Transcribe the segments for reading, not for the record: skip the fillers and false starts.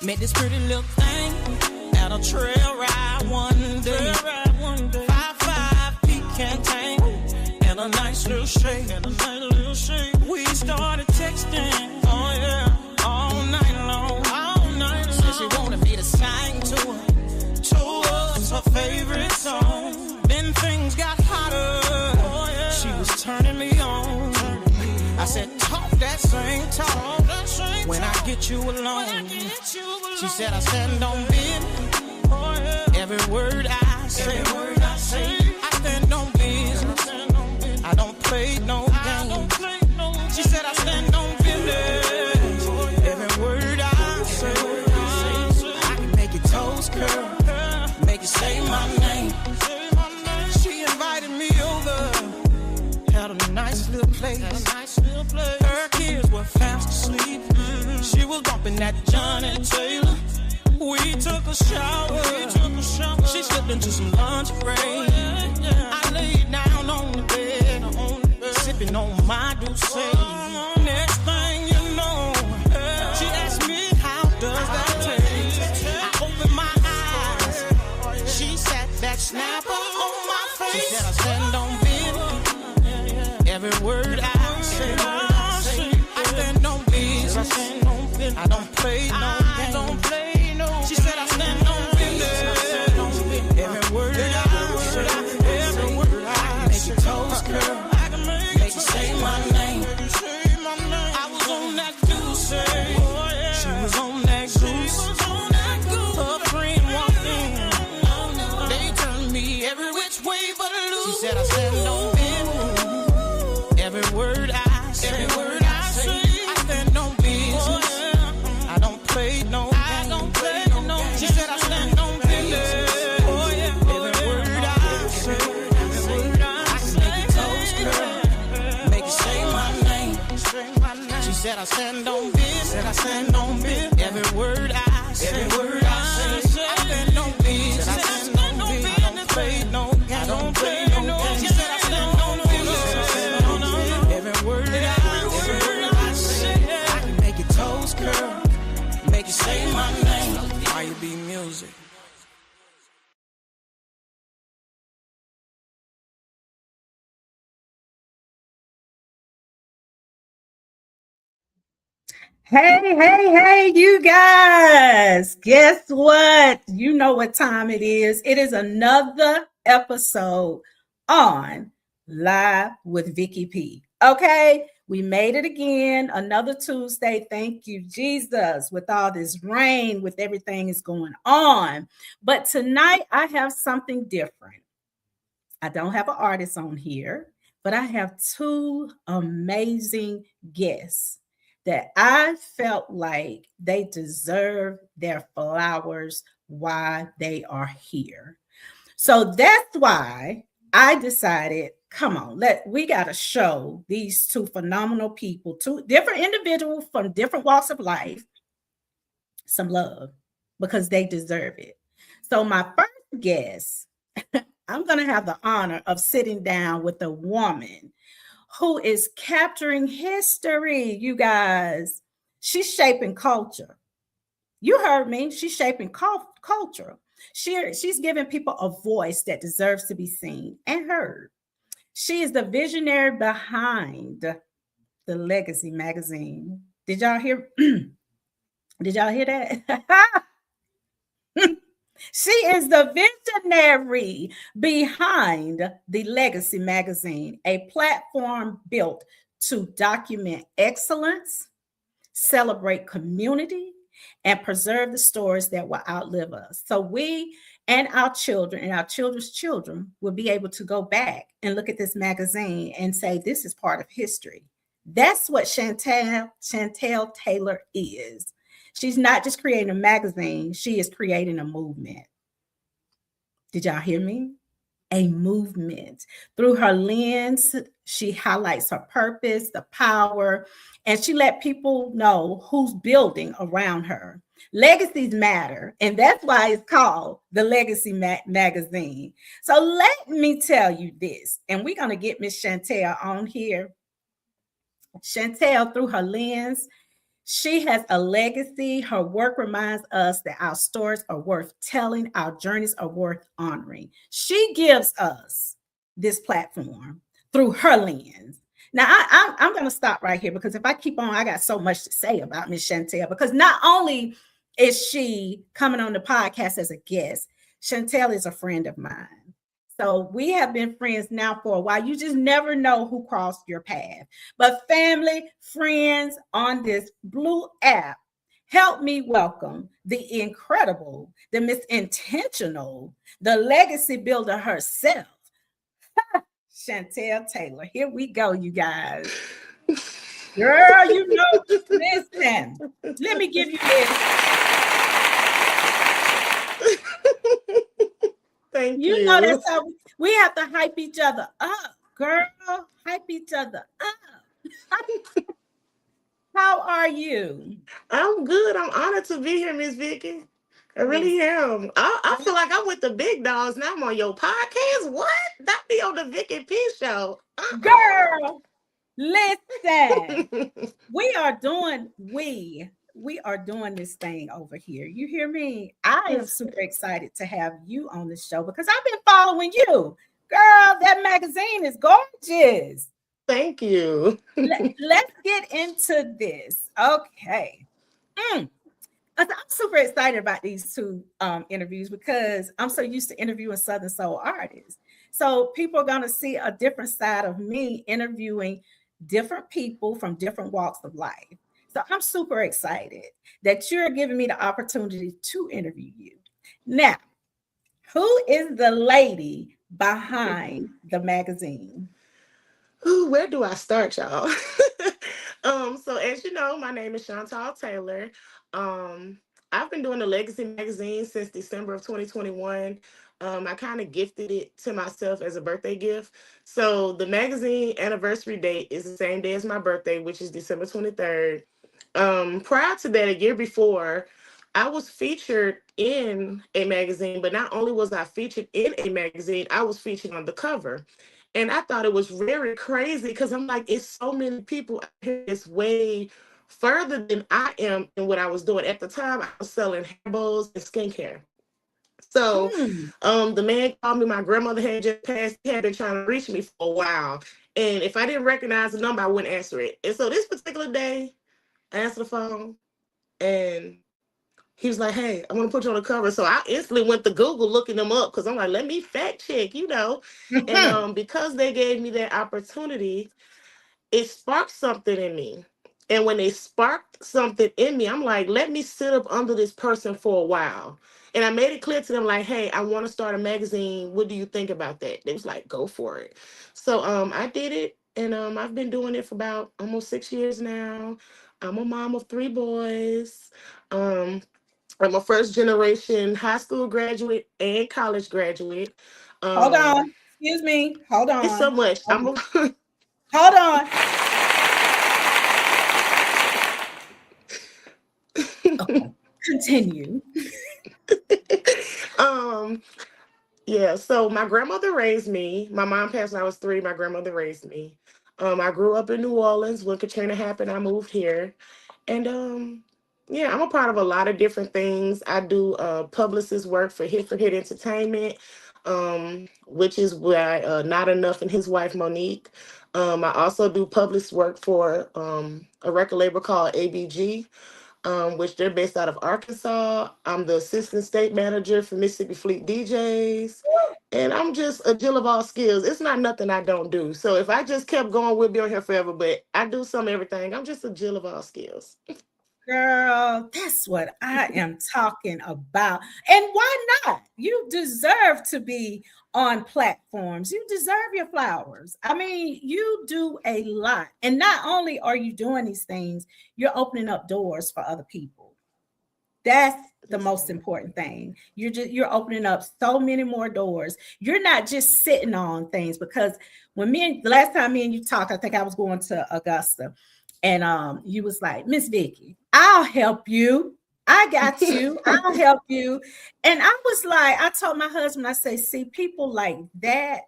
Met this pretty little thing at a trail ride one day. 5'5" pecan tank and a nice little shake. We started texting, oh yeah, all night long. Said she wanted me to sing to her. Towards her favorite song. Then things got hotter. Oh yeah. She was turning me on. I said, talk that same talk. When I get you alone. She said, I stand on business. Oh yeah. Every word I say. I stand on business. I don't play no games. She said, I stand on business. Every word I say. I can make your toes curl. Make you say my name. She invited me over. Had a nice little place. Her kids were fast asleep. She was bumping that Johnny Taylor. We took a shower. She slipped into some lingerie. I laid down on the bed, sipping on my douce. Next thing you know, she asked me, how does that taste? I opened my eyes. She sat back, snapper on my face. She said, I stand on business. Every word I say. I stand on business. I don't play no games. She said, I stand on business. Every word I say. I can make your toes curl. Make you say my name. I was on that goose. She was on that goose. Her friend walked in. They turned me every which way but loose. She said, I stand on business. Every word I say. I stand on business. I don't play no games. She said, I stand on business. Every word I say. I can make your toes curl. Make you say my name. She said, I stand on business. I stand on business. Every word I say. I stand on business. I don't play no games. She said, I stand on business. Every word I say. I can make your toes curl. Make you say my name. Why you be music? Hey, you guys. Guess what? You know what time it is. It is another episode on Live with Vickey P. Okay, we made it again. Another Tuesday. Thank you, Jesus, with all this rain, with everything is going on. But tonight I have something different. I don't have an artist on here, but I have two amazing guests that I felt like they deserve their flowers while they are here. So that's why I decided, come on, we got to show these two phenomenal people, two different individuals from different walks of life, some love because they deserve it. So my first guest, I'm going to have the honor of sitting down with a woman who is capturing history, you guys. She's shaping culture. You heard me. She's shaping culture. She's giving people a voice that deserves to be seen and heard. She is the visionary behind the Lagacy magazine. Did y'all hear? Did y'all hear that? She is the visionary behind the Lagacy magazine, a platform built to document excellence, celebrate community, and preserve the stories that will outlive us. So we and our children and our children's children will be able to go back and look at this magazine and say, this is part of history. That's what Chantel Taylor is. She's not just creating a magazine, she is creating a movement. Did y'all hear me? A movement. Through her lens, she highlights her purpose, the power, and she let people know who's building around her. Legacies matter, and that's why it's called the Lagacy magazine. So let me tell you this, and we're going to get Miss Chantel on here. Chantel, through her lens, She has a legacy. Her work reminds us that our stories are worth telling, our journeys are worth honoring. She gives us this platform through her lens. Now, I'm going to stop right here because if I keep on, I got so much to say about Miss Chantel. Because not only is she coming on the podcast as a guest, Chantel is a friend of mine. So we have been friends now for a while. You just never know who crossed your path. But family, friends on this blue app, help me welcome the incredible, the Miss Intentional, the legacy builder herself, Chantel Taylor. Here we go, you guys. Girl, you know, listen, let me give you this. Thank you. You know that's how we have to hype each other up, girl. Hype each other up. How are you? I'm good. I'm honored to be here, Miss Vicky. I really am. I feel like I'm with the big dogs now. I'm on your podcast. What? That be on the Vickey P show. Girl, listen. we are doing this thing over here. You hear me? I am super excited to have you on the show because I've been following you. Girl, that magazine is gorgeous. Thank you. Let's get into this. Okay. I'm super excited about these two interviews because I'm so used to interviewing Southern Soul artists. So people are going to see a different side of me interviewing different people from different walks of life. So I'm super excited that you're giving me the opportunity to interview you. Now, who is the lady behind the magazine? Ooh, where do I start, y'all? So as you know, my name is Chantal Taylor. I've been doing the Legacy magazine since December of 2021. I kind of gifted it to myself as a birthday gift. So the magazine anniversary date is the same day as my birthday, which is December 23rd. Prior to that, a year before, I was featured in a magazine, but not only was I featured in a magazine, I was featured on the cover. And I thought it was very crazy because I'm like, it's so many people out here that's way further than I am in what I was doing. At the time, I was selling hair bows and skincare. So the man called me. My grandmother had just passed, had been trying to reach me for a while. And if I didn't recognize the number, I wouldn't answer it. And so this particular day, I answered the phone and he was like, hey, I want to put you on the cover. So I instantly went to Google looking them up because I'm like, let me fact check, you know. And because they gave me that opportunity, it sparked something in me. And when they sparked something in me, I'm like, let me sit up under this person for a while. And I made it clear to them, like, hey, I want to start a magazine. What do you think about that? They was like, go for it. So I did it. And I've been doing it for about almost 6 years now. I'm a mom of 3 boys. I'm a first generation high school graduate and college graduate. Hold on. Excuse me. Hold on. It's so much. Hold on. Okay. Continue. Yeah, so my grandmother raised me. My mom passed when I was 3. My grandmother raised me. I grew up in New Orleans. When Katrina happened, I moved here. And yeah, I'm a part of a lot of different things. I do publicist work for Hit Entertainment, which is where Not Enough and his wife Monique. I also do publicist work for a record label called ABG, which they're based out of Arkansas. I'm the assistant state manager for Mississippi Fleet DJs. And I'm just a Jill of all skills. It's not nothing I don't do. So if I just kept going, we'd be on here forever. But I do some everything. I'm just a Jill of all skills. Girl, that's what I am talking about. And why not? You deserve to be on platforms. You deserve your flowers. I mean, you do a lot. And not only are you doing these things, you're opening up doors for other people. That's the most important thing. You're opening up so many more doors. You're not just sitting on things because the last time me and you talked, I think I was going to Augusta. And you was like, Miss Vicky, I'll help you. I got you. I'll help you. And I was like, I told my husband, I say, see, people like that,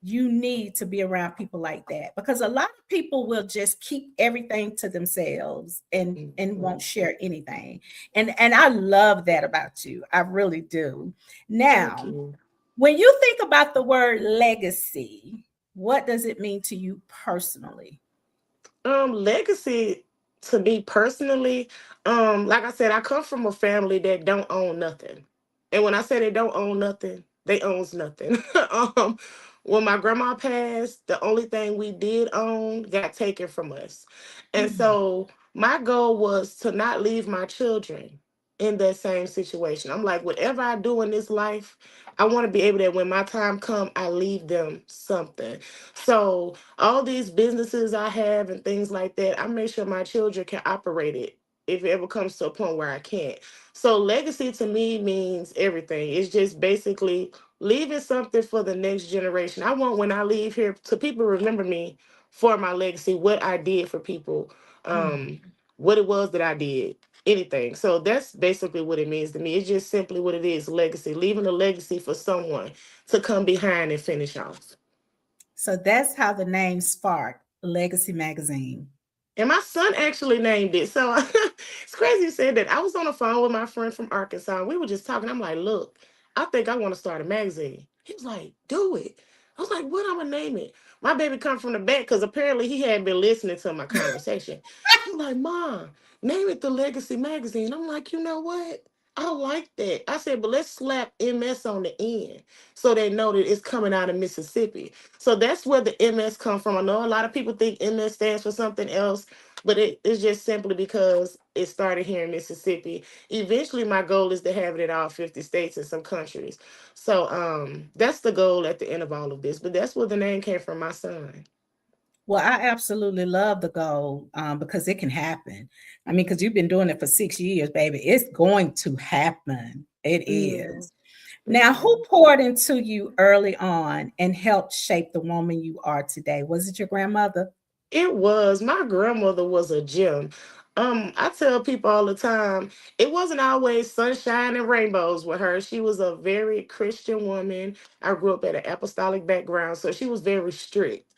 you need to be around people like that, because a lot of people will just keep everything to themselves and won't Mhm. share anything. And I love that about you. I really do. Thank Now, you. when you think about the word legacy, what does it mean to you personally? Legacy to me personally, like I said, I come from a family that don't own nothing. And when I say they don't own nothing, they owns nothing. um, when my grandma passed, the only thing we did own got taken from us. And Mm, so my goal was to not leave my children in that same situation. I'm like, whatever I do in this life, I want to be able that when my time come, I leave them something. So all these businesses I have and things like that, I make sure my children can operate it if it ever comes to a point where I can't. So legacy to me means everything. It's just basically leaving something for the next generation. I want when I leave here to people remember me for my legacy, what I did for people, mm. what it was that I did. Anything. So that's basically what it means to me. It's just simply what it is, legacy. Leaving a legacy for someone to come behind and finish off. So that's how the name sparked Legacy Magazine. And my son actually named it. So it's crazy you said that. I was on the phone with my friend from Arkansas. And we were just talking. I'm like, look, I think I want to start a magazine. He was like, do it. I was like, what I'm gonna name it? My baby come from the back because apparently he had been listening to my conversation. He was like, Mom, name it the Legacy Magazine. I'm like, you know what? I like that. I said, but let's slap MS on the end so they know that it's coming out of Mississippi. So that's where the MS come from. I know a lot of people think MS stands for something else, but it's just simply because it started here in Mississippi. Eventually, my goal is to have it in all 50 states and some countries. So that's the goal at the end of all of this. But that's where the name came from, my son. Well, I absolutely love the goal, because it can happen. I mean, because you've been doing it for 6 years, baby. It's going to happen. It Yeah, is. for Now, sure. who poured into you early on and helped shape the woman you are today? Was it your grandmother? It was. My grandmother was a gem. I tell people all the time, it wasn't always sunshine and rainbows with her. She was a very Christian woman. I grew up at an apostolic background, so she was very strict.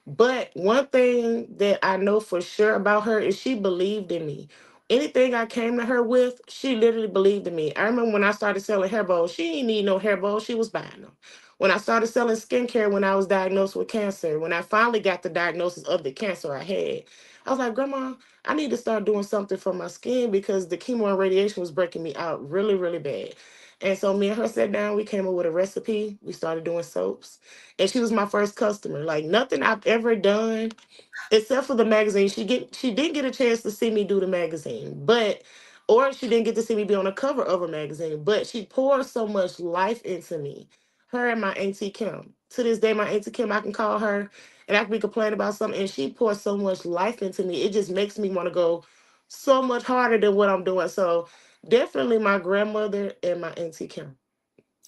But one thing that I know for sure about her is she believed in me. Anything I came to her with, she literally believed in me. I remember when I started selling hair bows, she didn't need no hair bows, she was buying them. When I started selling skincare when I was diagnosed with cancer, when I finally got the diagnosis of the cancer I had, I was like, Grandma, I need to start doing something for my skin because the chemo and radiation was breaking me out really, really bad. And so me and her sat down, we came up with a recipe. We started doing soaps. And she was my first customer. Like nothing I've ever done except for the magazine. She didn't get a chance to see me do the magazine, but or she didn't get to see me be on the cover of a magazine, but she poured so much life into me. Her and my auntie Kim. To this day, my auntie Kim, I can call her and I can be complaining about something, and she pours so much life into me. It just makes me want to go so much harder than what I'm doing. So definitely my grandmother and my auntie Kim.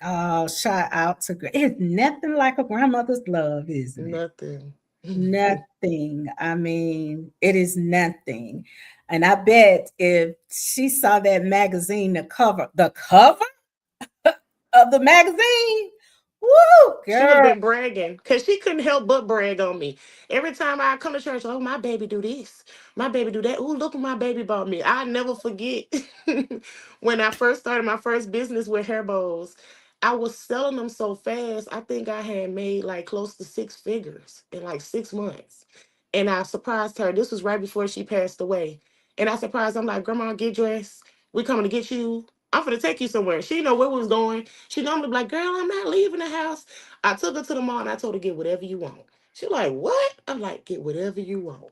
Oh, shout out to it's nothing like a grandmother's love, isn't it? Nothing. Nothing. I mean, it is nothing. And I bet if she saw that magazine, the cover of the magazine, woo, She would have girl. been bragging because she couldn't help but brag on me. Every time I come to church, oh, my baby do this. My baby do that. Oh, look what my baby bought me. I never forget when I first started my first business with hair bows. I was selling them so fast. I think I had made like close to six figures in like 6 months. And I surprised her. This was right before she passed away. And I surprised, I'm like, Grandma, get dressed. We coming to get you. I'm gonna take you somewhere. She didn't know where we was going. She normally be like, girl, I'm not leaving the house. I took her to the mall and I told her, get whatever you want. She like, what? I'm like, get whatever you want.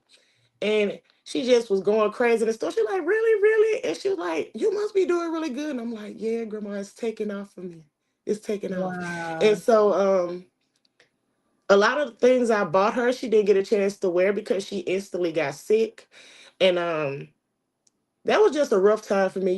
And she just was going crazy in the store. She like, really, really? And she was like, you must be doing really good. And I'm like, yeah, Grandma, it's taking off for me. It's taking off. And Wow. so a lot of the things I bought her, she didn't get a chance to wear because she instantly got sick. And that was just a rough time for me,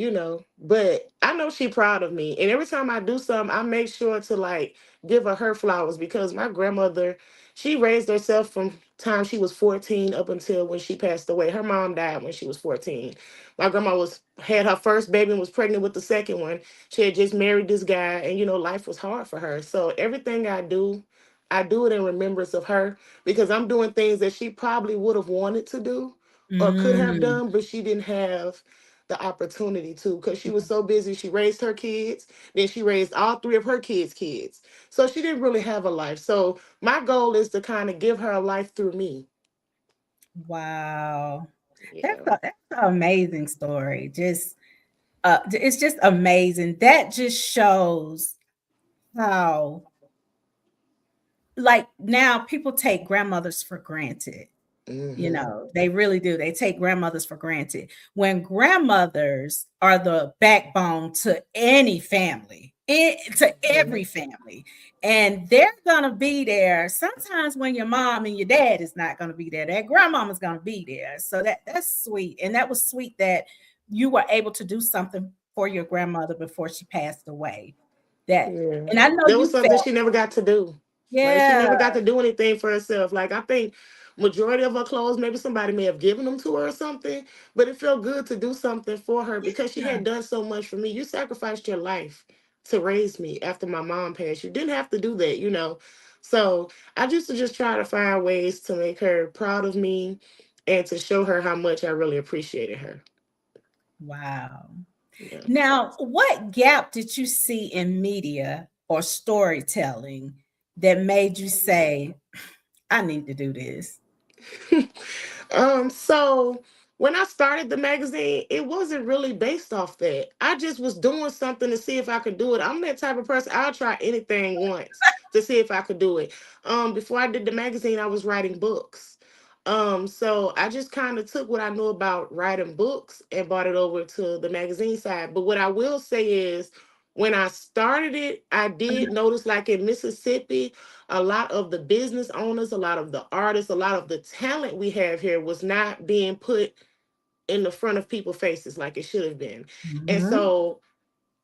But I know she proud of me. And every time I do something, I make sure to like give her flowers because my grandmother, she raised herself from time she was 14 up until when she passed away. Her mom died when she was 14. My grandma was had her first baby and was pregnant with the second one. She had just married this guy and life was hard for her. So everything I do, I do it in remembrance of her because I'm doing things that she probably would have wanted to do or could have Mm. done, but she didn't have the opportunity to because she was so busy. She raised her kids, then she raised all three of her kids. So she didn't really have a life. So my goal is to kind of give her a life through me. Wow. Yeah. That's an amazing story. Just it's just amazing. That just shows how, like, now people take grandmothers for granted. You Hmm. know, they really do. They take grandmothers for granted when grandmothers are the backbone to any family, to every family. And they're going to be there sometimes when your mom and your dad is not going to be there. That grandmama's going to be there. So that's sweet. And that was sweet that you were able to do something for your grandmother before she passed away. That, Yeah. and I know That was you something felt, she never got to do. Like she yeah, never got to do anything for herself. Like I think majority of her clothes, maybe somebody may have given them to her or something, but it felt good to do something for her because she yeah. had done so much for me. You sacrificed your life to raise me after my mom passed. You didn't have to do that, you know. So I used to just try to find ways to make her proud of me and to show her how much I really appreciated her. Wow. Yeah. Now, what gap did you see in media or storytelling that made you say, I need to do this? So when I started the magazine, it wasn't really based off that. I just was doing something to see if I could do it. I'm that type of person. I'll try anything once to see if I could do it. Before I did the magazine, I was writing books. So I just kind of took what I knew about writing books and brought it over to the magazine side. But what I will say is when I started it, I did notice like in Mississippi, a lot of the business owners, a lot of the artists, a lot of the talent we have here was not being put in the front of people's faces like it should have been. And Mhm. so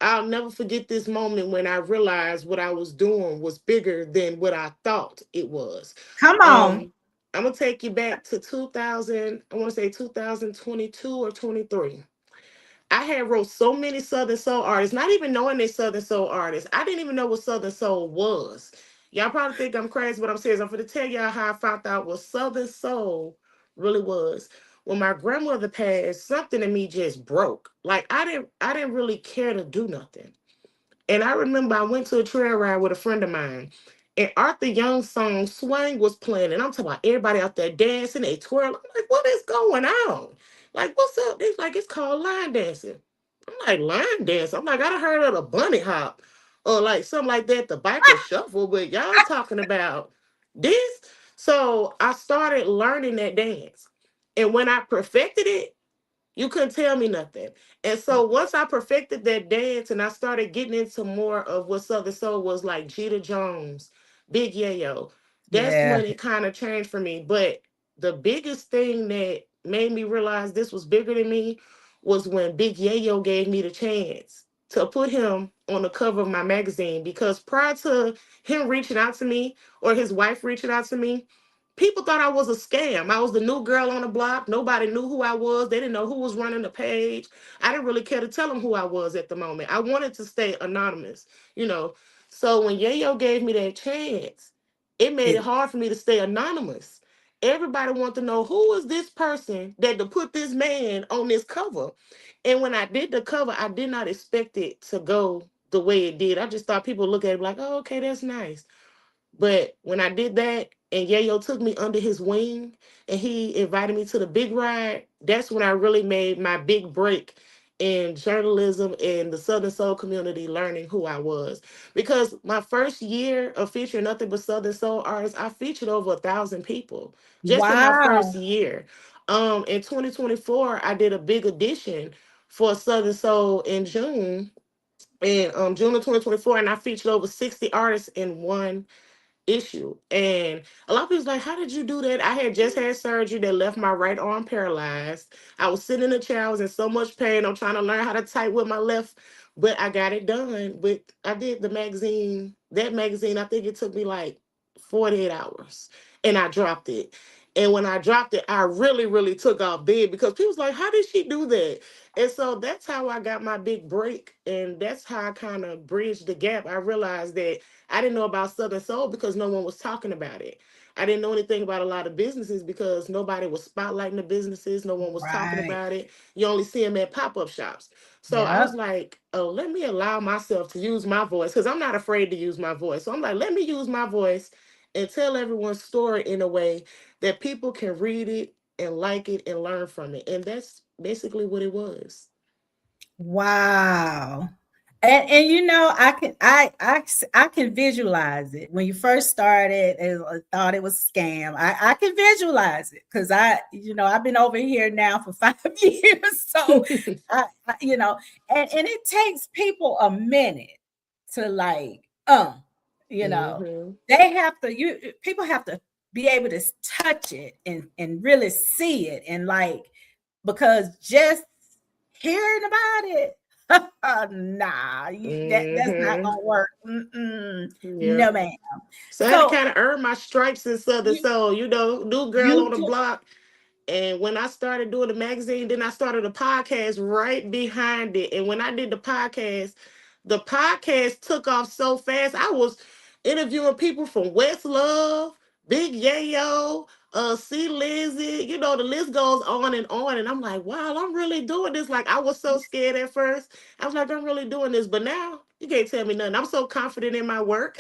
I'll never forget this moment when I realized what I was doing was bigger than what I thought it was. Come on. Um, I'm gonna take you back to 2000, I want to say 2022 or 23. I had wrote so many Southern Soul artists, not even knowing they Southern Soul artists. I didn't even know what Southern Soul was. Y'all probably think I'm crazy, but I'm serious. I'm going to tell y'all how I found out what Southern Soul really was. When my grandmother passed, something in me just broke. Like I didn't really care to do nothing. And I remember I went to a trail ride with a friend of mine, and Arthur Young's song Swing was playing. And I'm talking about everybody out there dancing, they twirl. I'm like, what is going on? Like, what's up? It's like, it's called line dancing. I'm like, line dance? I'm like, I done heard of the bunny hop or like something like that, the biker shuffle, but y'all talking about this? So I started learning that dance. And when I perfected it, you couldn't tell me nothing. And so once I perfected that dance and I started getting into more of what Southern Soul was like Jeter Jones, Big Yayo, that's Yeah. when it kind of changed for me. But the biggest thing that made me realize this was bigger than me was when Big Yayo gave me the chance to put him on the cover of my magazine because prior to him reaching out to me or his wife reaching out to me, people thought I was a scam. I was the new girl on the block. Nobody knew who I was. They didn't know who was running the page. I didn't really care to tell them who I was at the moment. I wanted to stay anonymous, you know. So when Yayo gave me that chance, it made it It, hard for me to stay anonymous. Everybody wanted to know who is this person that to put this man on this cover. And when I did the cover, I did not expect it to go the way it did. I just thought people look at it like, oh, okay, that's nice. But when I did that and Yayo took me under his wing and he invited me to the big ride, that's when I really made my big break in journalism and the Southern Soul community learning who I was. Because my first year of featuring nothing but Southern Soul artists, I featured over 1,000 people just in my first wow. year. In 2024, I did a big audition for Southern Soul in June. In June of 2024, and I featured over 60 artists in one issue. And a lot of people's like, how did you do that? I had just had surgery that left my right arm paralyzed. I was sitting in a chair, I was in so much pain. I'm trying to learn how to type with my left, but I got it done. But I did the magazine, that magazine, I think it took me like 48 hours and I dropped it. And when I dropped it, I really, really took off big because people was like, how did she do that? And so that's how I got my big break. And that's how I kind of bridged the gap. I realized that I didn't know about Southern Soul because no one was talking about it. I didn't know anything about a lot of businesses because nobody was spotlighting the businesses. No one was talking Right. about it. You only see them at pop-up shops. So I Yep. was like, oh, let me allow myself to use my voice because I'm not afraid to use my voice. So I'm like, let me use my voice and tell everyone's story in a way that people can read it and like it and learn from it. And that's basically what it was. Wow. And you know, I can visualize it. When you first started, I thought it was a scam. I can visualize it because I've been over here now for 5 years. So you know, and it takes people a minute to like, you know, Hmm. they have to people have to be able to touch it and really see it and like because just hearing about it, nah, that's not Hmm. gonna work. Mm-mm. Yep. No, ma'am. So I had to So kind of earn my stripes in Southern you Soul, new girl you on the do block. And when I started doing the magazine, then I started a podcast right behind it. And when I did the podcast took off so fast. I was interviewing people from West Love, Big Yayo, C Lizzy, the list goes on and on. And I'm like, wow, I'm really doing this. Like I was so scared at first. I was like, I'm really doing this. But now you can't tell me nothing. I'm so confident in my work.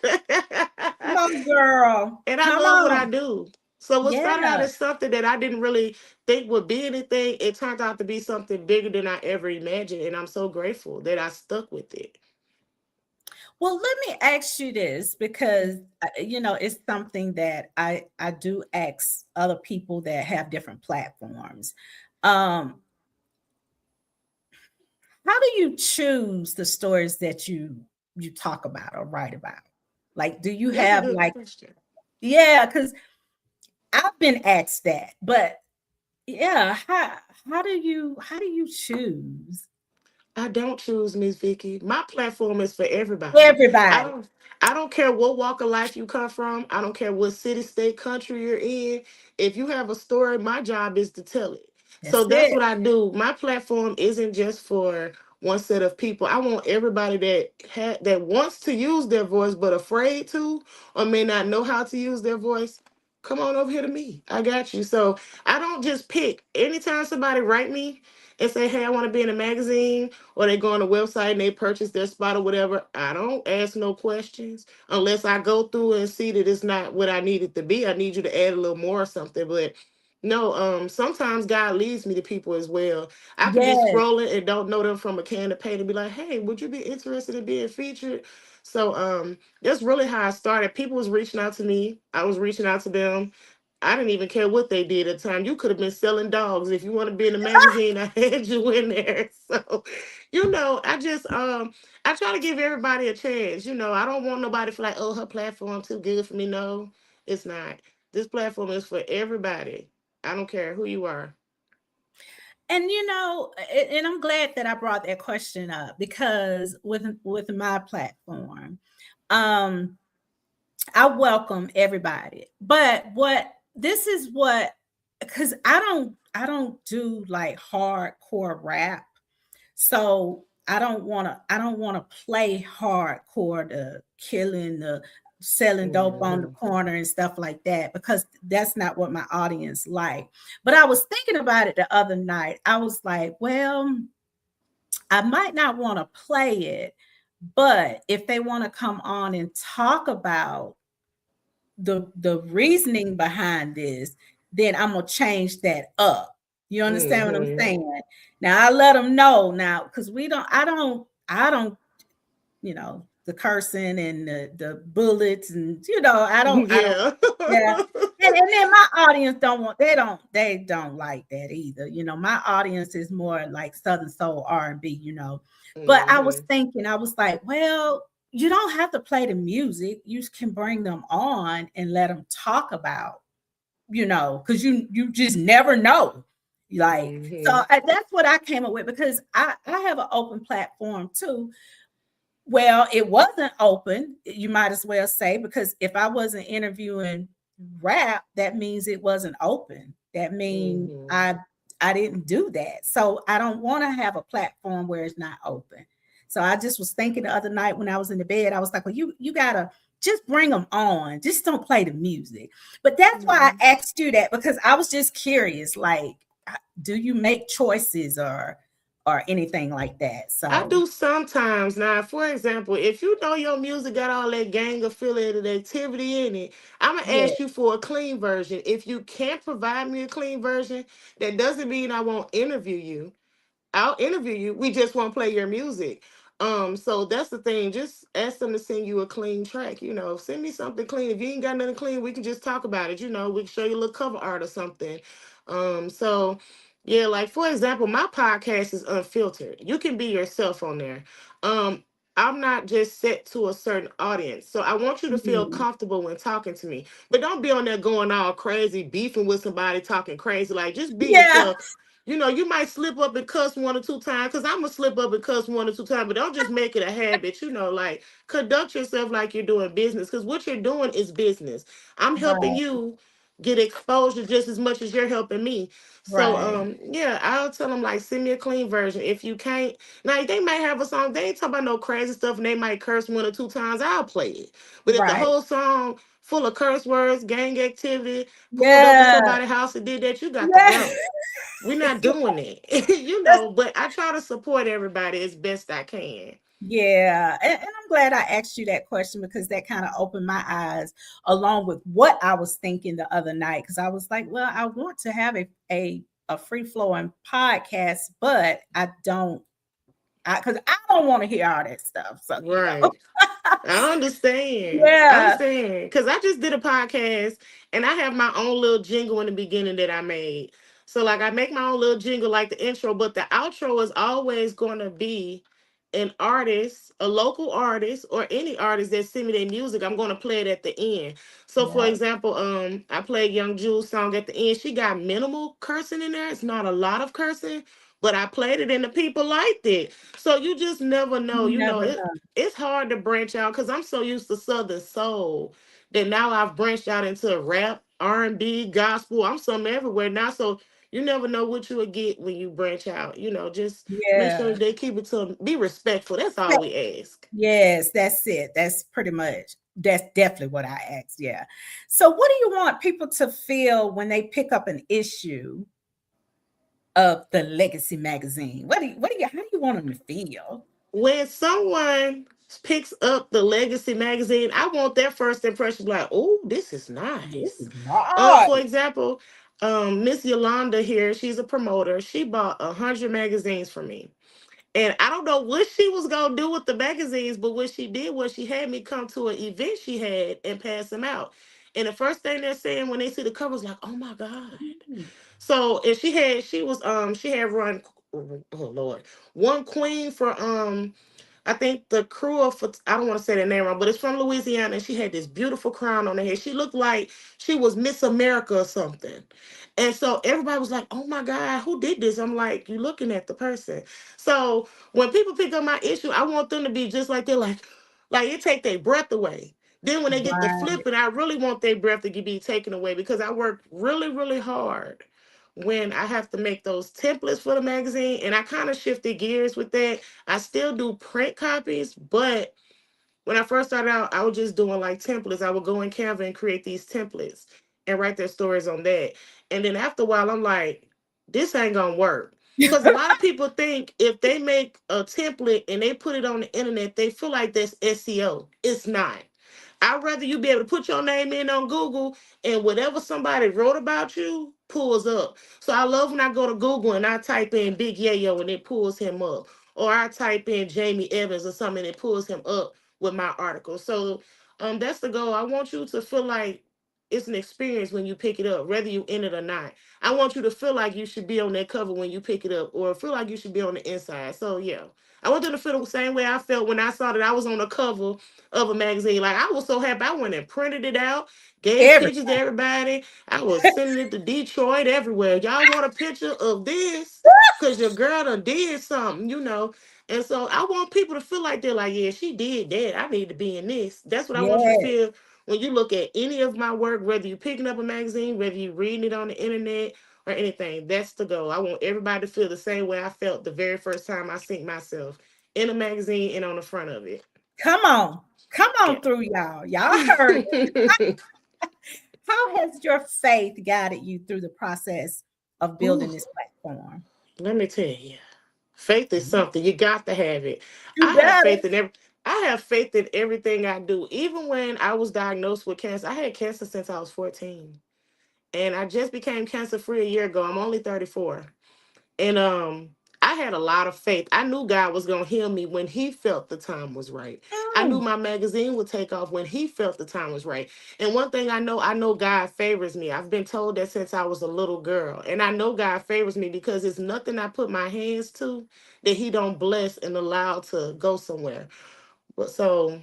come on, girl, And I come love what I on, do. So what started out yeah. as something that I didn't really think would be anything, it turned out to be something bigger than I ever imagined. And I'm so grateful that I stuck with it. Well, let me ask you this because it's something that I do ask other people that have different platforms. Um, how do you choose the stories that you talk about or write about? Like, do you That's a have good like, question. yeah, because I've been asked that, but yeah, how do you choose I don't choose Miss Vicky. My platform is for everybody. I everybody? don't I don't care what walk of life you come from. I don't care what city, state, country you're in. If you have a story, my job is to tell it. So That's that's it. what I do. My platform isn't just for one set of people. I want everybody that wants to use their voice but afraid to or may not know how to use their voice. Come on over here to me. I got you. So I don't just pick. Anytime somebody write me and say, hey, I want to be in a magazine, or they go on the website and they purchase their spot or whatever, I don't ask no questions unless I go through and see that it's not what I need it to be. I need you to add a little more or something. But no, sometimes God leads me to people as well. I could be Yes, scrolling and don't know them from a can of paint and be like, hey, would you be interested in being featured? So that's really how I started. People was reaching out to me. I was reaching out to them. I didn't even care what they did at the time. You could have been selling dogs. If you want to be in a magazine, I had you in there. So, I try to give everybody a chance. I don't want nobody to feel like, oh, her platform too good for me. No, it's not. This platform is for everybody. I don't care who you are. and and I'm glad that I brought that question up because with my platform, um, I welcome everybody. But what this is what because I don't do like hardcore rap. So I don't want to play hardcore the killing the selling dope on the Mhm. corner and stuff like that because that's not what my audience like. But I was thinking about it the other night. I was like, well, I might not want to play it, but if they want to come on and talk about the reasoning behind this, then I'm gonna change that up. You understand what I'm Mhm. saying? Now I let them know now because I don't the cursing and the bullets and I don't Yeah. yeah. And then my audience they don't like that either. My audience is more like Southern Soul R&B. But I was Mhm. thinking, I was like, well, you don't have to play the music. You can bring them on and let them talk about, because you just never know. Like, so Mhm. that's what I came up with because I have an open platform too. Well, it wasn't open, you might as well say, because if I wasn't interviewing rap, that means it wasn't open. That means Hmm. I didn't do that. So I don't want to have a platform where it's not open. So I just was thinking the other night when I was in the bed, I was like, well, you gotta just bring them on. Just don't play the music. But that's why Hmm. I asked you that, because I was just curious, like, do you make choices or anything like that? I So do sometimes. Now, for example, if you know your music got all that gang affiliated activity in it, I'm gonna yeah, ask you for a clean version. If you can't provide me a clean version, that doesn't mean I won't interview you. I'll interview you. We just won't play your music. So that's the thing. Just ask them to send you a clean track. Send me something clean. If you ain't got nothing clean, we can just talk about it. We can show you a little cover art or something. So yeah, like for example, my podcast is unfiltered. You can be yourself on there. Um, I'm not just set to a certain audience. So I want you to feel mm, comfortable when talking to me. But don't be on there going all crazy, beefing with somebody, talking crazy. Like just be yeah, yourself. You might slip up and cuss one or two times, because I'm gonna slip up and cuss one or two times, but don't just make it a habit. Like conduct yourself like you're doing business, because what you're doing is business. I'm helping right, you get exposure just as much as you're helping me. So right, yeah, I'll tell them like send me a clean version. If you can't, now they might have a song, they ain't talking about no crazy stuff and they might curse one or two times, I'll play it. But if the right. whole song full of curse words, gang activity, pulled up to Yeah, somebody's house and did that, you got to yeah. go. We're not doing it, That's but I try to support everybody as best I can. yeah, and I'm glad I asked you that question, because that kind of opened my eyes along with what I was thinking the other night. Because I was like, well, I want to have a free flowing podcast, but I don't, because I don't want to hear all that stuff. So Right. I understand. I yeah, understand. Because I just did a podcast and I have my own little jingle in the beginning that I made. So, like, I make my own little jingle, like the intro, but the outro is always going to be an artist, a local artist, or any artist that send me their music. I'm going to play it at the end. So, for yeah, example, I played Young Jules' song at the end. She got minimal cursing in there. It's not a lot of cursing, but I played it and the people liked it. So, you just never know. you never know. It's hard to branch out because I'm so used to Southern soul that now I've branched out into rap, R&B, gospel. I'm some everywhere now. So you never know what you would get when you branch out. Just make sure Yeah, they keep it to be respectful. That's all we ask. yes, that's it. That's pretty much, that's definitely what I asked. Yeah. So, what do you want people to feel when they pick up an issue of the Legacy magazine? How do you want them to feel? When someone picks up the Legacy magazine, I want their first impression like, oh, this is This nice. is not For example, Miss Yolanda here, she's a promoter. She bought 100 magazines for me. And I don't know what she was gonna do with the magazines, but what she did was she had me come to an event she had and pass them out. And the first thing they're saying when they see the cover is like, "Oh my god!" So, and she had run, oh Lord, one queen for I think the crew of, I don't want to say the name wrong, but it's from Louisiana, and she had this beautiful crown on her head. She looked like she was Miss America or something. And so everybody was like, "Oh my God, who did this?" I'm like, "You looking at the person." So when people pick up my issue, I want them to be just like they're like it take their breath away. Then when they get the right. flipping, I really want their breath to be taken away because I work really, really hard when I have to make those templates for the magazine. And I kind of shifted gears with that. I still do print copies, but when I first started out, I was just doing like templates. I would go in Canva and create these templates and write their stories on that. And then after a while, I'm like, this ain't gonna work. Because a lot of people think if they make a template and they put it on the internet, they feel like that's SEO. It's not. I'd rather you be able to put your name in on Google and whatever somebody wrote about you pulls up. So I love when I go to Google and I type in Big Yayo and it pulls him up. Or I type in Jamie Evans or something and it pulls him up with my article. So that's the goal. I want you to feel like it's an experience when you pick it up, whether you in it or not. I want you to feel like you should be on that cover when you pick it up, or feel like you should be on the inside. So yeah. I want them to feel the same way I felt when I saw that I was on the cover of a magazine. Like I was so happy. I went and printed it out, gave Every pictures to everybody. I was sending it to Detroit everywhere. Y'all want a picture of this? Cause your girl done did something. And so I want people to feel like they're like, yeah, she did that. I need to be in this. That's what I want you to yeah, feel when you look at any of my work, whether you're picking up a magazine, whether you're reading it on the internet or anything, that's the goal. I want everybody to feel the same way I felt the very first time I seen myself in a magazine and on the front of it. Come on. Come Yeah. on through, y'all. Y'all heard it. How has your faith guided you through the process of Ooh, building this platform? let me tell you, faith is something you got to have it. You I have better. faith in every. I have faith in everything I do. Even when I was diagnosed with cancer, I had cancer since I was 14, and I just became cancer free a year ago. I'm only 34. And I had a lot of faith. I knew God was gonna heal me when he felt the time was right. I knew Mm. my magazine would take off when he felt the time was right. And one thing I know God favors me. I've been told that since I was a little girl. And I know God favors me because it's nothing I put my hands to that he don't bless and allow to go somewhere. But so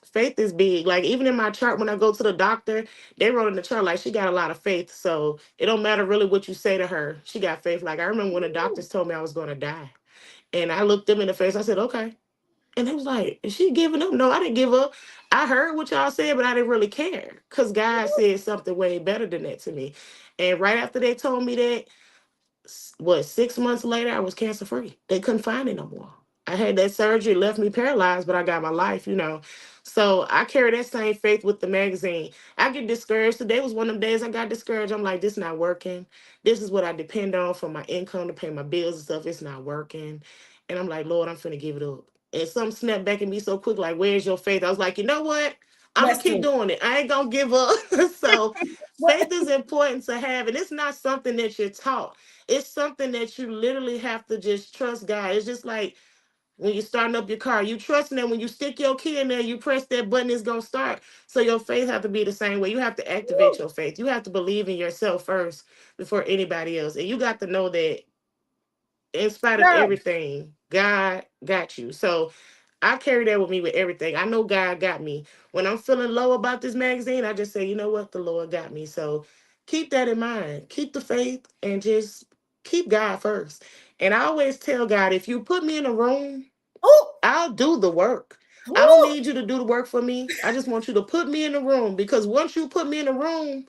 faith is big. Like even in my chart, when I go to the doctor, they wrote in the chart like she got a lot of faith. So it don't matter really what you say to her. She got faith. Like I remember when the doctors told me I was going to die, and I looked them in the face. I said, "Okay," and they was like, "Is she giving up?" No, I didn't give up. I heard what y'all said, but I didn't really care because God said something way better than that to me. And right after they told me that, what, 6 months later, I was cancer free. They couldn't find it no more. I had that surgery, left me paralyzed, but I got my life. So I carry that same faith with the magazine. I get discouraged. Today was one of them days I got discouraged. I'm like, this not working. This is what I depend on for my income to pay my bills and stuff. It's not working. And I'm like, Lord, I'm finna give it up. And some snapped back at me so quick, like, where's your faith? I was like, you know what? I'm gonna Let's keep do doing it. I ain't gonna give up. So it. What? faith is important to have, and it's not something that you're taught. It's something that you literally have to just trust God. It's just like when you're starting up your car, you trusting that when you stick your key in there, you press that button, it's gonna start. So your faith have to be the same way. You have to activate Woo. your faith. You have to believe in yourself first before anybody else. And you got to know that in spite of Girl. everything, God got you. So I carry that with me with everything. I know God got me. When I'm feeling low about this magazine, I just say, you know what? The Lord got me. So keep that in mind. Keep the faith and just keep God first. And I always tell God, if you put me in a room, Ooh, I'll do the work. I don't ooh. need you to do the work for me. I just want you to put me in the room because once you put me in the room,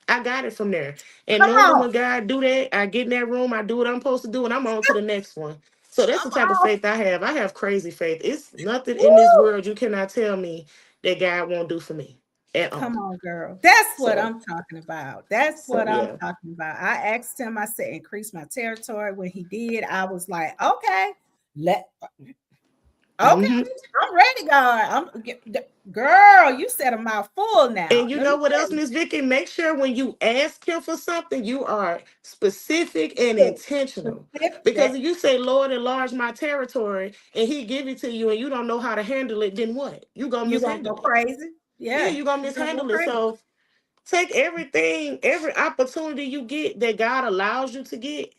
I got it from there. And Come normally on. when God do that, I get in that room, I do what I'm supposed to do, and I'm on to the next one. So that's the Come type of on. faith I have. I have crazy faith. It's nothing in this Woo. world you cannot tell me that God won't do for me at all. Come on, girl. That's what So, I'm talking about. That's so what I'm yeah. talking about. I asked him, I said, increase my territory. When he did, I was like, okay, let okay, Hmm. I'm ready, God. Girl, you said a mouthful now. And you Let me know what else, tell you. Miss Vicky? Make sure when you ask him for something, you are specific and Look, intentional. Because specific. if you say, Lord, enlarge my territory, and he give it to you and you don't know how to handle it, then what? You gonna You gonna go mishandle it. crazy? Yeah, Yeah, you gonna you gonna go mishandle it. crazy. So take everything, every opportunity you get that God allows you to get,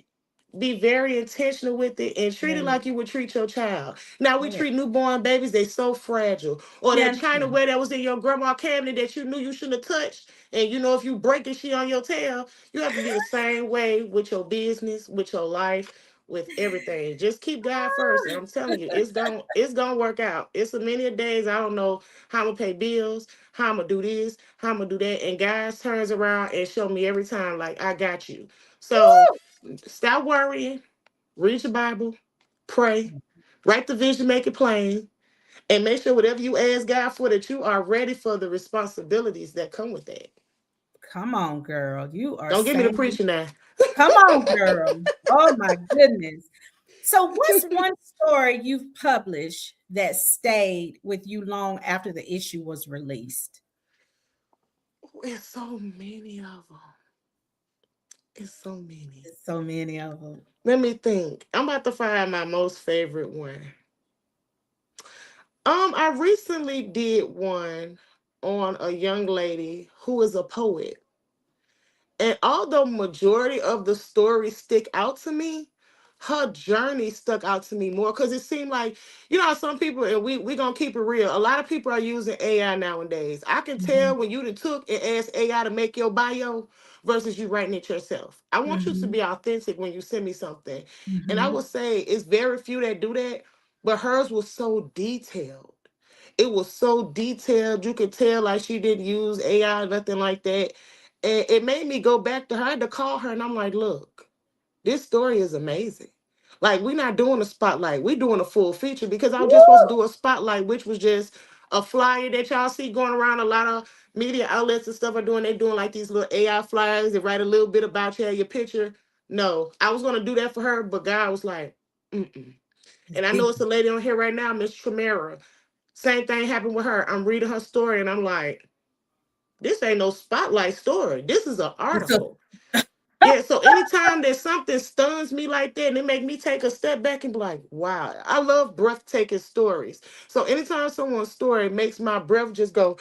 be very intentional with it and treat Yeah, it like you would treat your child. Now we yeah. treat newborn babies, they so fragile. Or You that understand? China that was in your grandma cabinet that you knew you shouldn't have touched. And you know if you break it, she on your tail. You have to be the same way with your business, with your life, with everything. Just keep God first. And I'm telling you, it's gonna work out. It's a many days I don't know how I'm gonna pay bills, how I'm gonna do this, how I'm gonna do that. And God turns around and show me every time, like, I got you. So stop worrying, read your Bible, pray, write the vision, make it plain, and make sure whatever you ask God for that you are ready for the responsibilities that come with that. Come on, girl. You are Don't get me to saying, preaching now. come on, girl. Oh my goodness. So, what's one story you've published that stayed with you long after the issue was released? It's so many of them. It's so many. There's so many of them. Let me think. I'm about to find my most favorite one. I recently did one on a young lady who is a poet. And although majority of the stories stick out to me, her journey stuck out to me more because it seemed like, how some people, and we gonna keep it real. A lot of people are using AI nowadays. I can tell Mhm, when you done took and asked AI to make your bio versus you writing it yourself. I want you to mhm, be authentic when you send me something. And I mhm. would say it's very few that do that, but hers was so detailed It was so detailed. You could tell like she didn't use AI, nothing like that. And it made me go back to her. I had to call her and I'm like, look, this story is amazing. Like, we're not doing a spotlight, we're doing a full feature because I was just supposed to Woo! do a spotlight, which was just a flyer that y'all see going around. A lot of media outlets and stuff are doing. They're doing like these little AI flyers that write a little bit about you, your picture. No, I was gonna do that for her, but God was like, mm-mm. And I know Big. it's a lady on here right now, Miss Tremera. Same thing happened with her. I'm reading her story and I'm like, this ain't no spotlight story. This is an It's a article. Yeah, so anytime that something stuns me like that and it make me take a step back and be like, wow, I love breathtaking stories. So anytime someone's story makes my breath just go,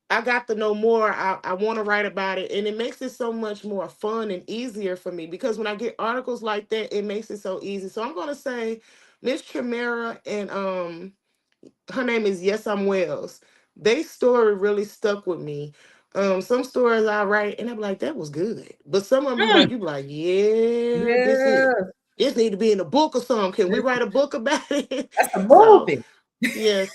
I got to know more. I want to write about it. And it makes it so much more fun and easier for me because when I get articles like that, it makes it so easy. So I'm gonna say Miss Tremera and her name is Yes I'm Wells. They story really stuck with me. Some stories I write and I'm like, that was good. But some of them mm, you be like, yeah, yeah. this need to be in a book or something. Can we write a book about it? That's a So movie. yeah,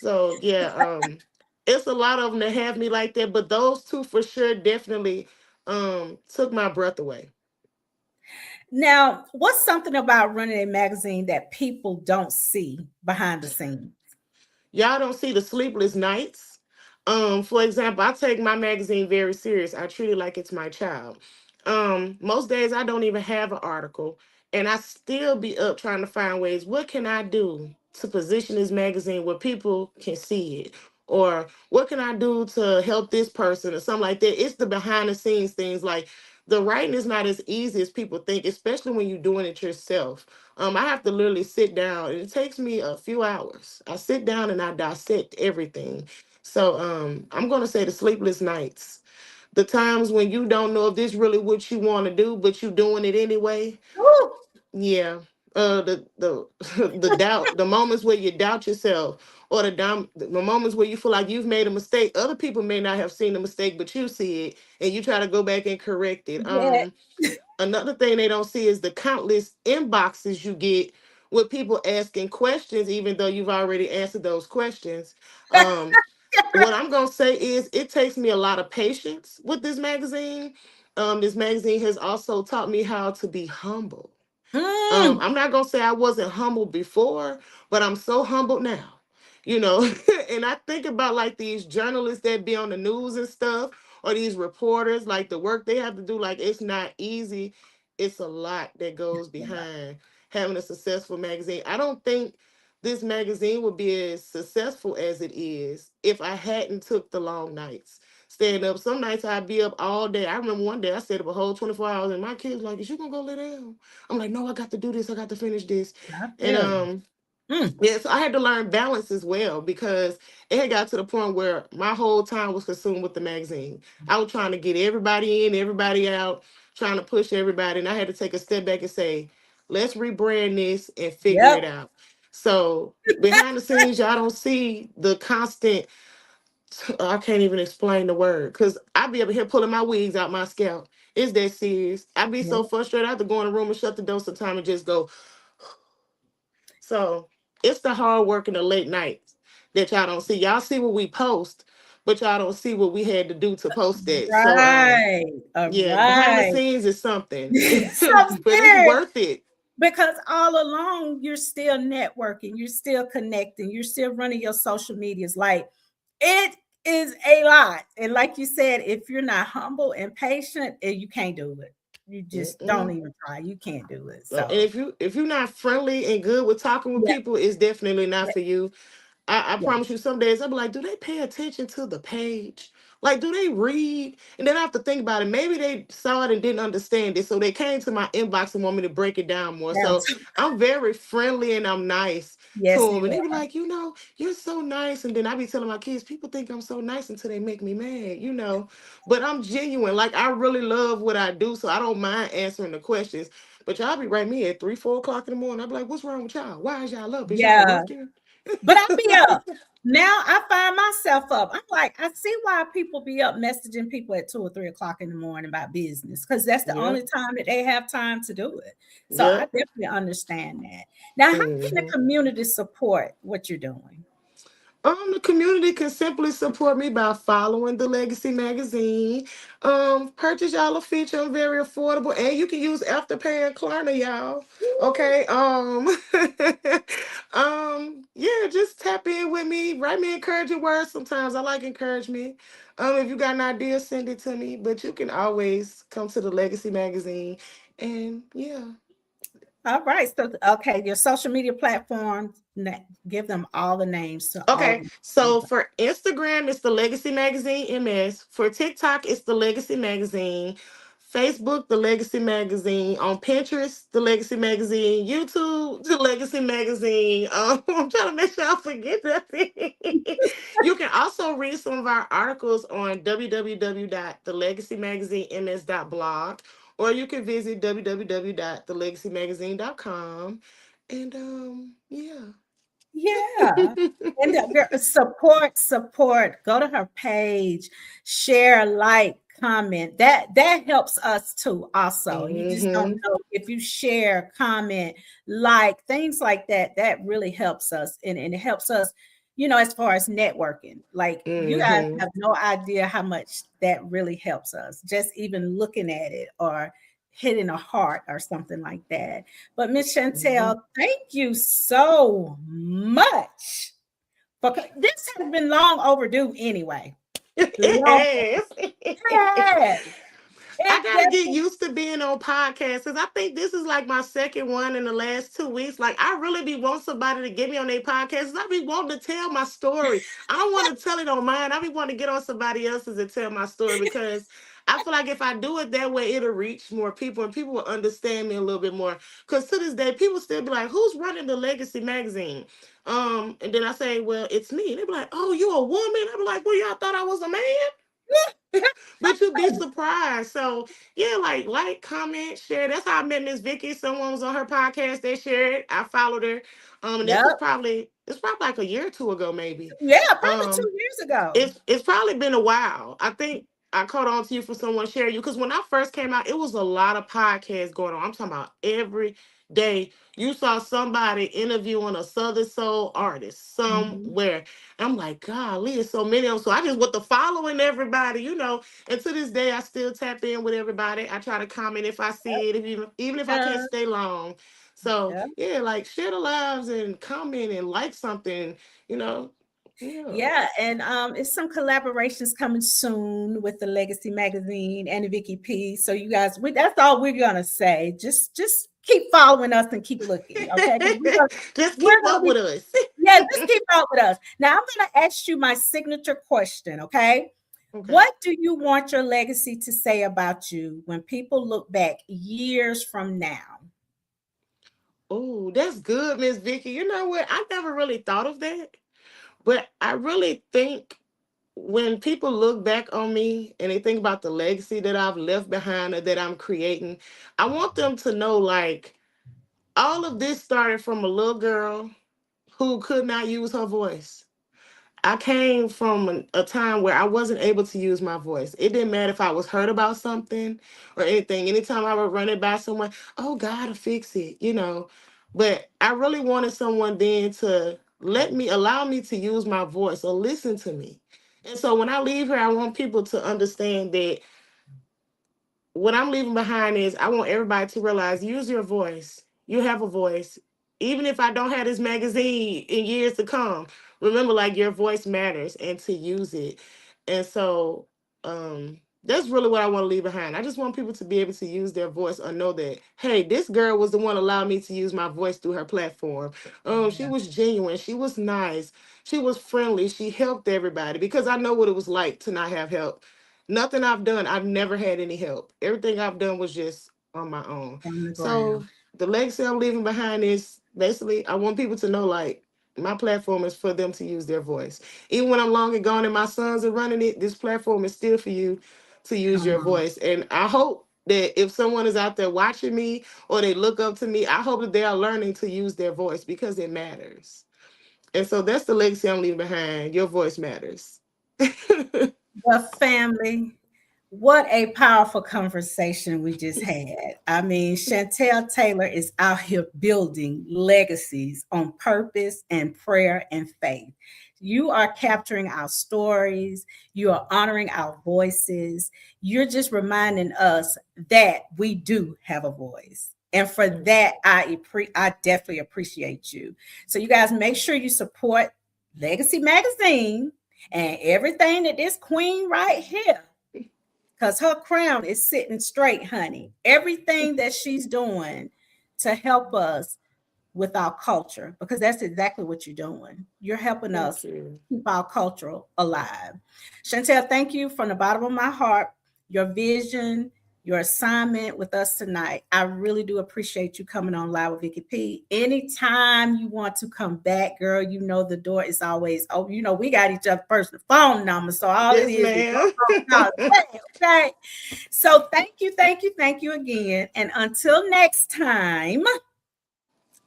it's a lot of them that have me like that, but those two for sure definitely took my breath away. Now, what's something about running a magazine that people don't see behind the scenes? Y'all don't see the sleepless nights. For example, I take my magazine very serious. I treat it like it's my child. Most days I don't even have an article, and I still be up trying to find ways. What can I do to position this magazine where people can see it? Or what can I do to help this person or something like that? It's the behind the scenes things like the writing is not as easy as people think, especially when you're doing it yourself. I have to literally sit down, and it takes me a few hours. I sit down and I dissect everything. So I'm gonna say the sleepless nights, the times when you don't know if this really what you want to do, but you doing it anyway. Ooh, Yeah. The the doubt, the moments where you doubt yourself, or the moments where you feel like you've made a mistake. Other people may not have seen the mistake, but you see it, and you try to go back and correct it. yeah. Another thing they don't see is the countless inboxes you get with people asking questions, even though you've already answered those questions. Um, what I'm gonna say is it takes me a lot of patience with this magazine. This magazine has also taught me how to be humble. Mm, I'm not gonna say I wasn't humble before, but I'm so humbled now. You know, and I think about like these journalists that be on the news and stuff, or these reporters, like the work they have to do, like it's not easy. It's a lot that goes behind having a successful magazine. I don't think this magazine would be as successful as it is if I hadn't took the long nights. Staying up. Some nights I'd be up all day. I remember one day I stayed up a whole 24 hours and my kids like, is you gonna go lay down? I'm like, no, I got to do this. I got to finish this. I And feel you. Mm, yeah, so I had to learn balance as well because it had got to the point where my whole time was consumed with the magazine. I was trying to get everybody in, everybody out, trying to push everybody. And I had to take a step back and say, let's rebrand this and figure yep. it out. So behind the scenes, y'all don't see the constant, I can't even explain the word because I be up here pulling my wigs out my scalp. It's that serious. I be so Yep. frustrated. I have to go in the room and shut the door sometime and just go. So it's the hard work and the late nights that y'all don't see. Y'all see what we post, but y'all don't see what we had to do to post that. So Right. All yeah, behind the right. scenes is something. So But it's serious. worth it. Because all along you're still networking, you're still connecting, you're still running your social medias. Like it is a lot. And like you said, if you're not humble and patient, you can't do it. You just don't Mm-mm. even try. You can't do it. So, and So if you're not friendly and good with talking with yeah, people, it's definitely not yeah, for you. I yeah. promise you, some days I'll be like, do they pay attention to the page? Like, do they read? And then I have to think about it. Maybe they saw it and didn't understand it. So they came to my inbox and want me to break it down more. Down So to I'm very friendly and I'm nice to yes, them. And you they be are. like, you're so nice. And then I be telling my kids, people think I'm so nice until they make me mad. But I'm genuine. Like, I really love what I do. So I don't mind answering the questions. But y'all be writing me at 3, 4 o'clock in the morning. I'll be like, what's wrong with y'all? Why is y'all up? Is y'all Yeah. working? But I be up. Now I find myself up. I'm like, I see why people be up messaging people at 2 or 3 o'clock in the morning about business because that's the only Yep. time that they have time to do it. So I Yep. definitely understand that. Now, how can the hmm community support what you're doing? The community can simply support me by following the Legacy magazine. Purchase y'all a feature. I'm very affordable, and you can use Afterpay and Klarna, y'all. Okay. Yeah, just tap in with me. Write me encouraging words. Sometimes I like encouragement. If you got an idea, send it to me. But you can always come to the Legacy magazine, and yeah. All right. So, okay, your social media platforms, give them all the names to all of Okay, them. so for Instagram, it's the Legacy Magazine MS. For TikTok, it's the Legacy Magazine. Facebook, the Legacy Magazine. On Pinterest, the Legacy Magazine. YouTube, the Legacy Magazine. I'm trying to make sure I forget nothing. You can also read some of our articles on www.thelegacymagazinems.blog, or you can visit www.thelegacymagazine.com. And yeah. Yeah. And support. Go to her page, share, like, comment. That helps us too. Also, you just don't Mm-hmm. know if you share, comment, like things like that. That really helps us, and it helps us. As far as networking, like you guys Mm-hmm. have no idea how much that really helps us. Just even looking at it or hitting a heart or something like that. But Miss Mm-hmm. Chantel, thank you so much. Because this has been long overdue anyway. It Long. has. Yes. I It gotta get definitely, used to being on podcasts because I think this is like my second one in the last 2 weeks. Like I really be want somebody to get me on their podcast. I be wanting to tell my story. I don't want to tell it on mine. I be wanting to get on somebody else's and tell my story because I feel like if I do it that way, it'll reach more people and people will understand me a little bit more. Because to this day, people still be like, "Who's running the Legacy magazine?" And then I say, "Well, it's me." And they be like, "Oh, you a woman?" I be like, "Well, y'all thought I was a man." But you'd be surprised. So yeah, like, comment, share. That's how I met Miss Vicky. Someone was on her podcast. They shared. I followed her. And this yep. was probably like a year or two ago, maybe. Yeah, probably Um, 2 years ago. it's probably been a while. I think I caught on to you for someone sharing you because when I first came out, it was a lot of podcasts going on. I'm talking about every day. You saw somebody interviewing a Southern Soul artist Mhm. somewhere. I'm like, golly, there's so many of them. So I just went to following everybody. And to this day, I still tap in with everybody. I try to comment if I see it, even if I can't Yeah, stay long. So yeah. yeah, like share the lives and comment and like something, you know. Yeah. Yeah, and it's some collaborations coming soon with the Legacy magazine and the Vicky P. So you guys, that's all we're gonna say. Just keep following us and keep looking, okay? Because Just we're keep gonna up be with us. yeah, just keep up with us. Now I'm gonna ask you my signature question, okay? Okay. What do you want your legacy to say about you when people look back years from now? Oh, that's good, Miss Vicky. You know what? I never really thought of that. But I really think when people look back on me and they think about the legacy that I've left behind or that I'm creating, I want them to know like all of this started from a little girl who could not use her voice. I came from a time where I wasn't able to use my voice. It didn't matter if I was hurt about something or anything. Anytime I would run it by someone, oh, God will fix it. But I really wanted someone then to allow me to use my voice or listen to me. And so when I leave here, I want people to understand that what I'm leaving behind is I want everybody to realize use your voice. You have a voice. Even if I don't have this magazine in years to come, remember like your voice matters and to use it. And so that's really what I want to leave behind. I just want people to be able to use their voice or know that, hey, this girl was the one allowed me to use my voice through her platform. She Yeah, was genuine, she was nice, she was friendly, she helped everybody because I know what it was like to not have help. Nothing I've done, I've never had any help. Everything I've done was just on my own. from the So ground. the legacy I'm leaving behind is basically I want people to know like my platform is for them to use their voice. Even when I'm long and gone and my sons are running it, this platform is still for you to use Come your on. voice. And I hope that if someone is out there watching me or they look up to me, I hope that they are learning to use their voice because it matters. And so that's the legacy I'm leaving behind. Your voice matters. The family. What a powerful conversation we just had. I mean, Chantel Taylor is out here building legacies on purpose and prayer and faith. You are capturing our stories. You are honoring our voices. You're just reminding us that we do have a voice. And for that, I definitely appreciate you. So you guys make sure you support Legacy Magazine and everything that this queen right here, because her crown is sitting straight, honey. Everything that she's doing to help us with our culture, because that's exactly what you're doing. You're helping Thank us you. keep our culture alive. Chantel, thank you from the bottom of my heart. Your vision, your assignment with us tonight. I really do appreciate you coming on Live with Vickey P. Anytime you want to come back, girl, you know the door is always open. You know, we got each other's personal phone number, so all it Yes, is ma'am. okay. So thank you again. And until next time,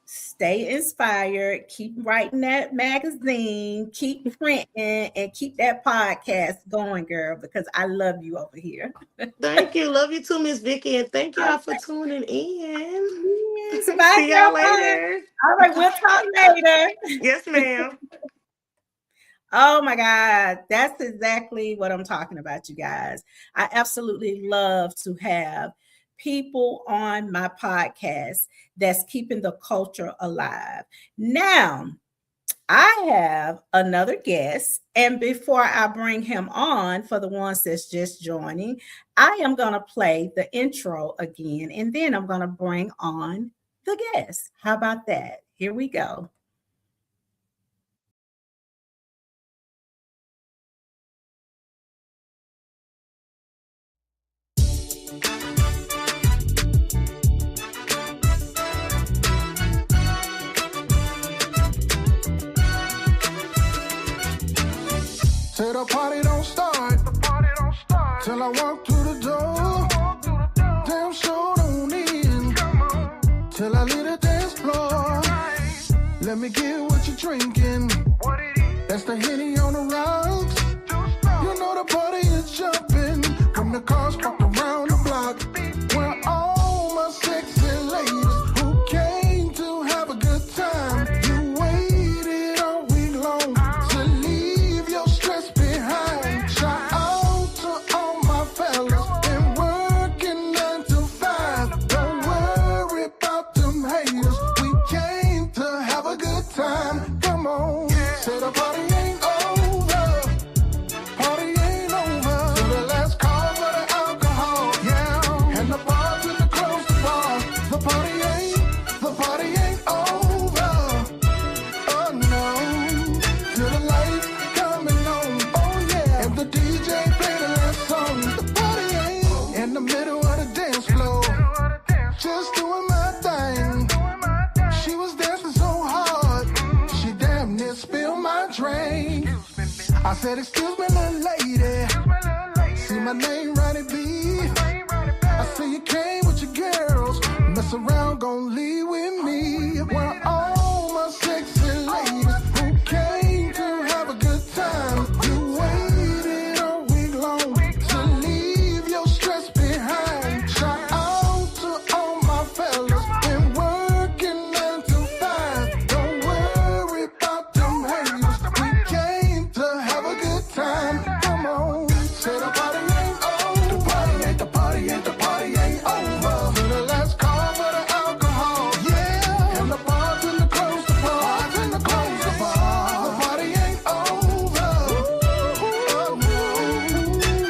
stay inspired, keep writing that magazine, keep printing, and keep that podcast going, girl, because I love you over here. Thank you. Love you too, Miss Vicky, and thank y'all for Okay. tuning in. Yes, bye, See girl. y'all Bye. later. All right, we'll talk later. Yes, ma'am. Oh my God, that's exactly what I'm talking about, you guys. I absolutely love to have people on my podcast that's keeping the culture alive. Now, I have another guest, and before I bring him on for the ones that's just joining, I am going to play the intro again, and then I'm going to bring on the guest. How about that? Here we go. Say the party don't start till I walk through the door. Damn sure don't end till I leave the dance floor. Let me get what you're drinking. That's the Henny on the rocks. You know the party is jumping when the cars parked around the block. Where all my sexy ladies who came to have a good time. You waited all week long to leave your stress behind. Shout out to all my fellas been working 9 to 5. Don't worry about them haters. We came to have a good time. Come on, say the party ain't over. Party ain't over till the last call for the alcohol. Yeah, and the bartender close the bar. The party ain't over. Oh no, till the lights coming on. Oh yeah, and the DJ play the last song. The party ain't in the middle of the dance floor. Just doing my thing. She was dancing so hard, she damn near spilled my drink. I said, excuse me, little lady. See my name, Ronnie B. I see you came with your girls. Mess around, gon' leave with me. Where all my sexy ladies who came to have a good time. You waited all week long to leave your stress behind. Shout out to all my fellas been working 9 to 5. Don't worry about them haters. We came to have a good time. Come on, say the party ain't over. The party ain't over. Till the last call for the alcohol. Yeah, and the bartender close the bar. The party ain't over. Oh no,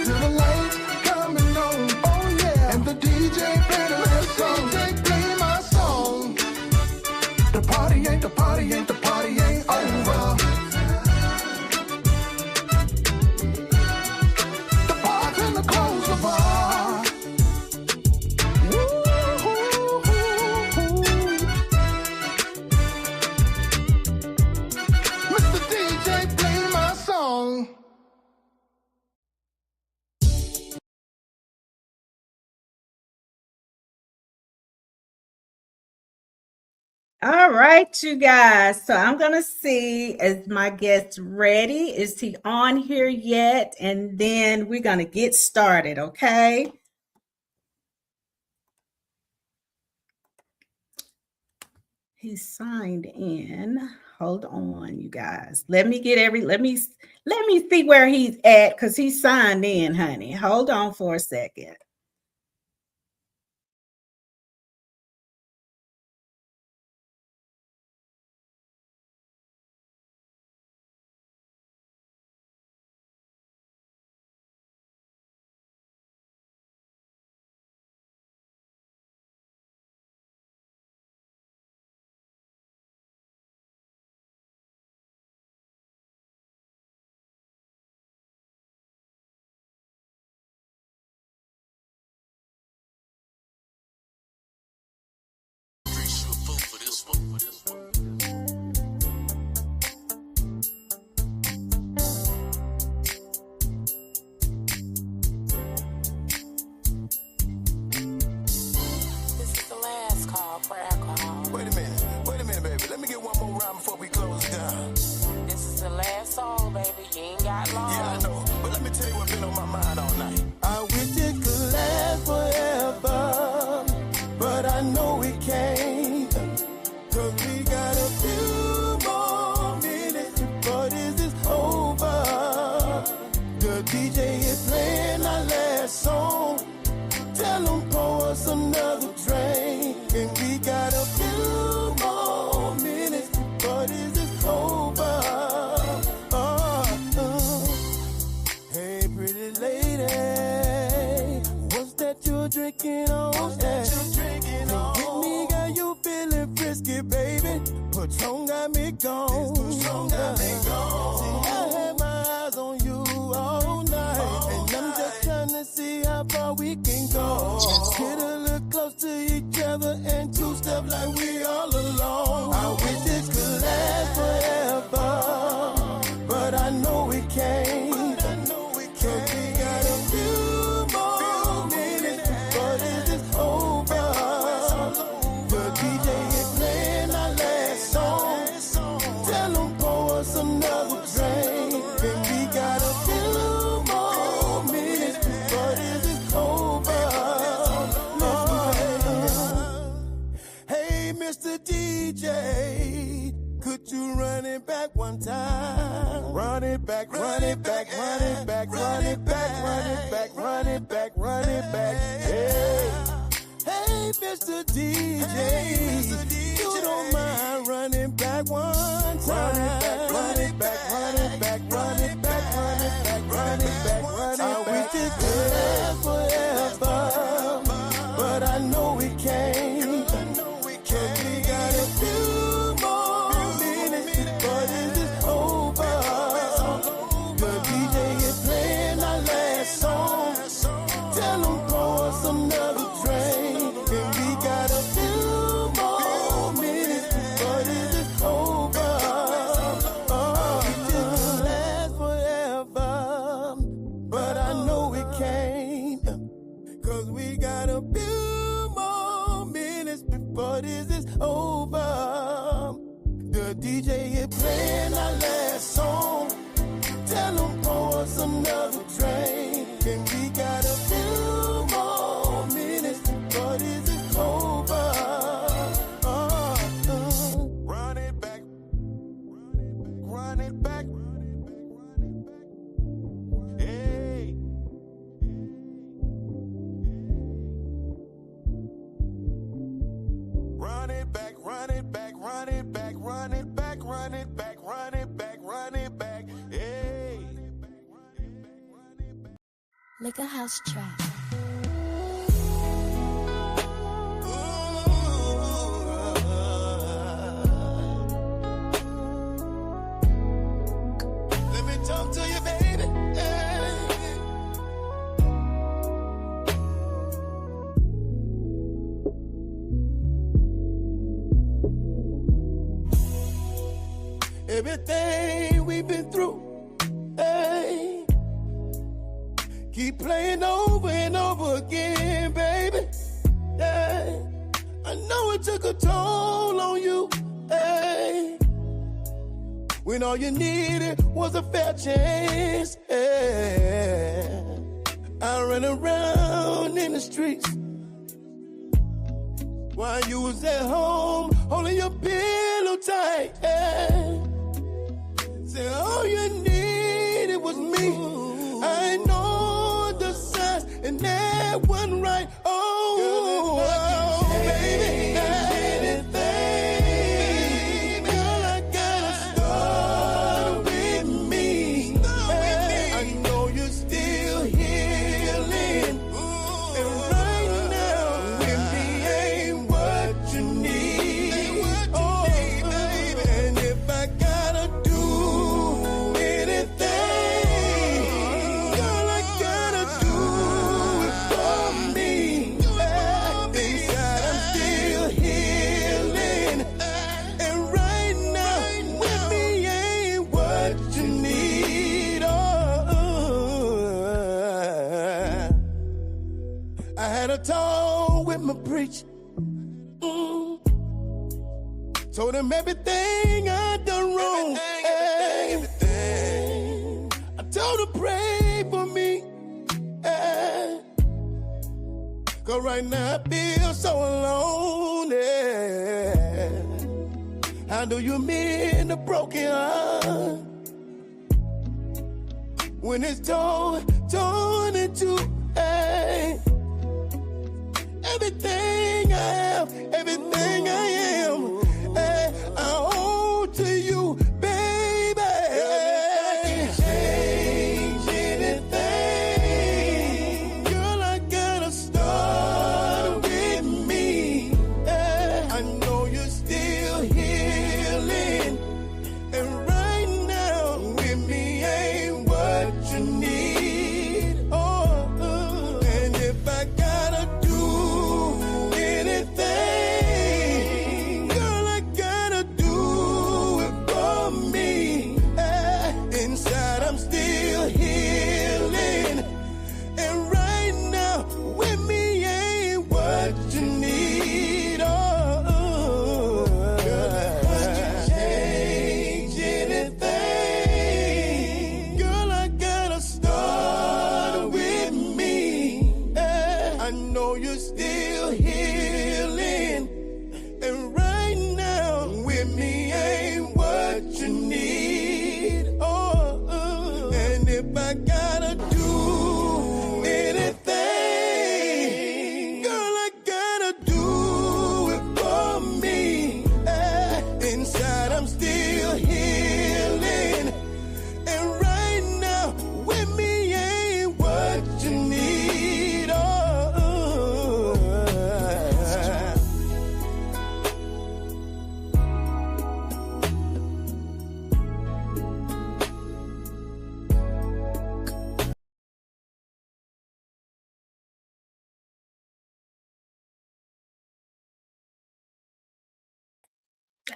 till the lights coming on. Oh yeah, and the DJ play the last song. DJ play my song. The party ain't over. The bartender close the bar. Mr. DJ, play my song. All right, you guys. So I'm going to see, is my guest ready? Is he on here yet? And then we're going to get started, okay? He signed in. Hold on, you guys. Let me see where he's at because he signed in, honey. Hold on for a second. Before we close down. This is the last song, baby. You ain't got long. Yeah, I know. But let me tell you what's been on my mind all night. I wish it could last forever, but I know it can't. Cause we got a few more minutes before this is over. The DJ is playing our last song. Tell them pour us another drink. And we got a few more minutes before this is over. Hey, pretty lady, what's that you're drinking on? What's that you're drinking on? Get me, got you feeling frisky, baby. Patron got me gone. Patron got me gone. See, I had my eyes on you all night, and I'm just trying to see how far we can go. Get a little close to each other and two-step like we all alone. I wish it could last forever, but I know it can't. Cause we got a few more minutes before this is over. The DJ is playing our last song. Tell them pour us another drink. And we got a few more minutes before this is over. Hey, Mr. DJ, could you run it back one time? Run it back, run it back, run it back, run it back, run it back, run it back, run it back. Hey, hey, Mr. DJ, you don't mind running back one time? Run it back, run it back, run it back, run it back, run it back, run it back, run it back. I wish it could last forever, but I know it can't. Cause we got a few more minutes before this is over. The DJ is playing our last song. Tell them pour us another drink. And we got a few more minutes before this is over. It just last forever, but I know it can't. Cause we got a few more minutes before this is over. The DJ is playing our last song. Tell them pour us another drink. And we got a few more minutes before this is over. Run it back, run it back, hey. Run it back, run it back, run it back, run it back, run it back, run it back, run it back, hey. Like a house track. Let me talk to you, baby. Hey. Everything we've been through, hey, keep playing over and over again, baby. Hey, I know it took a toll on you, hey, when all you needed was a fair chance. Hey, I ran around in the streets while you was at home holding your peace. told with my preach. Told him everything I done wrong. Everything. I told him pray for me. Cause right now I feel so alone. How do you mend a broken heart when it's torn in two? Everything I have, everything I am, I owe to you, baby. I can't change anything. Girl, I gotta start with me. I know you're still healing, and right now with me ain't what you need. And if I gotta do anything, girl, I gotta do it for me. Inside I'm still healing, and right now with me ain't what you need. Girl, if I can change anything, girl, I gotta start with me. I know you're still healing, and right now with me ain't what you need. And if I gotta do anything, girl, I gotta do it for me. Inside I'm still healing, and right now with me ain't what you need.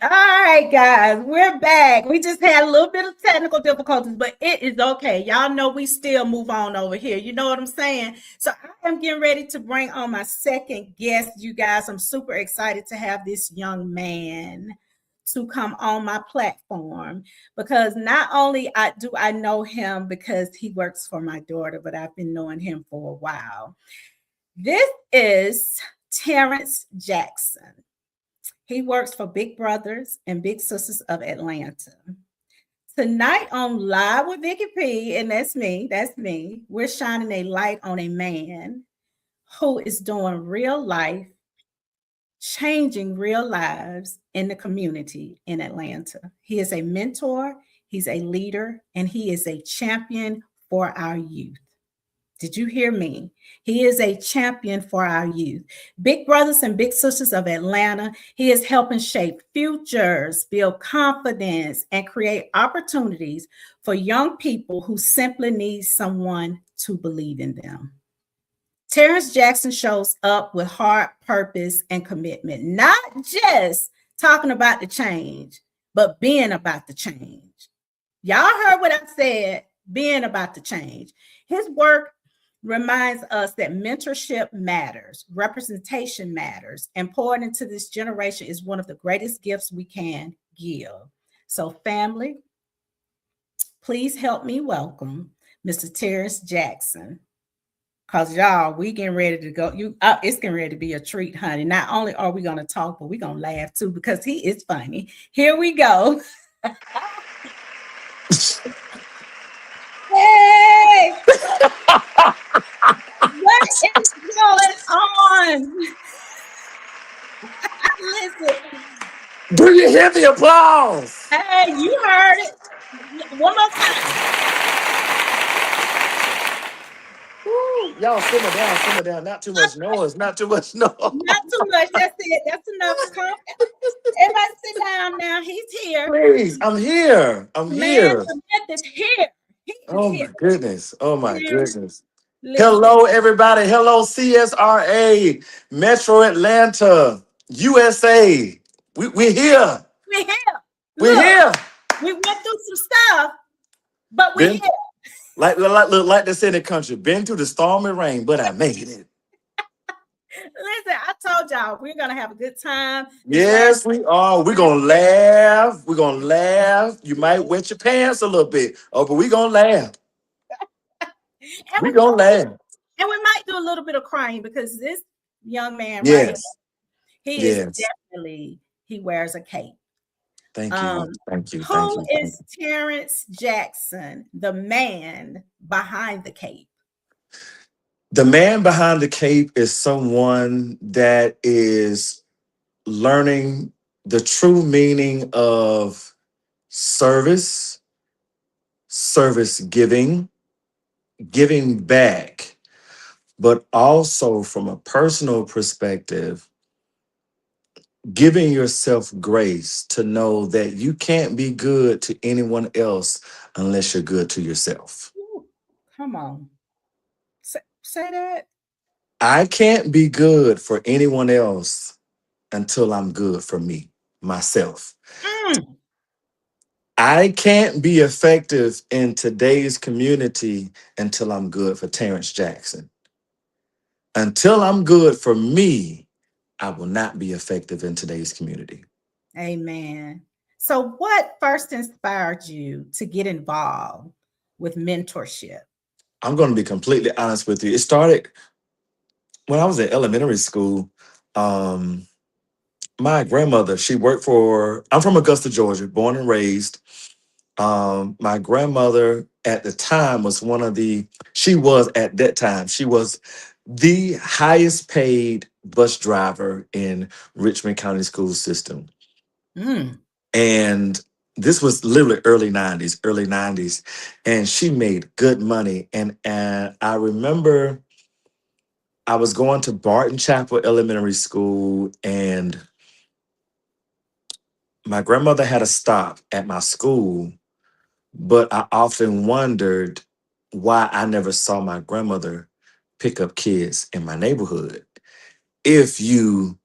All right, guys, we're back. We just had a little bit of technical difficulties, but it is okay. Y'all know we still move on over here. You know what I'm saying? So I am getting ready to bring on my second guest, you guys. I'm super excited to have this young man to come on my platform, because not only do I know him because he works for my daughter, but I've been knowing him for a while. This is Terrence Jackson. He works for Big Brothers and Big Sisters of Atlanta. Tonight on Live with Vickey P, and that's me, we're shining a light on a man who is doing real life, changing real lives in the community in Atlanta. He is a mentor, he's a leader, and he is a champion for our youth. Did you hear me? He is a champion for our youth. Big Brothers and Big Sisters of Atlanta, he is helping shape futures, build confidence, and create opportunities for young people who simply need someone to believe in them. Terrence Jackson shows up with heart, purpose, and commitment, not just talking about the change, but being about the change. Y'all heard what I said, being about the change. His work reminds us that mentorship matters, representation matters, and pouring into this generation is one of the greatest gifts we can give. So family, please help me welcome Mr. Terrence Jackson. Because y'all, we getting ready to go. It's getting ready to be a treat, honey. Not only are we going to talk, but we're going to laugh too, because he is funny. Here we go. Hey! What is going on? Listen. Do you hear the applause? Hey, you heard it. One more time. Woo. Y'all simmer down. Not too much noise. Not too much. That's it. That's enough. Everybody sit down now. He's here. Please, I'm here. The myth is here. Oh my goodness. Listen. Hello, everybody. Hello, CSRA, Metro Atlanta, USA. We're here. We're here. We went through some stuff, but we're here. Like they say in the country, been through the storm and rain, but I made it. Listen, I told y'all we're gonna have a good time this last Yes, we are. We're gonna laugh. We're gonna laugh. You might wet your pants a little bit. Oh, but we're gonna laugh. and We're gonna laugh. we might do a little bit of crying because this young man right here, Yes. he is Yes. definitely he wears a cape. Thank you. Um, Thank you. Thank who you. Thank is you. Terrence Jackson, the man behind the cape? The man behind the cape is someone that is learning the true meaning of service, service giving, giving back, but also from a personal perspective, giving yourself grace to know that you can't be good to anyone else unless you're good to yourself. Ooh, come on, say that. I can't be good for anyone else until I'm good for me, myself. Mm, I can't be effective in today's community until I'm good for Terrence Jackson. Until I'm good for me, I will not be effective in today's community. amen. So, what first inspired you to get involved with mentorship? I'm going to be completely honest with you. It started when I was in elementary school. Um, my grandmother, she worked for, I'm from Augusta, Georgia, born and raised. My grandmother at the time was she was at that time, she was the highest paid bus driver in Richmond County school system. Mm, And this was literally early 90s. And she made good money. And I remember I was going to Barton Chapel Elementary School, and my grandmother had a stop at my school, but I often wondered why I never saw my grandmother pick up kids in my neighborhood. If you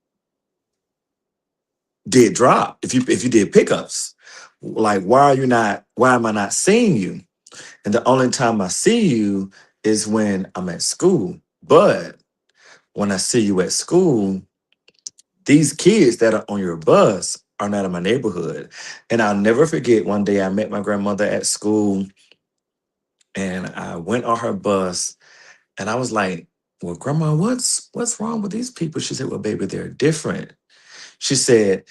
did drop, if you did pickups, like why am I not seeing you? And the only time I see you is when I'm at school. But when I see you at school, these kids that are on your bus are not in my neighborhood. And I'll never forget one day I met my grandmother at school, and I went on her bus, and I was like, well, grandma, what's wrong with these people? She said, well, baby, they're different. She said,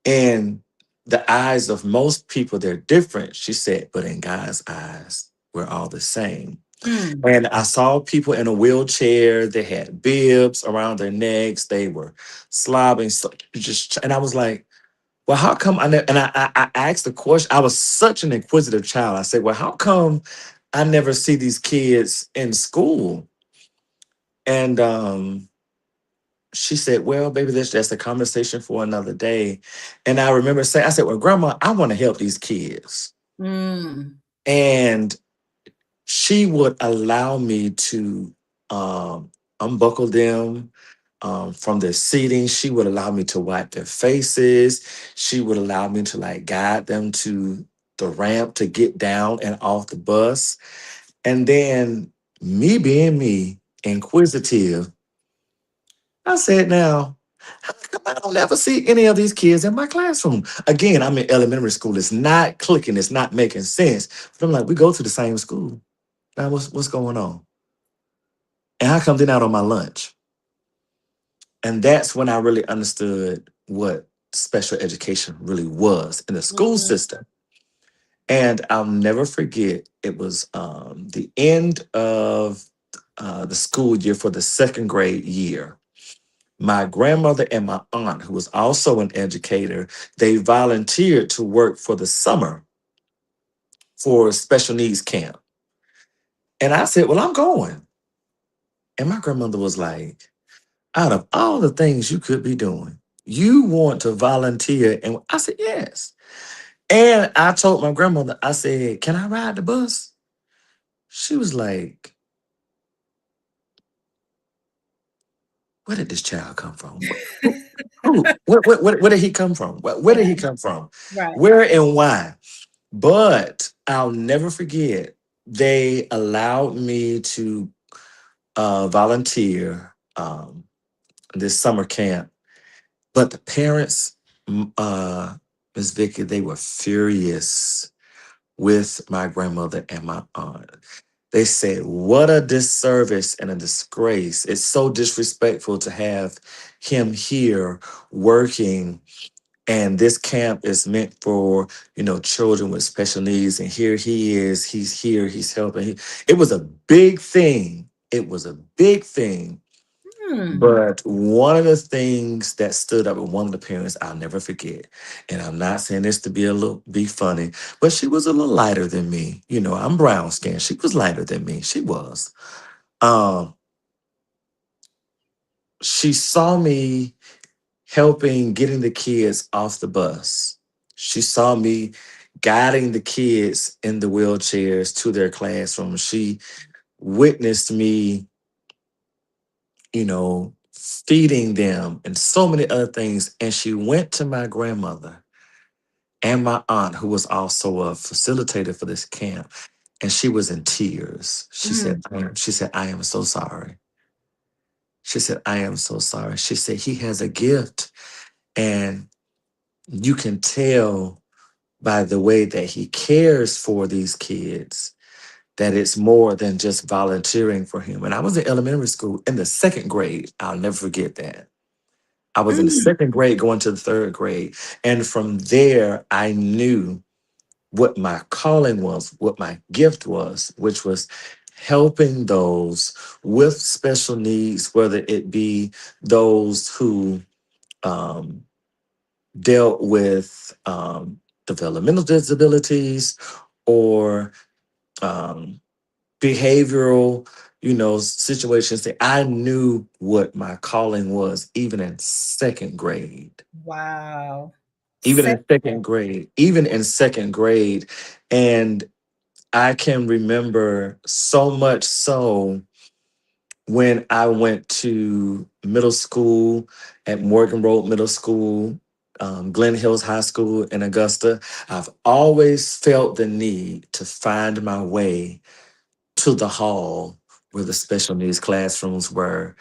in the eyes of most people, they're different. She said, but in God's eyes, we're all the same. mm. And I saw people in a wheelchair. They had bibs around their necks. They were slobbing. So just, and I was like, well, how come I never, and I asked the question. I was such an inquisitive child. I said, well, how come I never see these kids in school? And she said, well, baby, that's a conversation for another day. And I remember saying, I said, well, grandma, I want to help these kids. Mm. And she would allow me to unbuckle them from their seating. She would allow me to wipe their faces. She would allow me to like guide them to the ramp to get down and off the bus. And then me being me, inquisitive, I said, now, how come I don't ever see any of these kids in my classroom? Again, I'm in elementary school. It's not clicking. It's not making sense. But I'm like, we go to the same school. Now, what's going on? And how come they're not on my lunch? And that's when I really understood what special education really was in the school Mm. system. And I'll never forget, it was the end of the school year for the second grade year. My grandmother and my aunt, who was also an educator, they volunteered to work for the summer for special needs camp. And I said, well, I'm going. And my grandmother was like, out of all the things you could be doing, you want to volunteer? And I said, yes. And I told my grandmother, I said, can I ride the bus? She was like, where did this child come from? Where did he come from? Where did he Right, come from? right. Where and why? But I'll never forget, they allowed me to volunteer this summer camp. But the parents, Miss Vicky, they were furious with my grandmother and my aunt. They said, "What a disservice and a disgrace. It's so disrespectful to have him here working. And this camp is meant for, children with special needs. And here he is. He's here. He's helping." It was a big thing. It was a big thing. Hmm. But one of the things that stood up with one of the parents, I'll never forget, and I'm not saying this to be funny, but she was a little lighter than me. I'm brown skinned. She was lighter than me. She was. Um, she saw me helping getting the kids off the bus. She saw me guiding the kids in the wheelchairs to their classroom. She witnessed me, feeding them and so many other things. And she went to my grandmother and my aunt, who was also a facilitator for this camp, and she was in tears. She said, Mm. I am so sorry. She said, I am so sorry. She said, he has a gift, and you can tell by the way that he cares for these kids that it's more than just volunteering for him. And I was in elementary school in the second grade. I'll never forget that. I was in the Mm. second grade going to the third grade. And from there, I knew what my calling was, what my gift was, which was helping those with special needs, whether it be those who um, dealt with developmental disabilities or um, behavioral, situations. That I knew what my calling was, even in second grade. Wow. Even Se- in second grade, even in second grade. And I can remember so much so when I went to middle school at Morgan Road Middle School, Glen Hills High School in Augusta. I've always felt the need to find my way to the hall where the special needs classrooms were,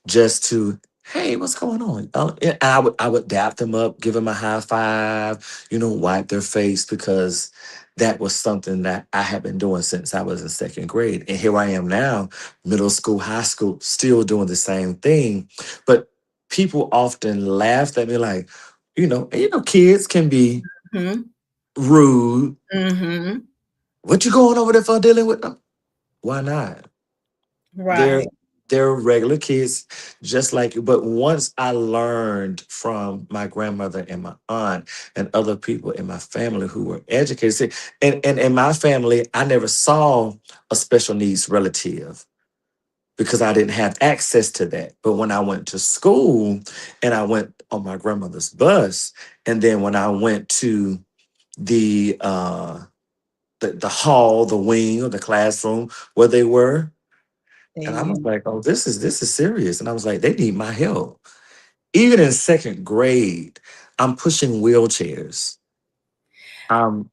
just to, hey, what's going on? And I would dap them up, give them a high five, wipe their face, because that was something that I had been doing since I was in second grade. And here I am now, middle school, high school, still doing the same thing. But people often laughed at me like, kids can be Mhm. rude. Mhm. What you going over there for, dealing with them? Why not? They're Right. they're regular kids just like you. But once I learned from my grandmother and my aunt and other people in my family who were educated, see, and in my family, I never saw a special needs relative because I didn't have access to that. But when I went to school and I went on my grandmother's bus, and then when I went to the the hall, the wing, or the classroom where they were, and I was Then like, "Oh, this is serious." And I was like, "They need my help." Even in second grade, I'm pushing wheelchairs. Um,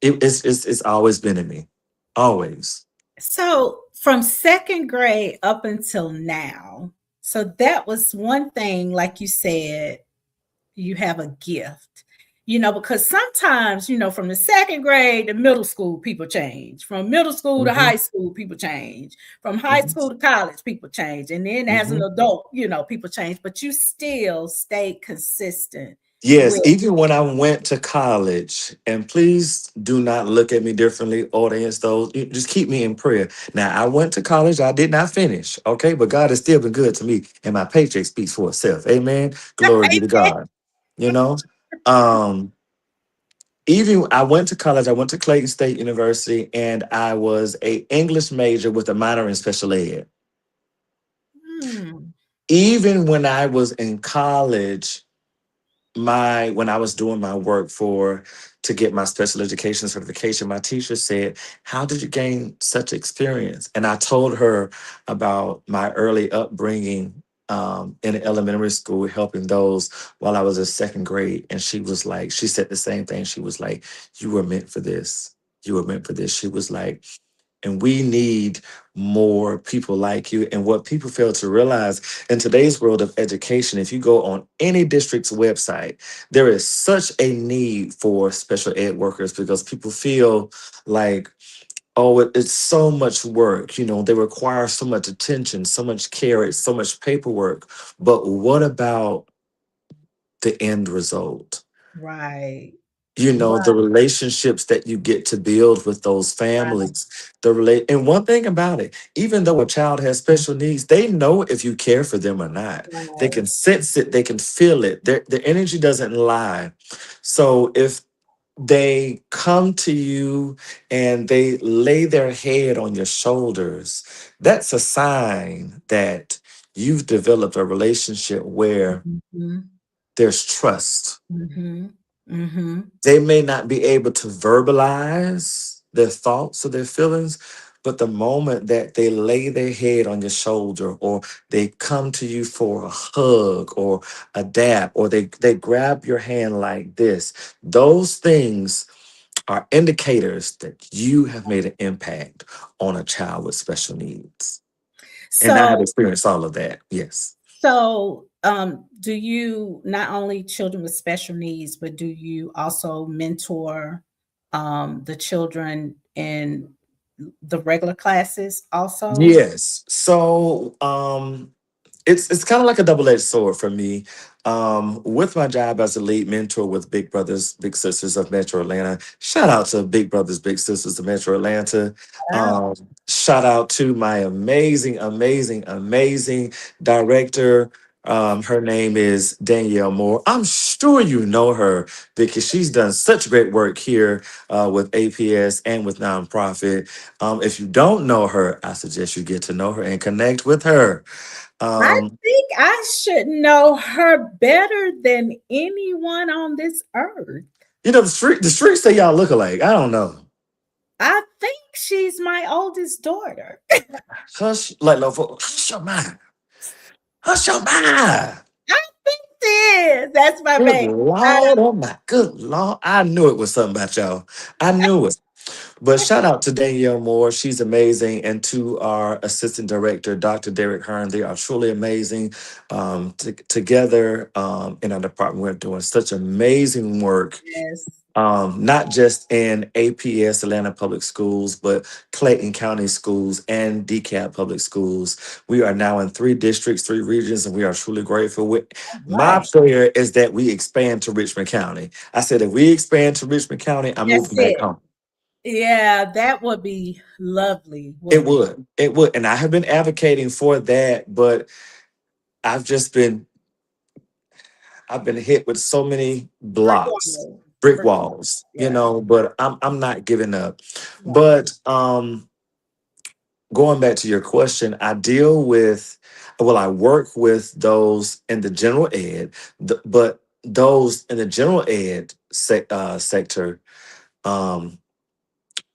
it's always been in me, always. so from second grade up until now, so that was one thing, like you said, you have a gift. Because sometimes, from the second grade to middle school, people change. From middle school to Hmm. high school, people change. From high Hmm. school to college, people change. And then as an Hmm. adult, people change, but you still stayed consistent Yes, with. even when I went to college, and please do not look at me differently, audience, those, just keep me in prayer. Now, I went to college, I did not finish, okay? But God has still been good to me, and my paycheck speaks for itself. Amen. Glory be to God. You know? Um, Even I went to college, I went to Clayton State University, and I was a English major with a minor in special ed. Hmm. Even when I was in college, my when I was doing my work for to get my special education certification, my teacher said, "How did you gain such experience?" And I told her about my early upbringing in elementary school, helping those while I was in second grade. And she was like, she said the same thing. She was like, "You were meant for this. You were meant for this." She was like, And we need more people like you. And what people fail to realize in today's world of education, if you go on any district's website, there is such a need for special ed workers because people feel like, oh, it's so much work. They require so much attention, so much care, it's so much paperwork. But what about the end result? Right. The Right. relationships that you get to build with those Right. families, and one thing about it, even though a child has special needs, they know if you care for them or not. They Right. can sense it, they can feel it. Their energy doesn't lie. So if they come to you and they lay their head on your shoulders, that's a sign that you've developed a relationship where Mhm. there's trust. Mhm. Mhm. They may not be able to verbalize their thoughts or their feelings, but the moment that they lay their head on your shoulder or they come to you for a hug or a dap or they grab your hand like this, those things are indicators that you have made an impact on a child with special needs. And I have So experienced all of that. Yes. do you not only children with special needs, but do you also mentor the children in the regular classes also? Yes. So it's kind of like a double-edged sword for me. With my job as a lead mentor with Big Brothers Big Sisters of Metro Atlanta, shout out to Big Brothers Big Sisters of Metro Atlanta. Wow. Shout out to my amazing director. Her name is Danielle Moore. I'm sure you know her because she's done such great work here with APS and with nonprofit. If you don't know her, I suggest you get to know her and connect with her. I Um, think I should know her better than anyone on this earth. the streets say y'all look alike. I don't know. I think she's my oldest daughter. Hush, like no, hush your mind. Hush your mind. I think she is. That's my Good baby. I Lord, oh my good Lord. I knew it was something about y'all. I knew it. But shout out to Danielle Moore. She's amazing. And to our assistant director, Dr. Derek Hearn. They are truly amazing. Together in our department, we're doing such amazing work, yes. not just in APS Atlanta Public Schools, but Clayton County Schools and DeKalb Public Schools. We are now in 3 districts, 3 regions, and we are truly grateful. My Right. prayer is that we expand to Richmond County. I said, if we expand to Richmond County, I'm That's moving back it. home. Yeah, that would be lovely, It wouldn't it? would. It would. And I have been advocating for that, but I've just been I've been hit with so many Brick blocks, wall. brick Brick wall. walls, Yeah. but I'm not giving up. Right. But going back to your question, I work with those in the general ed, but those in the general ed sector, um,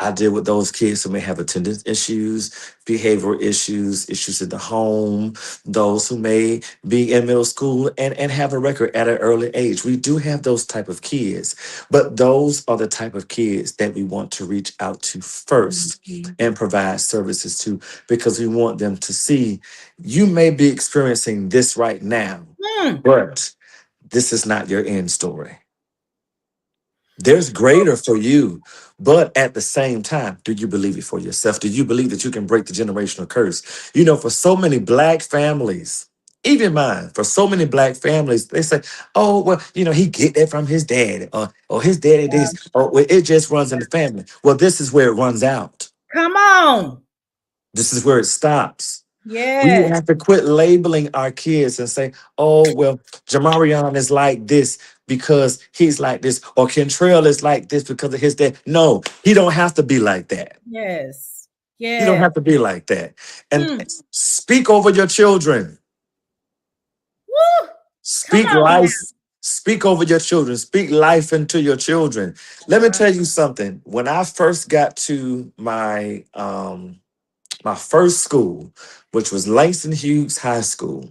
I deal with those kids who may have attendance issues, behavioral issues, issues in the home, those who may be in middle school and have a record at an early age. We do have those type of kids, but those are the type of kids that we want to reach out to first Mhm. and provide services to because we want them to see you may be experiencing this right now, Hmm. but this is not your end story. There's greater for you. But at the same time, do you believe it for yourself? Do you believe that you can break the generational curse? For so many black families, even mine, for so many black families, they say, oh, well, he get that from his dad, or his daddy this, or well, it just runs in the family. Well, this is where it runs out. Come on. This is where it stops. We Yes. have to quit labeling our kids and say, oh, well, Jamarion is like this because he's like this, or Kentrell is like this because of his dad. No, he don't have to be like that. Yes. He don't Yes. have to be like that. And Mm. speak over your children. Woo. Come Speak on life. now. Speak over your children. Speak life into your children. Let me Right. tell you something. When I first got to my first school, which was Langston Hughes High School,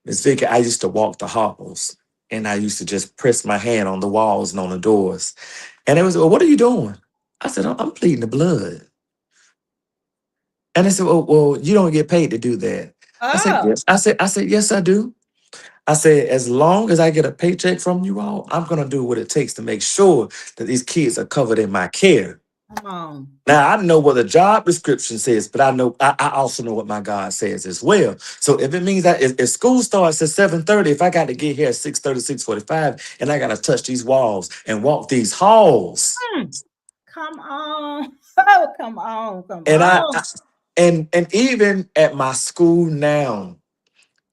Miss Vicky, I used to walk the halls and I used to just press my hand on the walls and on the doors. And it was, well, what are you doing? I said, I'm pleading the blood. And they said, well, you don't get paid to do that. I said, Oh, yes. I said, yes, I do. I said, as long as I get a paycheck from you all, I'm gonna do what it takes to make sure that these kids are covered in my care. come on. Now I know what the job description says, but I also know what my God says as well. So if it means that if school starts at 7:30, if I got to get here at 6:30, 6:45, and I gotta touch these walls and walk these halls, Mm, come on. Oh, come on. Come and on. and even at my school now,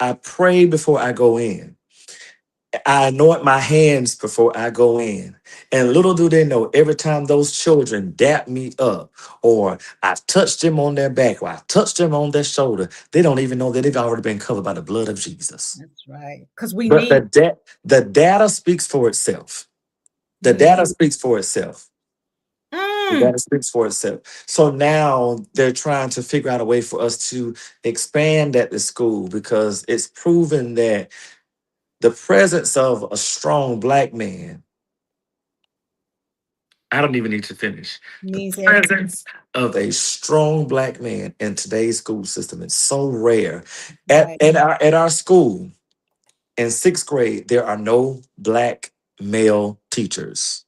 I pray before I go in. I anoint my hands before I go in. And little do they know, every time those children dap me up, or I touch them on their back, or I touch them on their shoulder, they don't even know that they've already been covered by the blood of Jesus. That's right. Because we But need, the data speaks for itself. The we need. data speaks for itself. The Mm, data speaks for itself. So now they're trying to figure out a way for us to expand at the school because it's proven that the presence of a strong black man, I don't even need to finish. The means everything. presence of a strong black man in today's school system is so rare. At, Right. at our school, in sixth grade, there are no black male teachers.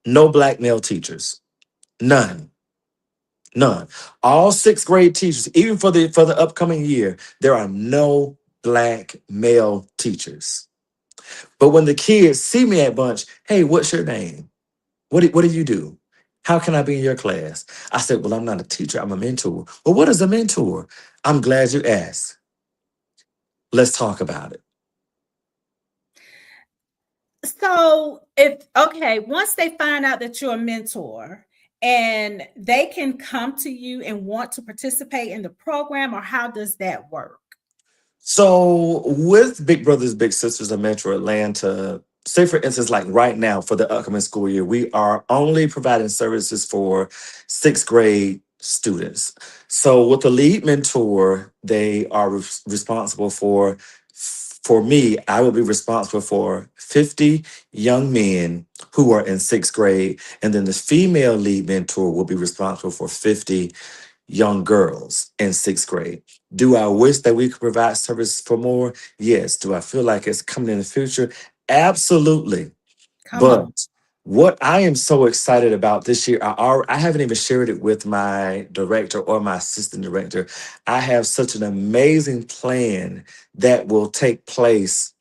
No black male teachers. None. None. All sixth grade teachers, even for the upcoming year, there are no black male teachers. But when the kids see me at lunch, hey, what's your name? What do you do? How can I be in your class? I said, well, I'm not a teacher, I'm a mentor. Well, what is a mentor? I'm glad you asked. Let's talk about it. So, if, okay, once they find out that you're a mentor and they can come to you and want to participate in the program, or how does that work? So with Big Brothers Big Sisters of Metro Atlanta, say for instance, like right now for the upcoming school year, we are only providing services for sixth grade students. So with the lead mentor, they are responsible for me, I will be responsible for 50 young men who are in sixth grade. And then the female lead mentor will be responsible for 50 young girls in sixth grade. Do I wish that we could provide service for more? Yes. Do I feel like it's coming in the future? Absolutely. Come on. But what I am so excited about this year, I haven't even shared it with my director or my assistant director. I have such an amazing plan that will take place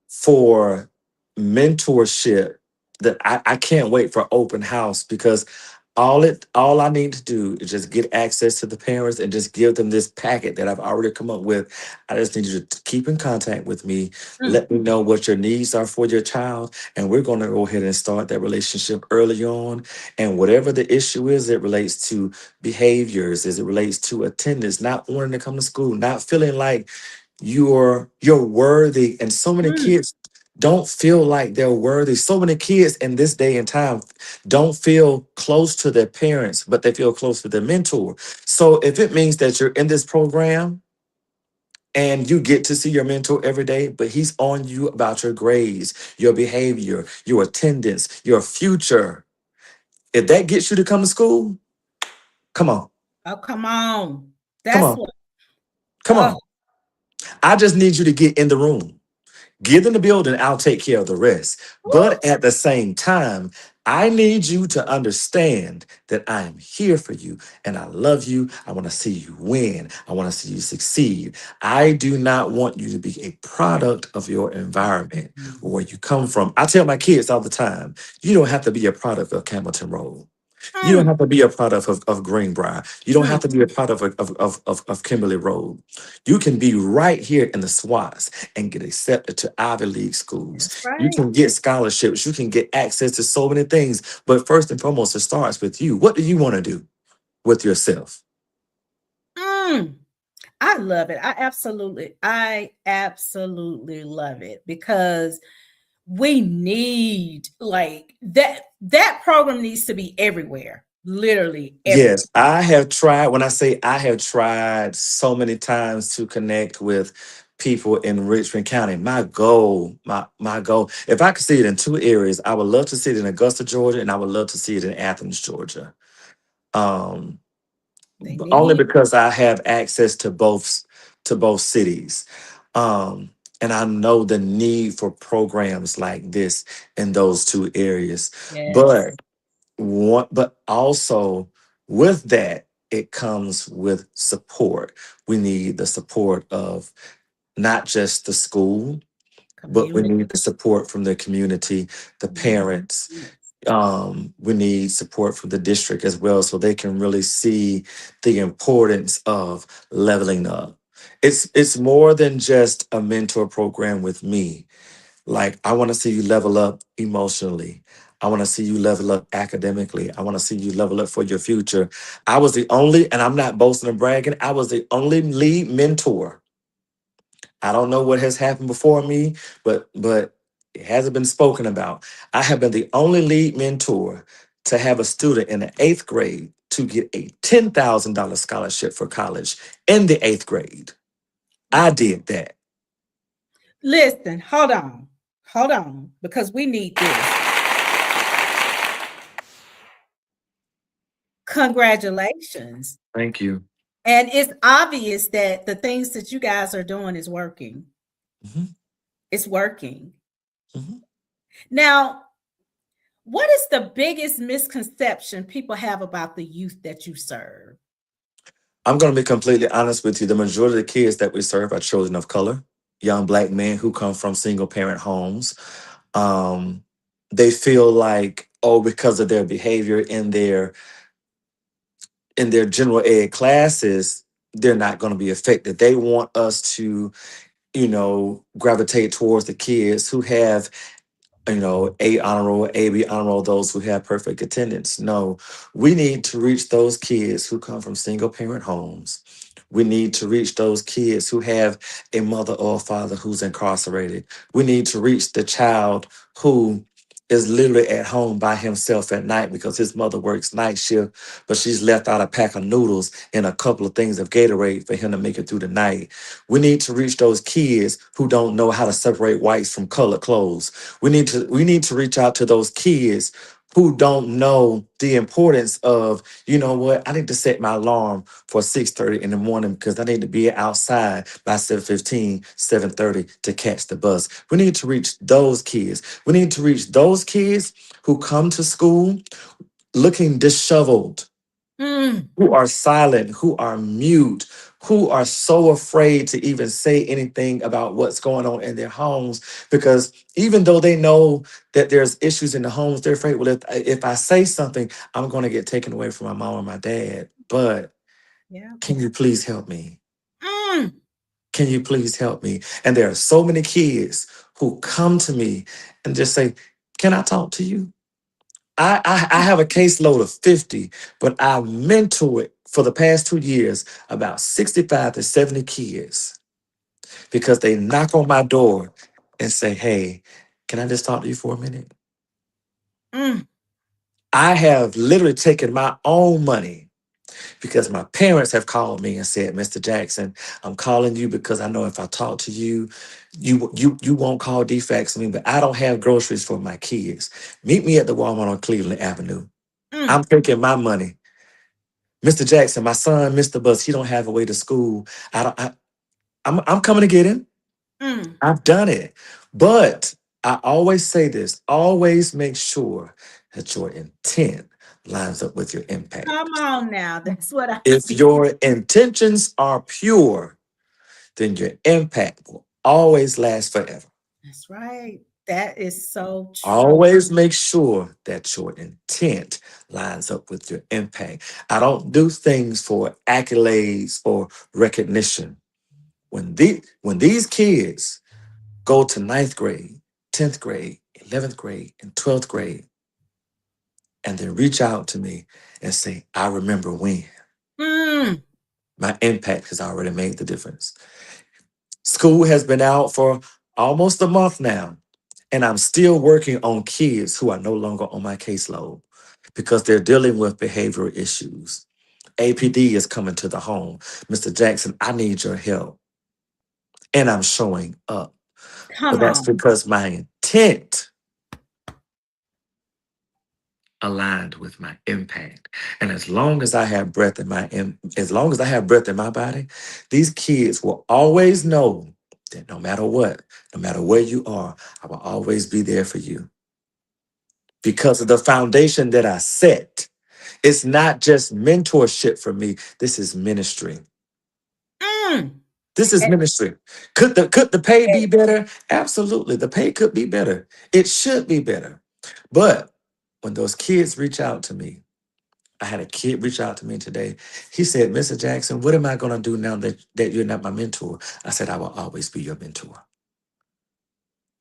for mentorship that I can't wait for open house because all I need to do is just get access to the parents and just give them this packet that I've already come up with. I just need you to keep in contact with me. Mm, Let me know what your needs are for your child. And we're going to go ahead and start that relationship early on. And whatever the issue is, it relates to behaviors, as it relates to attendance, not wanting to come to school, not feeling like you're worthy. And so many mm, kids don't feel like they're worthy. So many kids in this day and time don't feel close to their parents, but they feel close to their mentor. So if it means that you're in this program and you get to see your mentor every day, but he's on you about your grades, your behavior, your attendance, your future, if that gets you to come to school, come on, oh, come on. come That's on, what, come oh, on. I just need you to get in the room. Give them the building, I'll take care of the rest. woo, But at the same time, I need you to understand that I am here for you and I love you. I want to see you win. I want to see you succeed. I do not want you to be a product of your environment or where you come from. I tell my kids all the time, you don't have to be a product of Campbellton Road. You don't mm, have to be a product of Greenbrier. You don't have mm, to be a part of Kimberly Road. You can be right here in the SWATs and get accepted to Ivy League schools. that's You right. can get scholarships. You can get access to so many things. But first and foremost, it starts with you. What do you want to do with yourself? Mm, I absolutely love it because we need like that program needs to be everywhere, literally everywhere. Yes, I have tried. When I say I have tried so many times to connect with people in Richmond County, my goal, if I could see it in two areas, I would love to see it in Augusta, Georgia, and I would love to see it in Athens, Georgia. Um, They Only need because I have access to both cities. Um, and I know the need for programs like this in those two areas. yes, But but also with that, it comes with support. We need the support of not just the school, but we community. need the support from the community, the parents. Yes. We need support from the district as well, so they can really see the importance of leveling up. It's more than just a mentor program with me. Like, I want to see you level up emotionally. I want to see you level up academically. I want to see you level up for your future. I was the only, and I'm not boasting or bragging, I was the only lead mentor. I don't know what has happened before me, but it hasn't been spoken about. I have been the only lead mentor to have a student in the eighth grade to get a $10,000 scholarship for college in the eighth grade. I did that. Listen, hold on, because we need this. Congratulations. Thank you. And it's obvious that the things that you guys are doing is working. Mhm, It's working. mhm. Now, what is the biggest misconception people have about the youth that you serve? I'm going to be completely honest with you. The majority of the kids that we serve are children of color, young black men who come from single parent homes. Um, they feel like, oh, because of their behavior in their general ed classes, they're not going to be affected. They want us to, gravitate towards the kids who have, A honor roll, AB honor roll, those who have perfect attendance. No, we need to reach those kids who come from single parent homes. We need to reach those kids who have a mother or a father who's incarcerated. We need to reach the child who is literally at home by himself at night because his mother works night shift, but she's left out a pack of noodles and a couple of things of Gatorade for him to make it through the night. We need to reach those kids who don't know how to separate whites from colored clothes. We need to reach out to those kids who don't know the importance of, you know what, I need to set my alarm for 6:30 in the morning because I need to be outside by 7:15, 7:30 to catch the bus. We need to reach those kids. We need to reach those kids who come to school looking disheveled, Mm, who are silent, who are mute, who are so afraid to even say anything about what's going on in their homes because even though they know that there's issues in the homes, they're afraid, well, if I say something, I'm going to get taken away from my mom or my dad. But yeah. can you please help me? Mm, Can you please help me? And there are so many kids who come to me and just say, can I talk to you? I have a caseload of 50, but I mentor it for the past 2 years about 65 to 70 kids because they knock on my door and say, hey, can I just talk to you for a minute? mm, I have literally taken my own money because my parents have called me and said, Mr. Jackson, I'm calling you because I know if I talk to you, you won't call defects me, but I don't have groceries for my kids. Meet me at the Walmart on Cleveland Avenue. mm, I'm taking my money. Mr. Jackson, my son missed the bus. He don't have a way to school. I'm coming to get him. mm. I've done it. But I always say this, always make sure that your intent lines up with your impact. Come on now. That's what I If need. your intentions are pure, then your impact will always last forever. That's right. That is so true. Always make sure that your intent lines up with your impact. I don't do things for accolades or recognition. When these kids go to ninth grade, 10th grade, 11th grade, and 12th grade, and then reach out to me and say, I remember when, Mm, my impact has already made the difference. School has been out for almost a month now, and I'm still working on kids who are no longer on my caseload because they're dealing with behavioral issues. APD is coming to the home. Mr. Jackson, I need your help. And I'm showing up. But come that's on. because my intent aligned with my impact. And as long as I have breath in as long as I have breath in my body, these kids will always know that no matter what, no matter where you are, I will always be there for you because of the foundation that I set. It's not just mentorship for me. This is ministry. Mm. This is ministry. Could the pay be better? Absolutely. The pay could be better. It should be better. But when those kids reach out to me, I had a kid reach out to me today. He said, Mr. Jackson, what am I going to do now that you're not my mentor? I said, I will always be your mentor.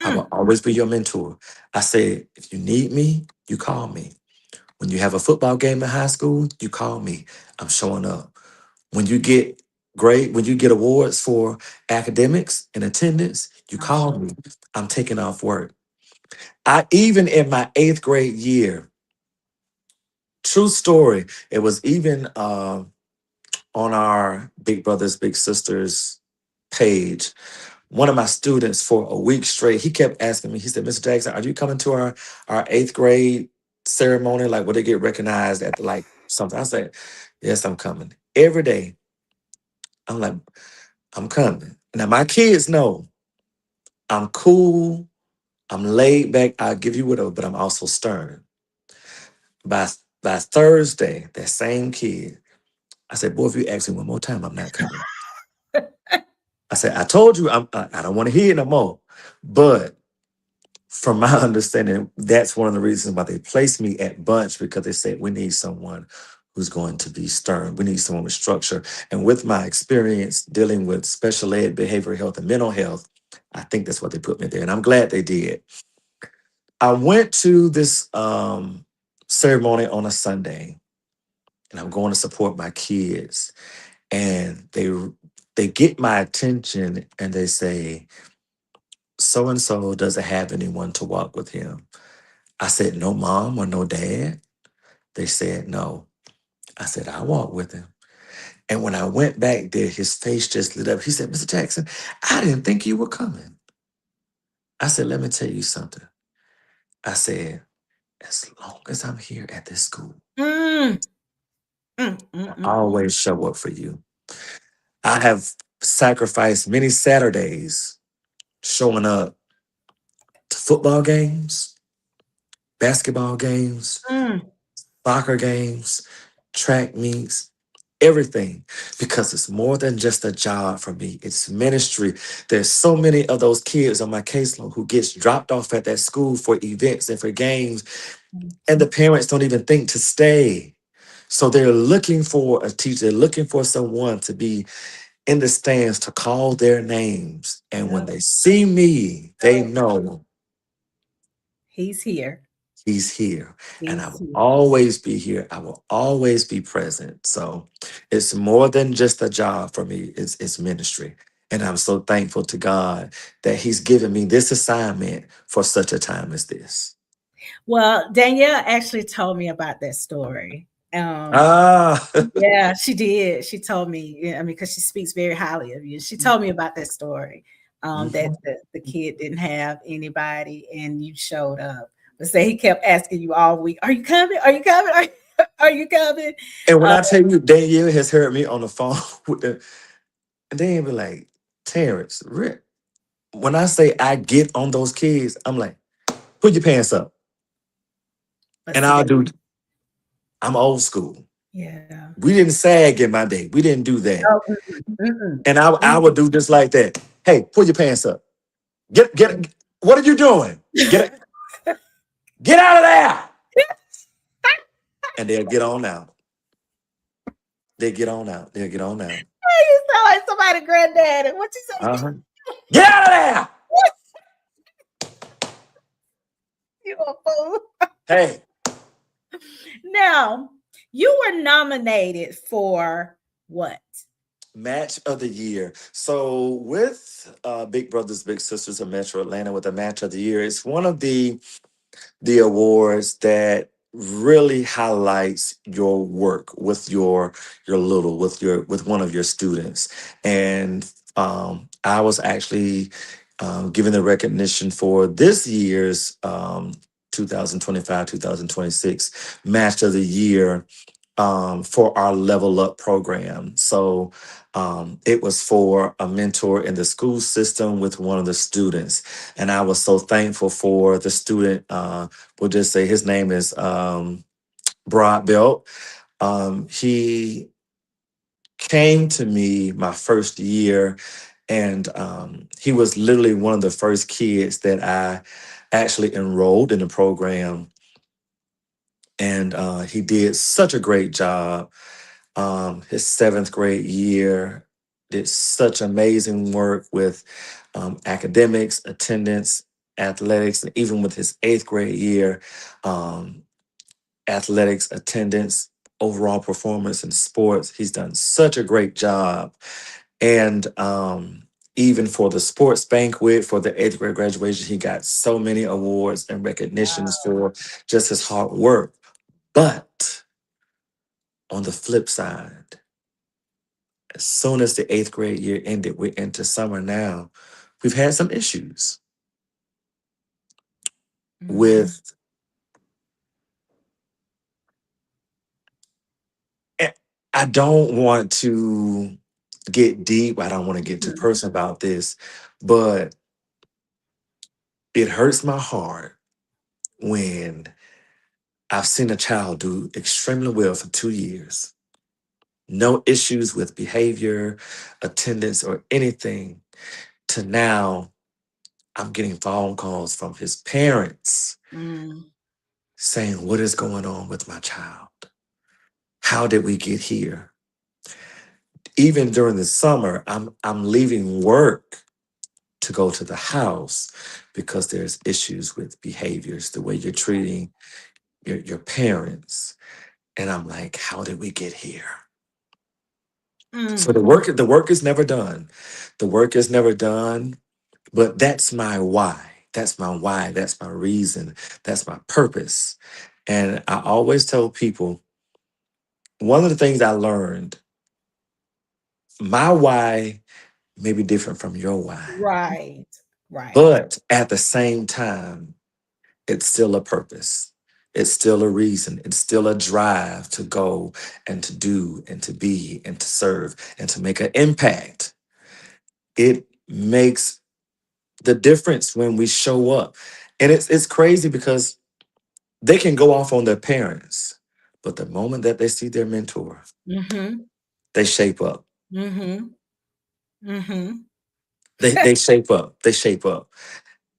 I will Mm. always be your mentor. I said, if you need me, you call me. When you have a football game in high school, you call me. I'm showing up. When you get when you get awards for academics and attendance, you I'm call sure. me. I'm taking off work. I even in my 8th grade year, true story. It was even on our Big Brothers Big Sisters page. One of my students for a week straight, he kept asking me. He said, "Mr. Jackson, are you coming to our 8th grade ceremony? Like, will they get recognized at like something?" I said, "Yes, I'm coming every day." I'm like, "I'm coming." Now my kids know I'm cool. I'm laid back. I'll give you whatever, but I'm also stern. By by Thursday, that same kid, I said, "Boy, if you ask me one more time, I'm not coming." I said, "I told you I don't want to hear it no more." But from my understanding, that's one of the reasons why they placed me at Bunch because they said we need someone who's going to be stern. We need someone with structure. And with my experience dealing with special ed, behavioral health, and mental health, I think that's what they put me there. And I'm glad they did. I went to this ceremony on a Sunday, and I'm going to support my kids. And they get my attention and they say, so and so doesn't have anyone to walk with him. I said, no mom or no dad? They said, no. I said, I walk with him. And when I went back there, his face just lit up. He said, Mr. Jackson, I didn't think you were coming. I said, let me tell you something. I said, as long as I'm here at this school, Mm. Mm. Mm. I Mm. Mm. always show up for you. I have sacrificed many Saturdays showing up to football games, basketball games, Mm. soccer games, track meets, everything, because it's more than just a job for me. It's ministry. There's so many of those kids on my caseload who gets dropped off at that school for events and for games, and the parents don't even think to stay. So they're looking for a teacher. They're looking for someone to be in the stands to call their names. And when Yep. they see me, they know He's here. he's here. And I He's will here. always be here. I will always be present. So it's more than just a job for me. It's ministry. And I'm so thankful to God that He's given me this assignment for such a time as this. Well, Danielle actually told me about that story. Um, Ah, yeah, she did. She told me, yeah, I mean, because she speaks very highly of you. She told me about that story. That Mhm. the kid didn't have anybody and you showed up. But say he kept asking you all week, "Are you coming? Are you coming? Are you coming?" And when Uh, I tell you, Danielle has heard me on the phone with and they be like, Terrence, Rick. When I say I get on those kids, I'm like, put your pants up. but And see I'll that, do, I'm old school. yeah. We didn't sag in my day. We didn't do that. Oh, mm-mm, And I would do just like that. Hey, pull your pants up. What are you doing? Get out of there. And they'll get on out. They get on out. They'll get on out. you sound like somebody granddaddy. What you say? Uh-huh. Get out of there. You a fool. Hey, Now, you were nominated for what? match of the year. So with Big Brothers Big Sisters of Metro Atlanta with the match of the year, it's one of the awards that really highlights your work with your little with one of your students. And I was actually given the recognition for this year's 2025, 2026 Match of the Year for our Level Up program. So it was for a mentor in the school system with one of the students. And I was so thankful for the student. We'll just say his name is Broad Belt. He came to me my first year, and he was literally one of the first kids that I actually enrolled in the program. And he did such a great job. His seventh grade year, did such amazing work with academics, attendance, athletics, and even with his eighth grade year, um, athletics, attendance, overall performance in sports. He's done such a great job. And even for the sports banquet, for the eighth grade graduation, he got so many awards and recognitions for just his hard work. But on the flip side, as soon as the eighth grade year ended, we're into summer now. We've had some issues Mhm. with, eh, I don't want to get deep. I don't want to get too personal about this, but it hurts my heart when I've seen a child do extremely well for 2 years, no issues with behavior, attendance, or anything, to now I'm getting phone calls from his parents Mm. saying, "What is going on with my child? How did we get here?" Even during the summer, I'm leaving work to go to the house because there's issues with behaviors, the way you're treating your parents. And I'm like, how did we get here? So Mm. the work is never done. The work is never done, but that's my why. That's my why. That's my reason. That's my purpose. And I always tell people, one of the things I learned, my why may be different from your why. Right. Right. But at the same time, it's still a purpose. It's still a reason. It's still a drive to go and to do and to be and to serve and to make an impact. It makes the difference when we show up. And it's crazy because they can go off on their parents, but the moment that they see their mentor, Mhm. they shape up. Mhm. Mhm. They shape up. They shape up.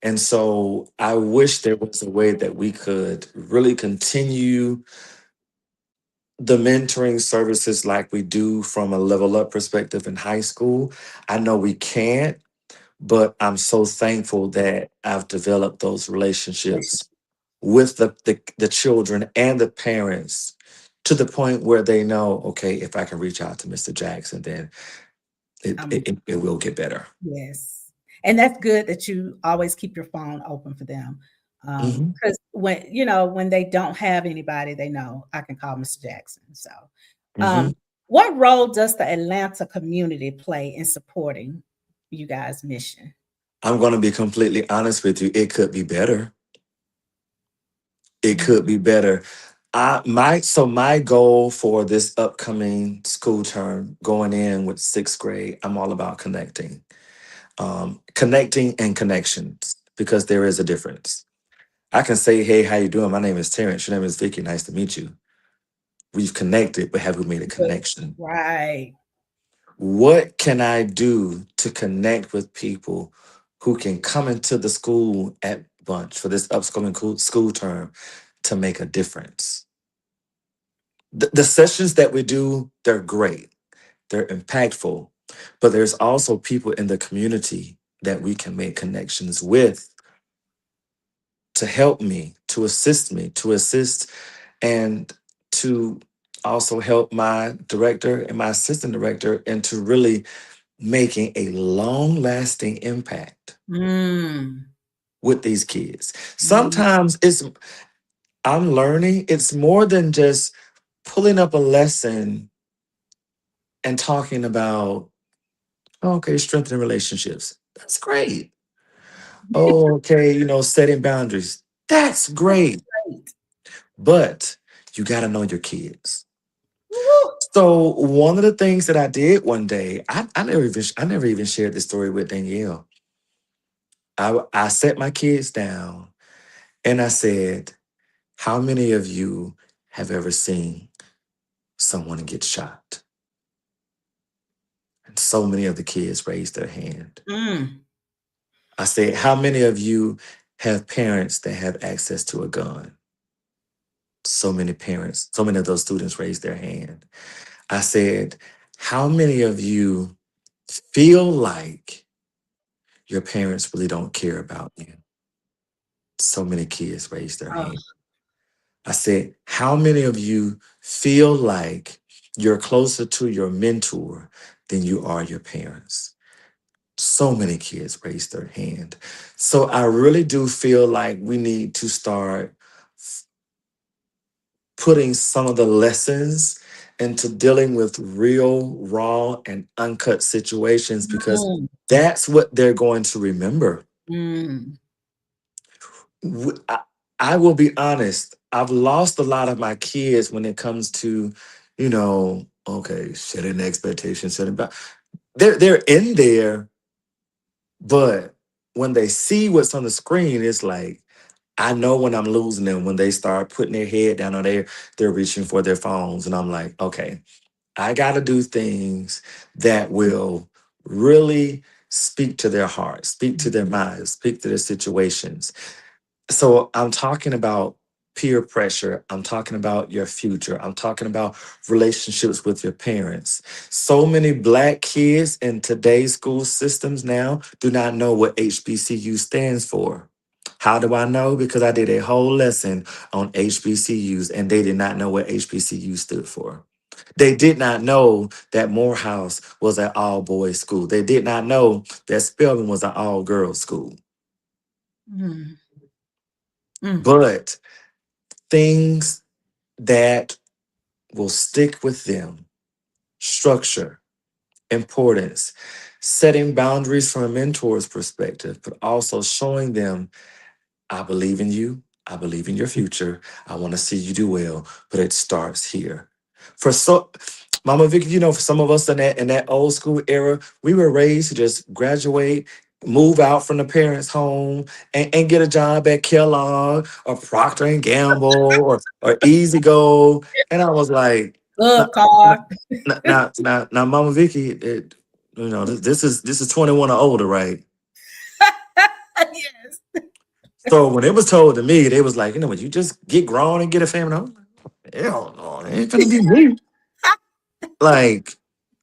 And so I wish there was a way that we could really continue the mentoring services like we do from a level up perspective in high school. I know we can't, but I'm so thankful that I've developed those relationships with the children and the parents to the point where they know, okay, if I can reach out to Mr. Jackson, then it, Um, it, it it will get better. yes. And that's good that you always keep your phone open for them. Hmm. Because when they don't have anybody, they know I can call Mr. Jackson. So, um, Hmm. what role does the Atlanta community play in supporting you guys' mission? I'm going to be completely honest with you. It could be better. It Mm. could be better. My goal for this upcoming school term, going in with sixth grade, I'm all about connecting and connections, because there is a difference. I can say, "Hey, how you doing? My name is Terrence. Your name is Vicky. Nice to meet you." We've connected, but have we made a Good. connection? Right. What can I do to connect with people who can come into the school at bunch for this upcoming school term to make a difference? The sessions that we do, they're great, they're impactful, but there's also people in the community that we can make connections with to help me, to assist me, to assist, and to also help my director and my assistant director into really making a long lasting impact Mm. with these kids. Mm. Sometimes I'm learning it's more than just pulling up a lesson and talking about, okay, strengthening relationships. That's great. Oh, okay, setting boundaries. That's great. Great. But you got to know your kids. Woo. So one of the things that I did one day, I never even shared this story with Danielle. I set my kids down and I said, how many of you have ever seen someone get shot? And so many of the kids raised their hand. Mm. I said, how many of you have parents that have access to a gun? So many parents, so many of those students raised their hand. I said, how many of you feel like your parents really don't care about you? So many kids raised their Oh, hand. I said, how many of you feel like you're closer to your mentor than you are your parents? So many kids raised their hand. So I really do feel like we need to start putting some of the lessons into dealing with real, raw, and uncut situations because mm, that's what they're going to remember. mm. w- I, I will be honest. I've lost a lot of my kids when it comes to, okay, setting expectations, setting back. They're in there, but when they see what's on the screen, it's like I know when I'm losing them when they start putting their head down or they're reaching for their phones, and I'm like, okay, I got to do things that will really speak to their heart, speak to their minds, speak to their situations. So I'm talking about peer pressure. I'm talking about your future. I'm talking about relationships with your parents. So many Black kids in today's school systems now do not know what HBCU stands for. How do I know? Because I did a whole lesson on HBCUs and they did not know what HBCU stood for. They did not know that Morehouse was an all boys school. They did not know that Spelman was an all girls school. Mm, mm. But things that will stick with them: structure, importance, setting boundaries from a mentor's perspective, but also showing them, I believe in you. I believe in your future. I want to see you do well, but it starts here. For so, Mama Vicky, for some of us in that old school era, we were raised to just graduate, move out from the parents' home, and get a job at Kellogg or Procter and Gamble or Easy Go. And I was like, now, Good car. Mama Vicky, this is 21 or older, right? Yes. So when it was told to me, they was like, what, you just get grown and get a family. I'm like, hell no, it ain't gonna be me. Like,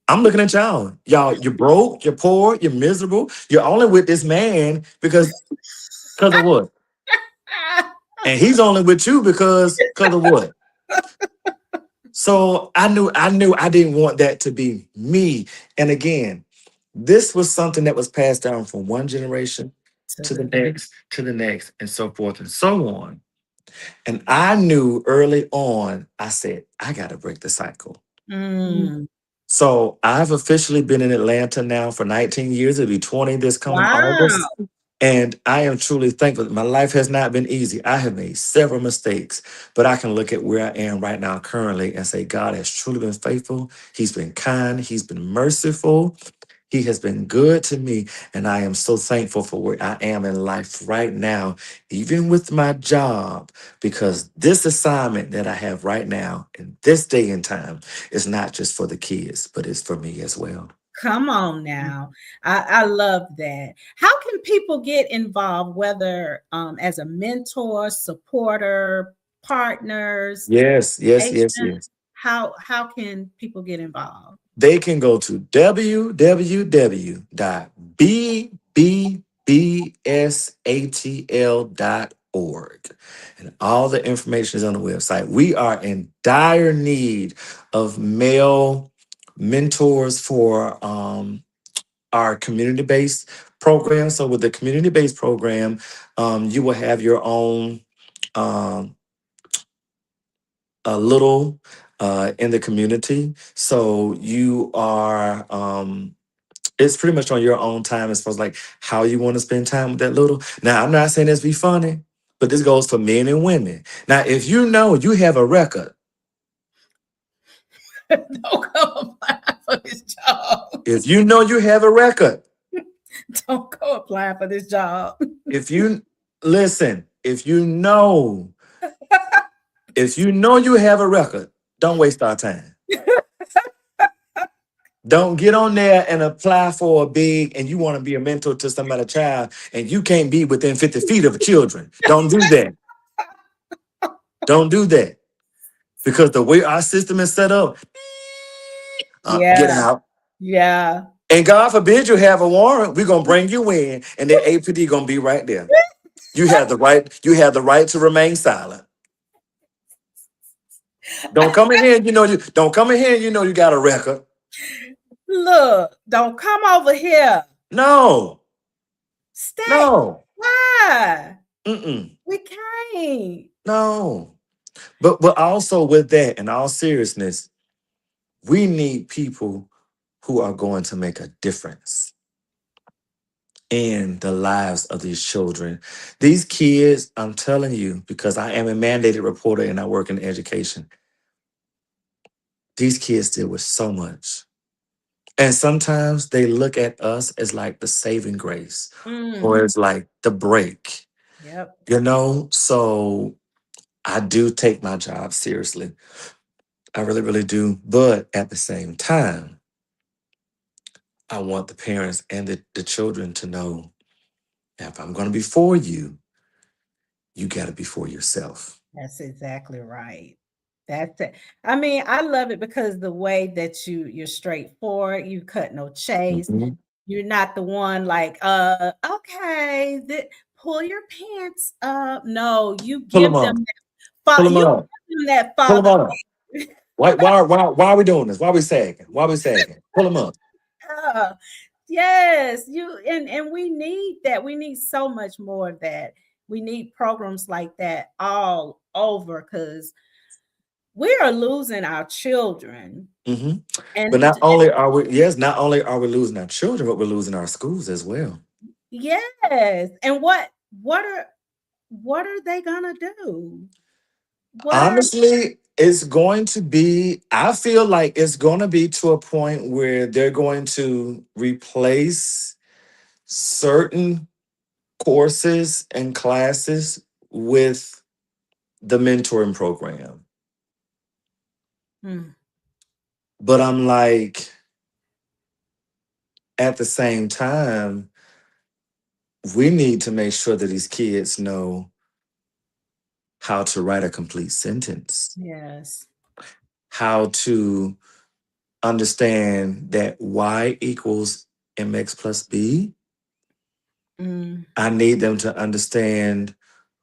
I'm looking at y'all. Y'all, you're broke, you're poor, you're miserable. You're only with this man because of what? And he's only with you because of what? So I knew I didn't want that to be me. And again, this was something that was passed down from one generation To to the the next, to the next, and so forth and so on. And I knew early on, I said, I got to break the cycle. mm. So I've officially been in Atlanta now for 19 years. It'll be 20 this coming August. Wow. And I am truly thankful. My life has not been easy. I have made several mistakes, but I can look at where I am right now currently and say, God has truly been faithful. He's been kind. He's been merciful. He has been good to me, and I am so thankful for where I am in life right now, even with my job, because this assignment that I have right now in this day and time is not just for the kids, but it's for me as well. Come on now. I love that. How can people get involved, whether as a mentor, supporter, partners, Yes, yes, yes, agent? yes. How can people get involved? They can go to www.bbbsatl.org. And all the information is on the website. We are in dire need of male mentors for our community-based program. So with the community-based program, you will have your own um, a little in the community. So you are it's pretty much on your own time as far as like how you want to spend time with that little. Now, I'm not saying this be funny, but this goes for men and women. Now, if you know you have a record, Don't go apply for this job. if you know you have a record, Don't go apply for this job. if you listen, if you know you have a record, don't waste our time. Don't get on there and apply for a big and you want to be a mentor to somebody's child and you can't be within 50 feet of children. Don't do that. Don't do that. Because the way our system is set up, get Yeah, out. yeah. And God forbid you have a warrant, we're gonna bring you in, and the APD gonna be right there. You have the right to remain silent. Don't come in here and you don't come in here and you got a record. Look, don't come over here. No, Stay. no, Why? mm-mm, We can't. no. But also with that, in all seriousness, we need people who are going to make a difference in the lives of these children. These kids, I'm telling you, because I am a mandated reporter and I work in education, these kids deal with so much. And sometimes they look at us as like the saving grace or as like the break, Yep. So I do take my job seriously. I really, really do. But at the same time, I want the parents and the children to know if I'm going to be for you, you got to be for yourself. That's exactly right. That's it. I mean, I love it because the way that you're straightforward, you cut no chase. Mhm. You're not the one like, okay, pull your pants up. No, you Pull them give up. them Pull them you up. give them that Pull them father. up. Why are we doing this? Why are we sagging? Why are we sagging? Pull them up. Uh, yes, you and we need that. We need so much more of that. We need programs like that all over because we are losing our children. Hmm. But And not only are we losing our children, but we're losing our schools as well. yes, and what are they gonna do? What are Honestly, it's going to be, I feel like it's going to be to a point where they're going to replace certain courses and classes with the mentoring program. Hmm, But I'm like, at the same time, we need to make sure that these kids know how to write a complete sentence, yes. how to understand that y equals mx plus b. Mm, I need them to understand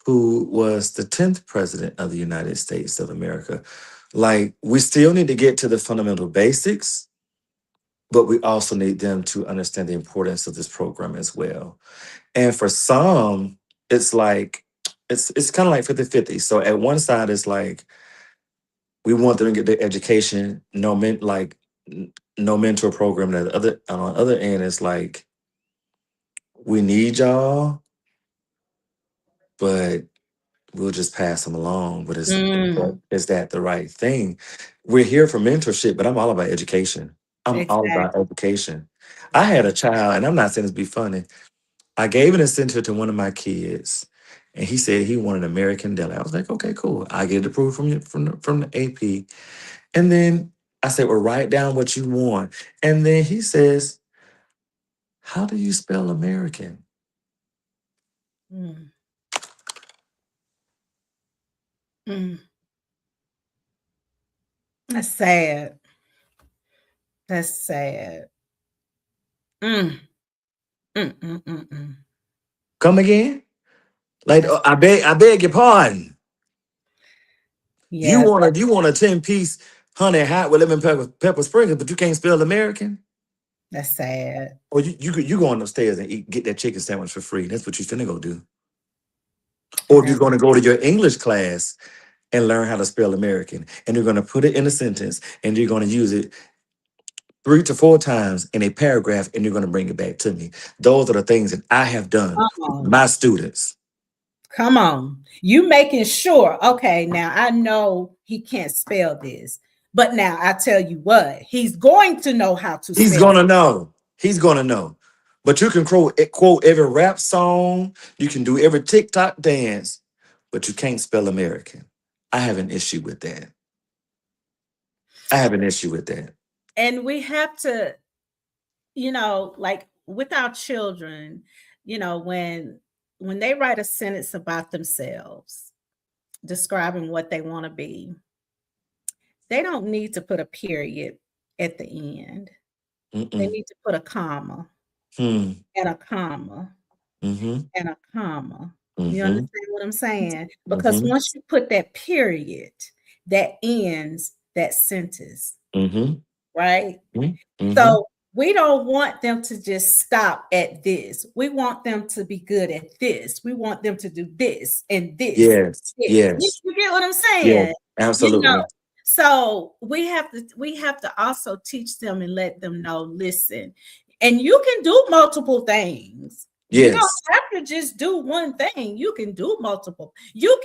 who was the 10th president of the United States of America. Like, we still need to get to the fundamental basics, but we also need them to understand the importance of this program as well. And for some, it's like, it's kind of like 50-50. So at one side, it's like, we want them to get their education, no mentor program. And on the other end, it's like, we need y'all, but we'll just pass them along. But mm, is that the right thing? We're here for mentorship, but I'm all about education. I'm all about exactly. education. I had a Exactly. child, and I'm not saying this to be funny. I gave an incentive to one of my kids, and he said he wanted American deli. I was like, okay, cool. I get it approved from the AP. And then I said, well, write down what you want. And then he says, how do you spell American? Mm, mm. That's sad. That's sad. Mm, mm. Come again? Like, That's I beg your pardon. yeah. You want a 10-piece honey hot with lemon pepper sprinkles, but you can't spell American? That's sad. Or you going upstairs and get that chicken sandwich for free. That's what you finna go do. Or if you're That's gonna go to your English class and learn how to spell American, and you're gonna put it in a sentence and you're gonna use it 3 to 4 times in a paragraph, and you're gonna bring it back to me. Those are the things that I have done with oh, my students. Come on. You making sure, okay, now I know he can't spell this, but now I tell you what, he's going to know how to He's spell gonna it. know. He's gonna know. But you can quote every rap song. You can do every TikTok dance, but you can't spell American. I have an issue with that. I have an issue with that. And we have to, like with our children, when they write a sentence about themselves, describing what they want to be, they don't need to put a period at the end. They Mm-mm. need to put a comma Hmm. and a comma Mm-hmm. and a comma. You Mm-hmm. understand what I'm saying? Because Mm-hmm. once you put that period, that ends that sentence, Mm-hmm. right? Mm-hmm. So we don't want them to just stop at this. We want them to be good at this. We want them to do this and this. Yes. This. You, Yes. you get what I'm Yes. saying? You know, Absolutely. so we have to also teach them and let them know, listen, and you can do multiple things. You don't Yes. have to just do one thing. You can do multiple. You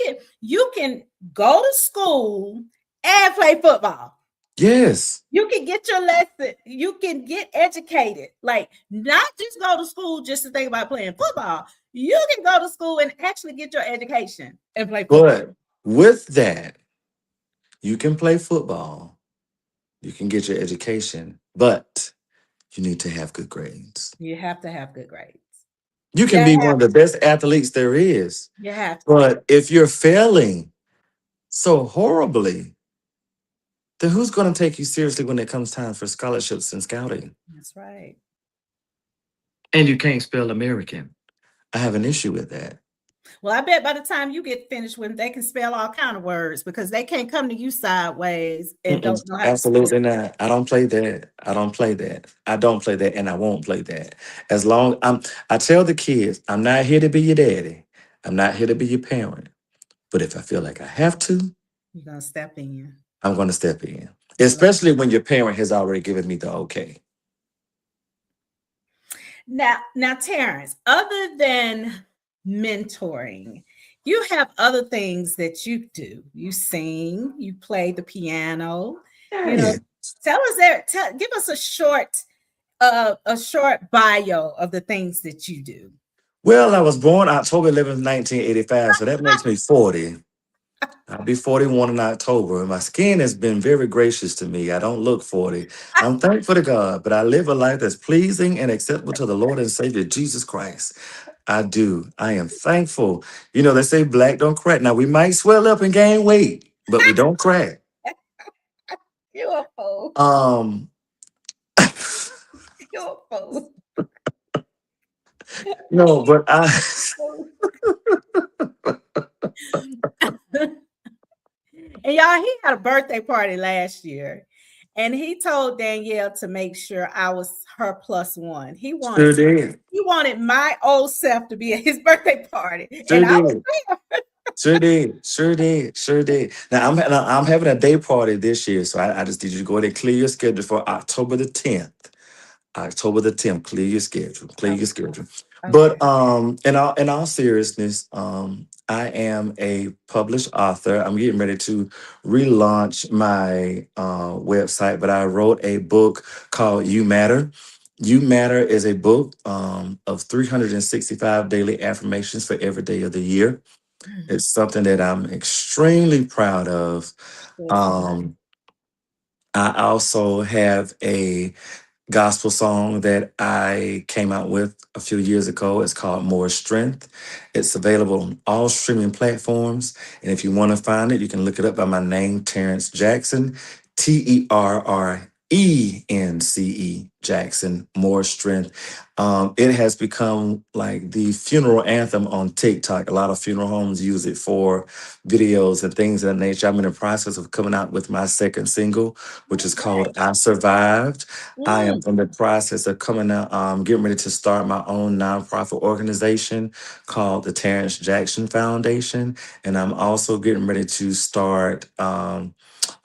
can go to school and play football. Yes. You can get your lesson. You can get educated. Like, not just go to school just to think about playing football. You can go to school and actually get your education and play football. But with that, you can play football. You can get your education, but you need to have good grades. You have to have good grades. You You can be one have of the best athletes there is, you have to. but if you're failing so horribly, then who's going to take you seriously when it comes time for scholarships and scouting? That's right. And you can't spell American. I have an issue with that. Well, I bet by the time you get finished with them, they can spell all kind of words because they can't come to you sideways and Mm-mm, don't know how to spell. absolutely not. I don't play that. I don't play that. I don't play that, and I won't play that. As long I tell the kids, I'm not here to be your daddy. I'm not here to be your parent. But if I feel like I have to, You're gonna step in. I'm going to step in. You're gonna Especially when your parent has already given me the okay. Now, Terrence, other than mentoring, you have other things that you do. You sing, you play the piano, you know. Yeah. Tell us there, give us a short bio of the things that you do. Well, I was born October 11th, 1985, so that makes me 40. I'll be 41 in October, and my skin has been very gracious to me. I don't look 40. I'm thankful to God, but I live a life that's pleasing and acceptable to the Lord and Savior Jesus Christ. I do. I am thankful. You know, they say black don't crack. Now, we might swell up and gain weight, but we don't crack. You're a fool. Um, You're a fool. no, but I And y'all, he had a birthday party last year, and he told Danielle to make sure I was her plus one. He wanted sure did. he wanted my old self to be at his birthday party, and Sure I was did. there. Sure did. Sure did. Sure did. Now I'm having a day party this year, so I just need you to go ahead and clear your schedule for October the 10th. October the 10th. Clear your schedule. Clear your Okay, schedule. okay. But in all seriousness, I am a published author. I'm getting ready to relaunch my website, but I wrote a book called You Matter. You Matter is a book of 365 daily affirmations for every day of the year. It's something that I'm extremely proud of. Good for you. Um, I also have a gospel song that I came out with a few years ago. It's called More Strength. It's available on all streaming platforms. And if you want to find it, you can look it up by my name, Terrence Jackson, Terrence Jackson, More Strength. It has become like the funeral anthem on TikTok. A lot of funeral homes use it for videos and things of that nature. I'm in the process of coming out with my second single, which is Okay. called I Survived. I am Mm, in the process of coming out, getting ready to start my own nonprofit organization called the Terrence Jackson Foundation. And I'm also getting ready to start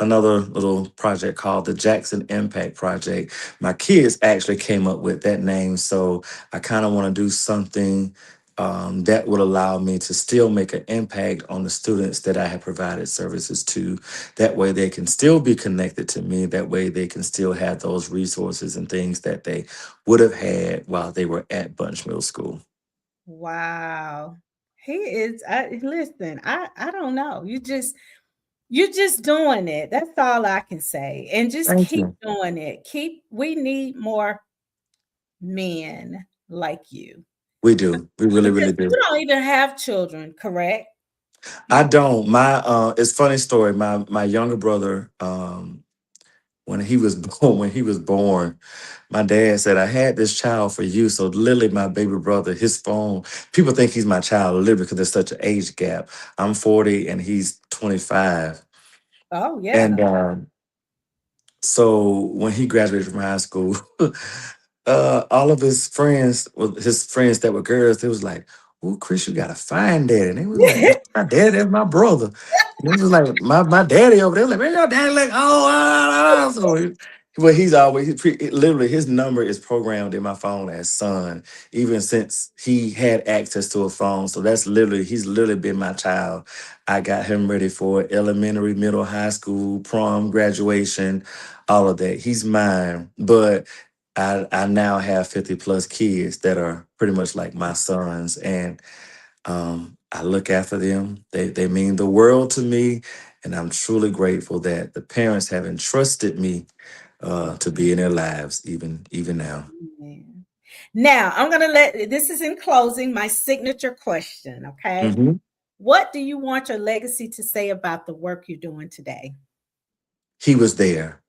another little project called the Jackson Impact Project. My kids actually came up with that name. So I kind of want to do something that will allow me to still make an impact on the students that I have provided services to. That way they can still be connected to me. That way they can still have those resources and things that they would have had while they were at Bunch Middle School. Wow. He is listen, I don't know. You're just doing it. That's all I can say. And just Thank keep you. doing it. We need more men like you. We do. We really, Because really do. you don't even have children, correct? I You don't. My it's funny story. My younger brother, when he was born, my dad said, I had this child for you. So literally my baby brother, his phone, people think he's my child literally because there's such an age gap. I'm 40 and he's 25. oh And yeah. so when he graduated from high school, all of his friends, well, his friends that were girls, they was like, "Oh, Chris, you got a fine daddy." And they was like, "That's my daddy, that's my brother." And they was like, "My daddy over there." Like, man, your daddy like, oh, so well, he's always literally his number is programmed in my phone as son, even since he had access to a phone. So that's literally he's literally been my child. I got him ready for elementary, middle, high school, prom, graduation, all of that. He's mine, but I now have 50 plus kids that are pretty much like my sons, and I look after them. They mean the world to me, and I'm truly grateful that the parents have entrusted me to be in their lives, even now. Amen. Now, I'm going to this is in closing, my signature question, okay? Hmm. What do you want your legacy to say about the work you're doing today? He was there.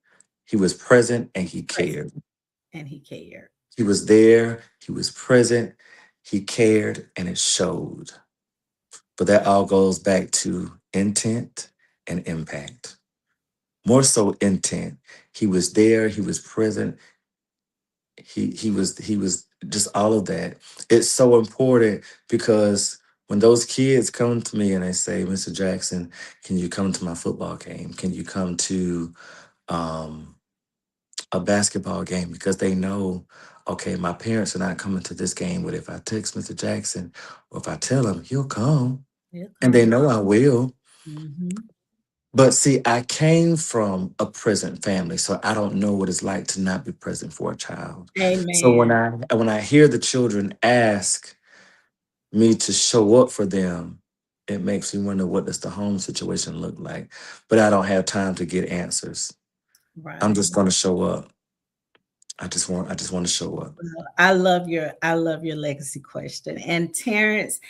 He was present, and he Present, cared. and he cared. He was there. He was present. He cared, and it showed. But that all goes back to intent and impact. More so intent. He was there, he was present, he was just all of that. It's so important because when those kids come to me and they say, Mr. Jackson, can you come to my football game? Can you come to um a basketball game? Because they know, okay, my parents are not coming to this game, but if I text Mr. Jackson or if I tell him, he'll come. Here And they come. know I will. Hmm. But see, I came from a present family, so I don't know what it's like to not be present for a child. So when Amen. I hear the children ask me to show up for them, it makes me wonder what does the home situation look like. But I don't have time to get answers. I'm Right. just going to show up. I just want to show up. Well, I love your legacy question. And Terrence,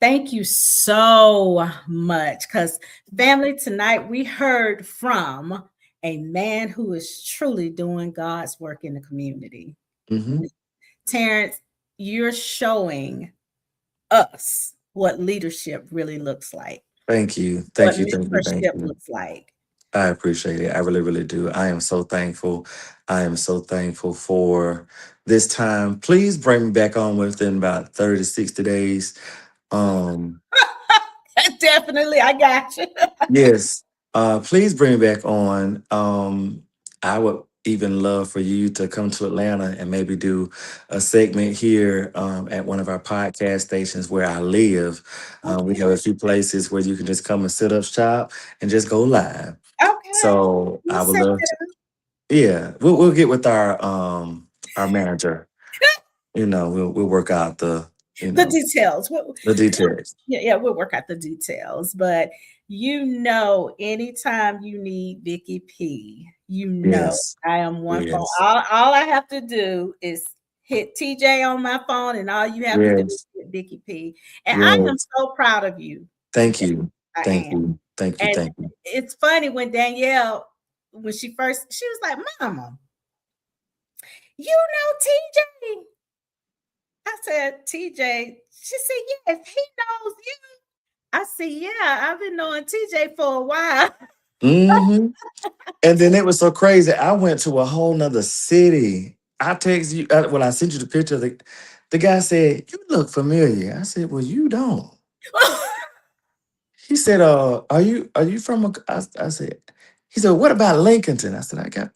thank you so much because family tonight we heard from a man who is truly doing God's work in the community. Hmm. Terrence, you're showing us what leadership really looks like, Thank you, what thank you, thank you, thank mentorship you. looks like. I appreciate it. I really, really do. I am so thankful. I am so thankful for this time. Please bring me back on within about 30 to 60 days. Um, Definitely, I got you. yes. Please bring me back on. I would even love for you to come to Atlanta and maybe do a segment here at one of our podcast stations where I live. We have Okay, a few places where you can just come and sit up shop and just go live. okay. So We'll I would set love to. Yeah, we'll get with our manager. We'll work out the details. the details. Yeah, yeah, we'll work out the details. But anytime you need Vickey P, Yes, I am one phone. yes, All I have to do is hit TJ on my phone, and all you have to do is yes, hit Vickey P. And I am yes. so proud of you Thank today. you, I thank am. you, thank you, And thank you. it's funny when Danielle, when she was like, Mama, you know TJ. I said, TJ. She said, yes, he knows you. I said, yeah, I've been knowing TJ for a while. Hmm. And then it was so crazy. I went to a whole nother city. I text you when I sent you the picture. The guy said, "You look familiar." I said, "Well, you don't." He said, are you from a?" I said, he said, "What about Lincolnton?" I said, "I got."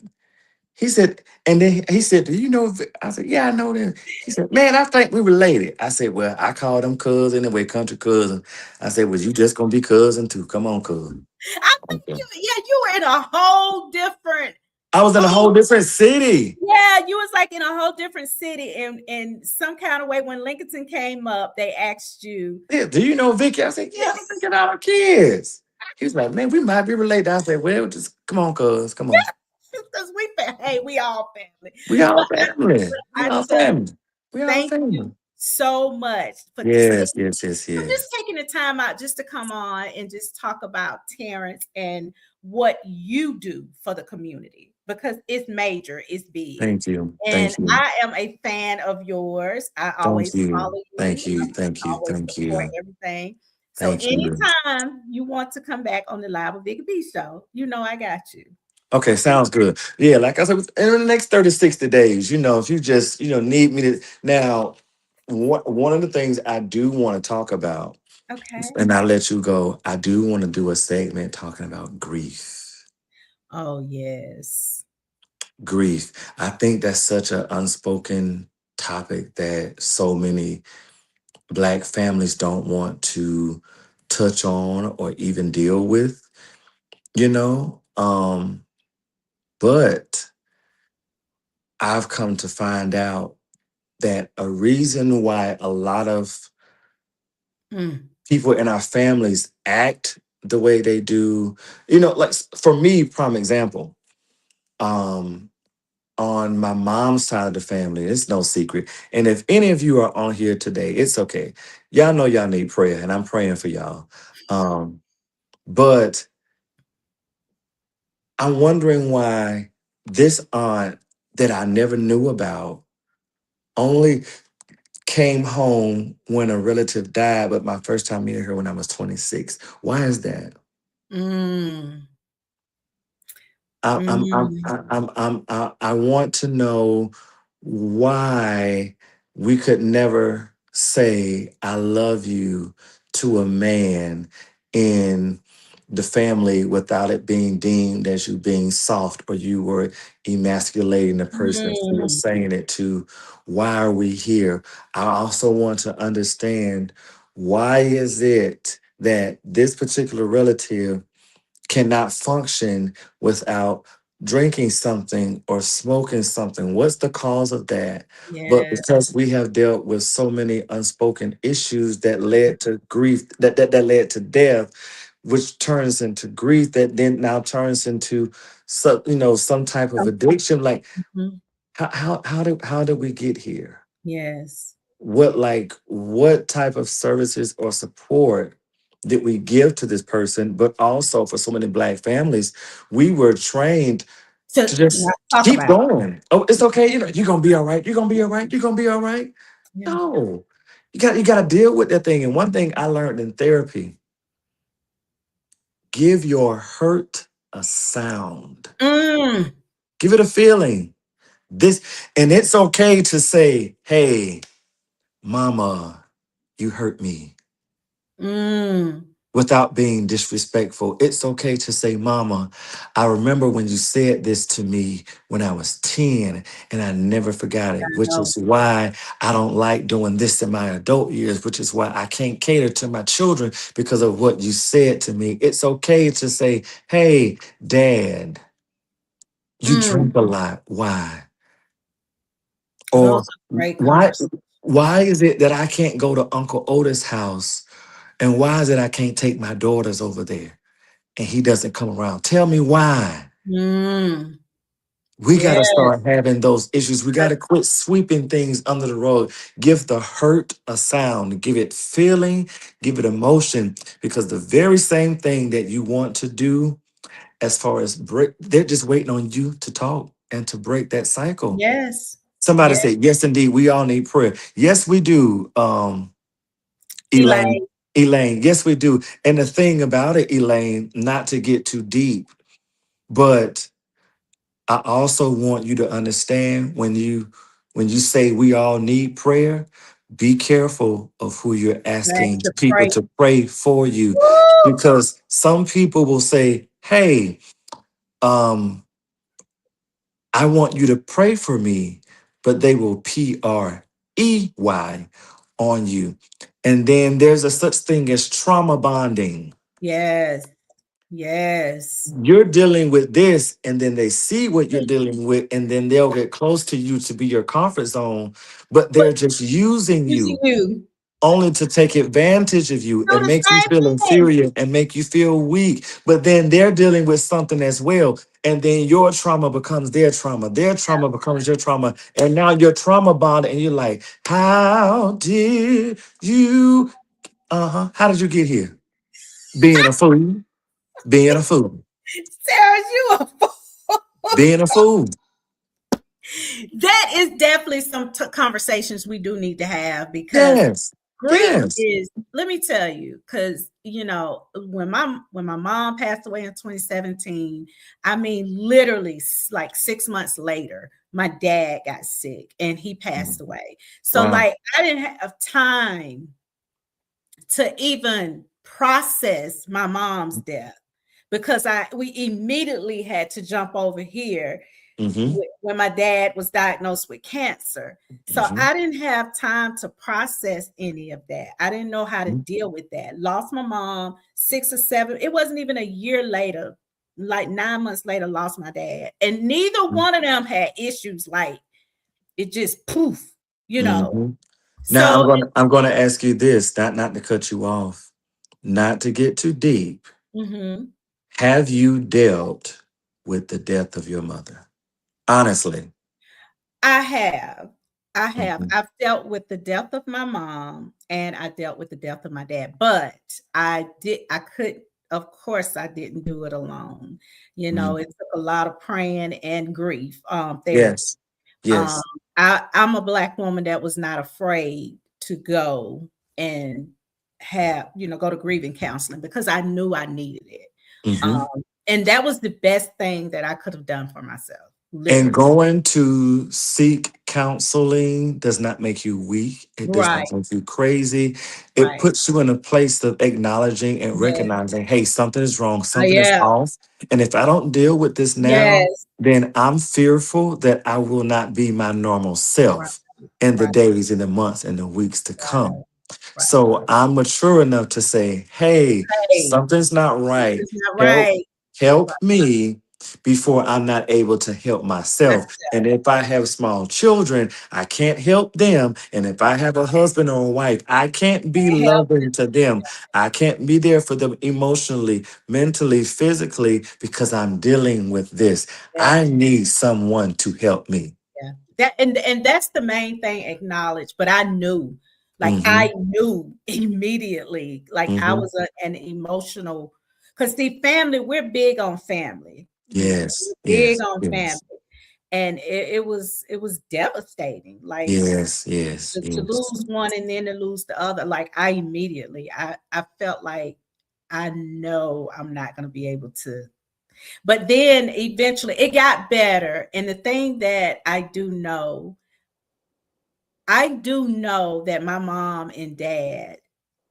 He said, and then he said, "Do you know?" I said, "Yeah, I know them." He said, "Man, I think we related." I said, "Well, I call them cousin anyway, country cousin." I said, "Was you just gonna be cousin too? Come on, cousin." I think Okay. you were in a whole different. I was in a Oh, whole different city. yeah, you was like in a whole different city, and in some kind of way, when Lincoln came up, they asked you. Yeah, do you know Vicky? I said, "Yeah, I'm thinking our kids." He was like, "Man, we might be related." I said, "Well, just come on, cuz, come on. Because hey, we all family. We But all family. We I all know. family. We all Thank you family." so much for Yes, yes, yes, just yes. taking the time out just to come on and just talk about Terrence and what you do for the community, because it's major, it's big. Thank you. And Thank you. I am a fan of yours. I Thank always you. follow Thank you. you. I Thank you. always Thank support you. everything. So Thank you. anytime you want to come back on the Live with Vickey P show, you know I got you. Okay, sounds good. Yeah, like I said, in the next 30, 60 days, if you just, need me to now, one of the things I do want to talk about, Okay. and I'll let you go, I do want to do a segment talking about grief. Oh yes. Grief. I think that's such an unspoken topic that so many Black families don't want to touch on or even deal with, you know? But I've come to find out that a reason why a lot of Mm. people in our families act the way they do, like for me, prime example, um, on my mom's side of the family, it's no secret. And if any of you are on here today, it's okay. Y'all know y'all need prayer, and I'm praying for y'all. Um, but I'm wondering why this aunt that I never knew about only came home when a relative died, but my first time meeting her when I was 26. Why is that? Mm. Mm. I want to know why we could never say I love you to a man in the family without it being deemed as you being soft or you were emasculating the person that you were Mm. saying it to. Why are we here? I also want to understand, why is it that this particular relative cannot function without drinking something or smoking something? What's the cause of that? But Yeah. because we have dealt with so many unspoken issues that led to grief, that led to death, which turns into grief, that then now turns into some type of addiction. Like, Mhm. how did we get here? Yes. What type of services or support did we give to this person? But also, for so many Black families, we were trained to To not just talk keep about. going. Oh, it's okay. You're gonna be all right. You're gonna be all right. You're gonna be all right. Yeah. No, you gotta deal with that thing. And one thing I learned in therapy: give your hurt a sound. Mm. Give it a feeling. And it's okay to say, "Hey, mama, you hurt me," Mm. without being disrespectful. It's okay to say, "Mama, I remember when you said this to me when I was 10, and I never forgot it, which No. is why I don't like doing this in my adult years, which is why I can't cater to my children because of what you said to me." It's okay to say, "Hey, Dad, you Mm. drink a lot. Why?" Those Or, are great why conversations. why is it that I can't go to Uncle Otis' house? And why is it I can't take my daughters over there and he doesn't come around? Tell me why. Mm. We got to Yes. start having those issues. We got to quit sweeping things under the rug. Give the hurt a sound, give it feeling, give it emotion, because the very same thing that you want to do as far as break, they're just waiting on you to talk and to break that cycle. Yes. Somebody Yes. said, yes, indeed, we all need prayer. Yes, we do. Elaine, Elaine. Elaine, yes, we do. And the thing about it, Elaine, not to get too deep, but I also want you to understand, when you say we all need prayer, be careful of who you're Right. asking To people pray. to pray for you, Woo! because some people will say, "Hey, um, I want you to pray for me, but they will PREY on you. And then there's a such thing as trauma bonding. Yes. Yes. You're dealing with this, and then they see what you're dealing with, and then they'll get close to you to be your comfort zone, but What they're just using using you you? only to take advantage of you Do and the make you feel same thing. inferior and make you feel weak. But then they're dealing with something as well. And then your trauma becomes their trauma becomes your trauma. And now you're trauma bonded, and you're like, how did you? How did you get here? Being a fool, being a fool, Sarah, you a fool. being a fool. That is definitely some conversations we do need to have because Yes, grief yes. is, let me tell you, because when my mom passed away in 2017, I mean literally like 6 months later, my dad got sick and he passed away. So Wow. like I didn't have time to even process my mom's death because we immediately had to jump over here Mm-hmm. when my dad was diagnosed with cancer. So Mm-hmm. I didn't have time to process any of that. I didn't know how to deal with that. Lost my mom 6 or 7. It wasn't even a year later, like 9 months later, lost my dad. And neither one of them had issues like it just poof, you know. Mm-hmm. Now So I'm gonna ask you this, not to cut you off, not to get too deep. mhm. Have you dealt with the death of your mother? Honestly. I have. I have. Mhm. I've dealt with the death of my mom and I dealt with the death of my dad, but I could, of course, I didn't do it alone. Mhm. It took a lot of praying and grief, therapy. Yes. Um, Yes. I'm a Black woman that was not afraid to go and go to grieving counseling because I knew I needed it. Hmm. And that was the best thing that I could have done for myself, And literally. going to seek counseling does not make you weak. It does Right, not make you crazy. It right. puts you in a place of acknowledging and Yeah. recognizing, hey, something is wrong, something is Yeah. off. And if I don't deal with this now, Yes. then I'm fearful that I will not be my normal Right, self in the right, days and the months and the weeks to come. right, right. So I'm mature enough to say, hey, Hey, something's not right. it's not Help, right. help Right. me before I'm not able to help myself. And if I have small children, I can't help them. And if I have a husband or a wife, I can't be Help. loving to them. I can't be there for them emotionally, mentally, physically, because I'm dealing with this. Yeah. I need someone to help me. Yeah. And that's the main thing acknowledged, but Hmm. I knew immediately, like I Hmm. was an emotional, because the family, we're big on family, Yes, we're big yes, on family. yes. And it was devastating. Like Yes, yes, to yes. lose one and then to lose the other. Like I felt like I know I'm not gonna be able to. But then eventually it got better. And the thing that I do know that my mom and dad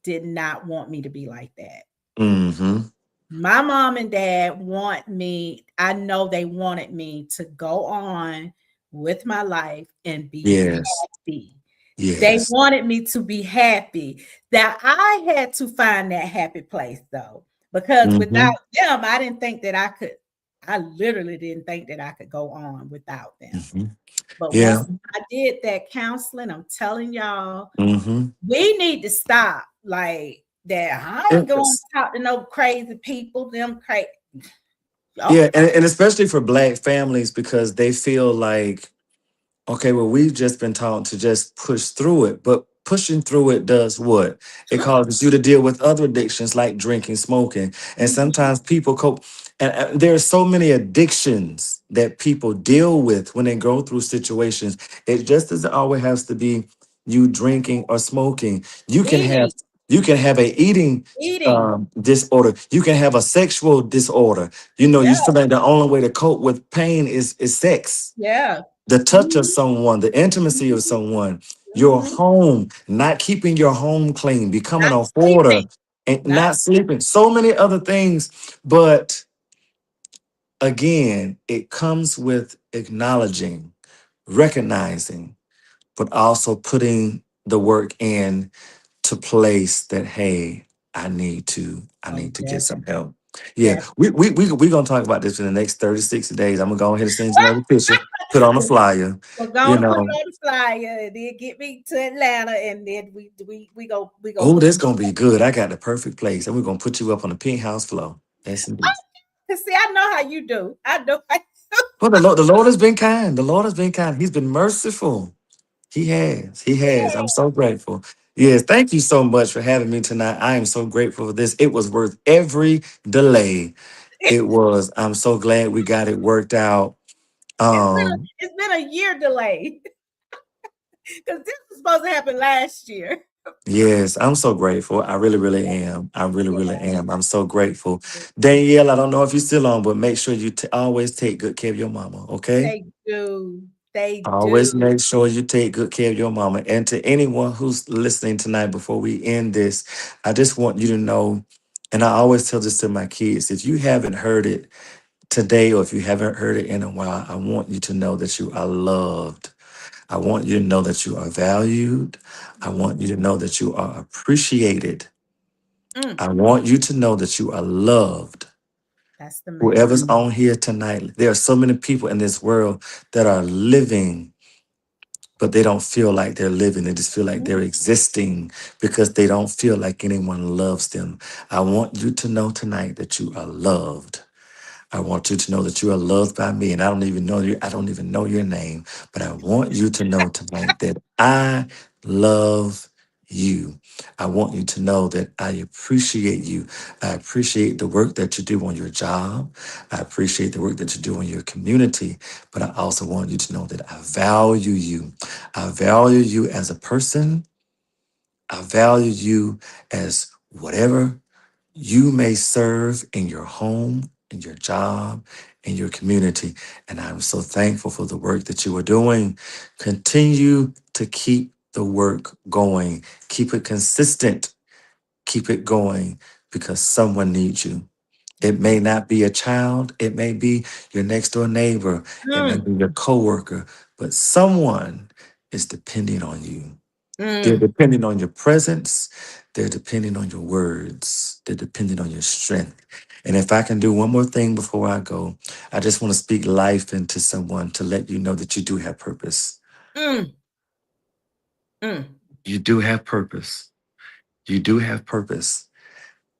did not want me to be like that. Mm-hmm. My mom and dad want me, I know they wanted me to go on with my life and be Yes, happy. They yes. wanted me to be happy. That I had to find that happy place though, because Mm-hmm. without them, I didn't think that I could. I literally didn't think that I could go on without them. Mm-hmm. But Yeah. once I did that counseling, I'm telling y'all, Mm-hmm. we need to stop like that. I ain't going Yes. to talk to no crazy people. Them crazy. Yeah, Okay. and especially for Black families because they feel like, okay, well, we've just been taught to just push through it, but pushing through it does what? It causes you to deal with other addictions like drinking, smoking, and Mhm. sometimes people cope. And there are so many addictions that people deal with when they go through situations. It just doesn't always has to be you drinking or smoking. Eating, You can have a eating eating. disorder. You can have a sexual disorder. You know, Yeah, you feel like the only way to cope with pain is sex, yeah. the touch of Mhm, someone, the intimacy of mhm, someone, your mhm. home, not keeping your home clean, becoming Not a hoarder, sleeping. and Not not sleeping. So many other things. But again, it comes with acknowledging, recognizing, but also putting the work in to place that, hey, I Oh, need to get some definitely. help. Yeah, we gonna talk about this in the next 30, 60 days. I'm gonna go ahead and send you another picture, put on a flyer, We're you gonna put it know. on the flyer and then get me to Atlanta, and then we go Oh, put that's gonna be good. I got the perfect place, and we're gonna put you up on the pink house floor. Yes, indeed. it. See, I know how you do. I know. Well, the Lord has been kind. The Lord has been kind. He's been merciful. He has. He has. I'm so grateful. Yes, thank you so much for having me tonight. I am so grateful for this. It was worth every delay. It was. I'm so glad we got it worked out. Um, It's been a year delay because this was supposed to happen last year. yes, I'm so grateful. I really, really am. I really, really Yeah, am. I'm so grateful. Danielle, I don't know if you're still on, but make sure you always take good care of your mama, okay? they do. They Always do. make sure you take good care of your mama. And to anyone who's listening tonight, before we end this, I just want you to know, and I always tell this to my kids, if you haven't heard it today or if you haven't heard it in a while, I want you to know that you are loved. I want you to know that you are valued. I want you to know that you are appreciated. Mm, I want you to know that you are loved. that's the main Whoever's thing. on here tonight, there are so many people in this world that are living, but they don't feel like they're living. They just feel like they're Mm, existing because they don't feel like anyone loves them. I want you to know tonight that you are loved. I want you to know that you are loved by me, and I don't even know you. I don't even know your name, but I want you to know tonight that I love you. I want you to know that I appreciate you. I appreciate the work that you do on your job. I appreciate the work that you do in your community, but I also want you to know that I value you. I value you as a person. I value you as whatever you may serve in your home, in your job, in your community. And I'm so thankful for the work that you are doing. Continue to keep the work going, keep it consistent, keep it going because someone needs you. It may not be a child, it may be your next door neighbor, it may mm, be your coworker, but someone is depending on you. They're mm, depending on your presence. They're depending on your words. They're depending on your strength. And if I can do one more thing before I go, I just want to speak life into someone to let you know that you do have purpose. mm, mm. You do have purpose. You do have purpose.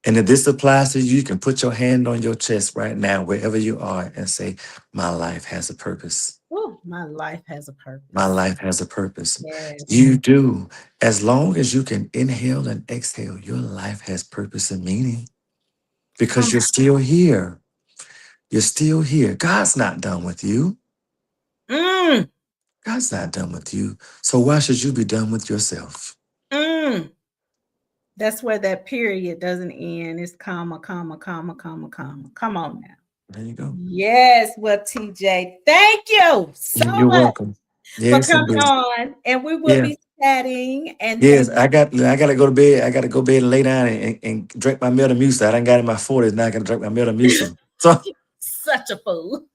And if this applies to you, you can put your hand on your chest right now, wherever you are, and say, my life has a purpose. Ooh, my life has a My purpose. life has a purpose. Yes. You do. As long as you can inhale and exhale, your life has purpose and meaning because Come you're still here. You're still here. God's not done with you. on. God's not done with you. So why should you be done with yourself? Mm. That's where that period doesn't end. It's comma, comma, comma, comma, comma. Come on now. There you go. Yes, well, TJ, thank you so You're much welcome. for Yes, coming indeed. on, and we will Yeah. be chatting. And Yes, I gotta go to bed. I gotta go to bed and lay down and drink my Metamucil. I done got in my 40s. Now I gotta drink my Metamucil. So such a fool.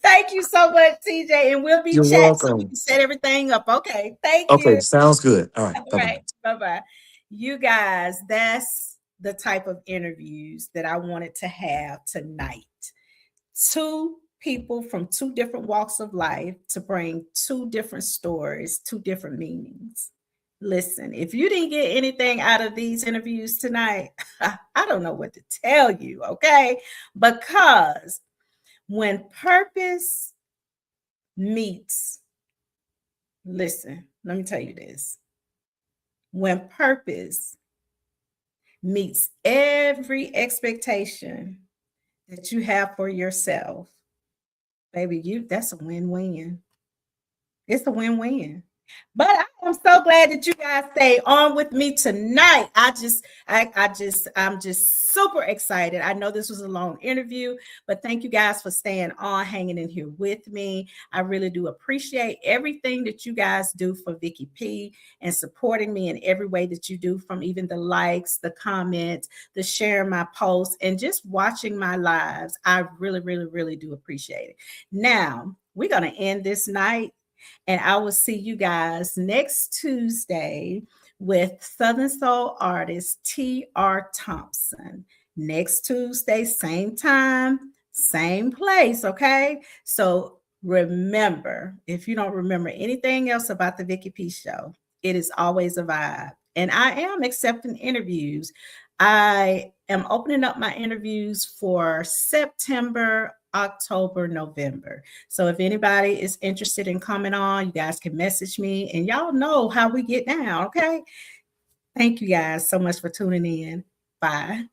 Thank you so much, TJ, and we'll be you're chatting so we welcome. can set everything up. Okay, thank Okay, you. sounds good. All right. All Bye-bye. right, bye bye. You guys, that's the type of interviews that I wanted to have tonight. Two people from two different walks of life to bring two different stories, two different meanings. Listen, if you didn't get anything out of these interviews tonight, I don't know what to tell you, okay? Because when purpose meets, listen, let me tell you this. When purpose meets every expectation that you have for yourself, baby, you that's a win-win. It's a win-win. But I am so glad that you guys stay on with me tonight. I'm just super excited. I know this was a long interview, but thank you guys for staying on, hanging in here with me. I really do appreciate everything that you guys do for Vickey P and supporting me in every way that you do, from even the likes, the comments, the sharing my posts, and just watching my lives. I really, really, really do appreciate it. Now, we're going to end this night, and I will see you guys next Tuesday with Southern Soul artist T.R. Thompson. Next Tuesday, same time, same place. Okay. So remember, if you don't remember anything else about the Vickey P Show, it is always a vibe. And I am accepting interviews. I am opening up my interviews for September, October, November. So if anybody is interested in coming on, you guys can message me, and y'all know how we get down. Okay. Thank you guys so much for tuning in. Bye.